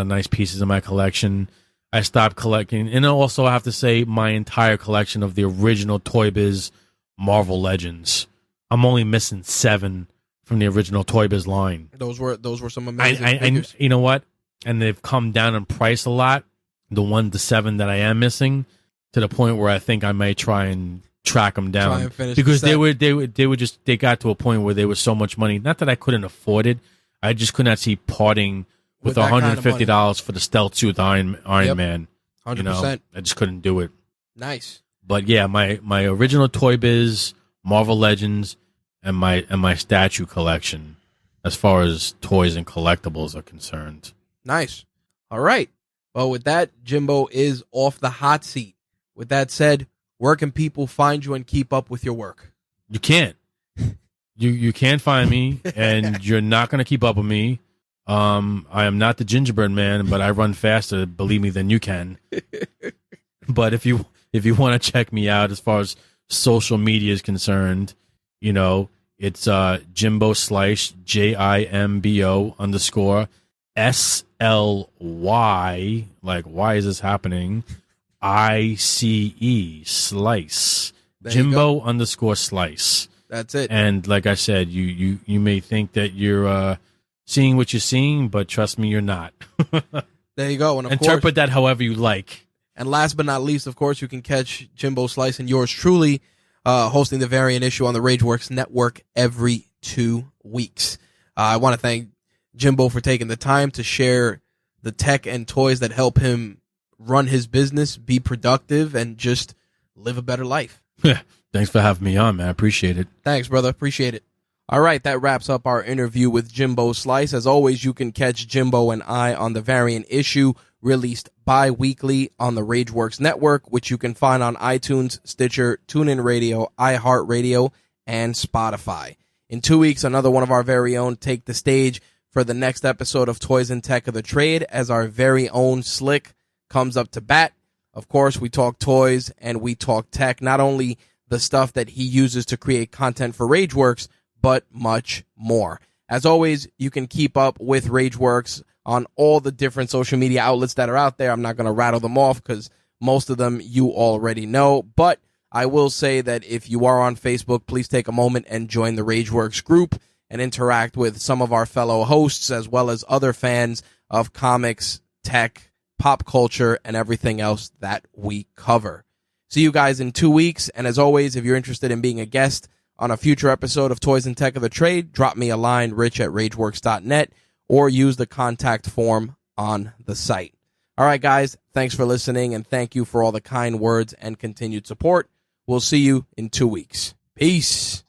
nice pieces in my collection. I stopped collecting, and also I have to say my entire collection of the original Toy Biz Marvel Legends. I'm only missing 7 from the original Toy Biz line. Those were some amazing figures. You know what? And they've come down in price a lot. The 7 that I am missing, to the point where I think I may try and track them down, because they got to a point where they were so much money. Not that I couldn't afford it, I just could not see parting with $150 for the stealth suit Iron Man. 100%. You know, I just couldn't do it. Nice. But yeah, my original Toy Biz, Marvel Legends, and my statue collection, as far as toys and collectibles are concerned. Nice. All right. Well, with that, Jimbo is off the hot seat. With that said, where can people find you and keep up with your work? You can't. You can't find me, and you're not going to keep up with me. I am not the gingerbread man, but I run faster, believe me, than you can. But if you want to check me out as far as social media is concerned, you know, it's Jimbo Slyice, JIMBO _SLY, like why is this happening? ICE Slice. Jimbo _Slyice. That's it. And like I said, you may think that you're seeing what you're seeing, but trust me, you're not. There you go. And interpret that however you like. And last but not least, of course, you can catch Jimbo Slyice and yours truly hosting the Variant Issue on the Rageworks Network every 2 weeks. I want to thank Jimbo for taking the time to share the tech and toys that help him run his business, be productive, and just live a better life. Thanks for having me on, man. I appreciate it. Thanks, brother. Appreciate it. All right, that wraps up our interview with Jimbo Slyice. As always, you can catch Jimbo and I on the Variant Issue, released bi-weekly on the Rageworks Network, which you can find on iTunes, Stitcher, TuneIn Radio, iHeartRadio, and Spotify. In 2 weeks, another one of our very own take the stage for the next episode of Toys and Tech of the Trade, as our very own Slick comes up to bat. Of course, we talk toys and we talk tech, not only the stuff that he uses to create content for Rageworks, but much more. As always, you can keep up with Rageworks on all the different social media outlets that are out there. I'm not going to rattle them off because most of them you already know, but I will say that if you are on Facebook, please take a moment and join the Rageworks group and interact with some of our fellow hosts as well as other fans of comics, tech, pop culture, and everything else that we cover. See you guys in 2 weeks. And as always, if you're interested in being a guest on a future episode of Toys and Tech of the Trade, drop me a line, rich@rageworks.net, or use the contact form on the site. All right, guys, thanks for listening, and thank you for all the kind words and continued support. We'll see you in 2 weeks. Peace.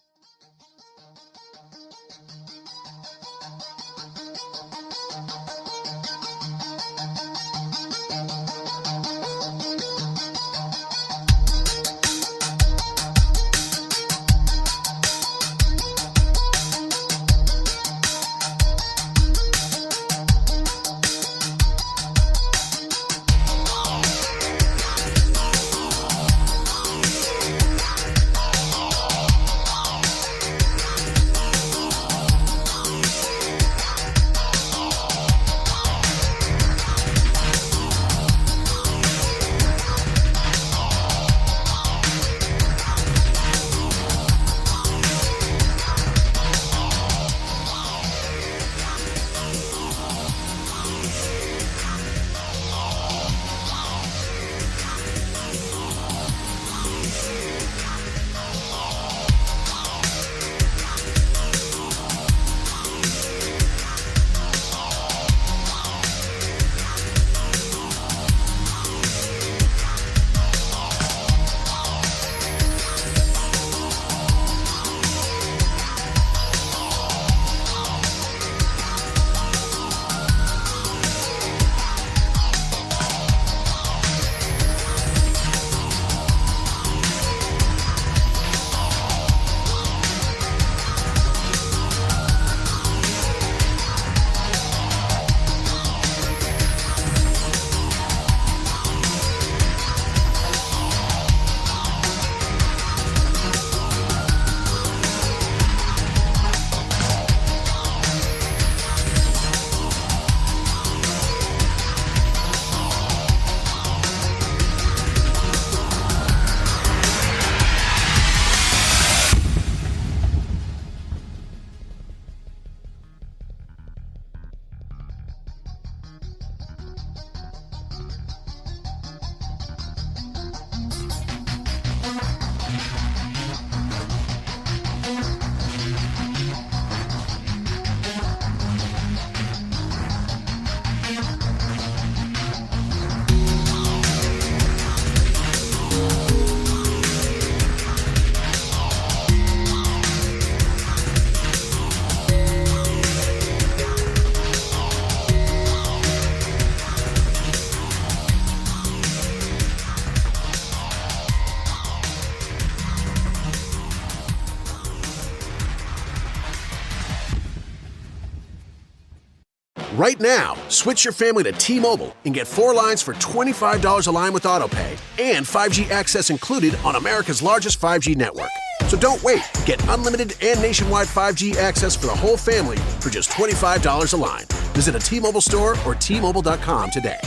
Right now, switch your family to T-Mobile and get 4 lines for $25 a line with AutoPay and 5G access included on America's largest 5G network. So don't wait. Get unlimited and nationwide 5G access for the whole family for just $25 a line. Visit a T-Mobile store or T-Mobile.com today.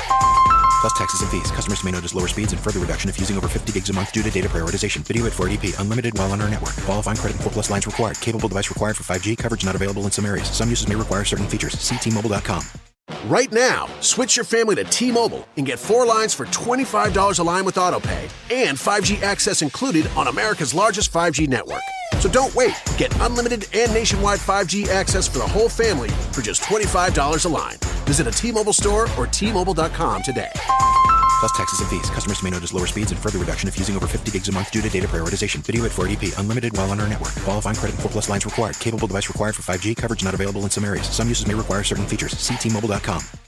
Plus taxes and fees. Customers may notice lower speeds and further reduction if using over 50 gigs a month due to data prioritization. Video at 480p. Unlimited while on our network. Qualifying credit and 4+ lines required. Capable device required for 5G. Coverage not available in some areas. Some uses may require certain features. See T-Mobile.com. Right now, switch your family to T-Mobile and get 4 lines for $25 a line with AutoPay and 5G access included on America's largest 5G network. So don't wait. Get unlimited and nationwide 5G access for the whole family for just $25 a line. Visit a T-Mobile store or T-Mobile.com today. Plus taxes and fees. Customers may notice lower speeds and further reduction if using over 50 gigs a month due to data prioritization. Video at 480p. Unlimited while on our network. Qualifying credit and 4+ lines required. Capable device required for 5G. Coverage not available in some areas. Some uses may require certain features. See T-Mobile.com.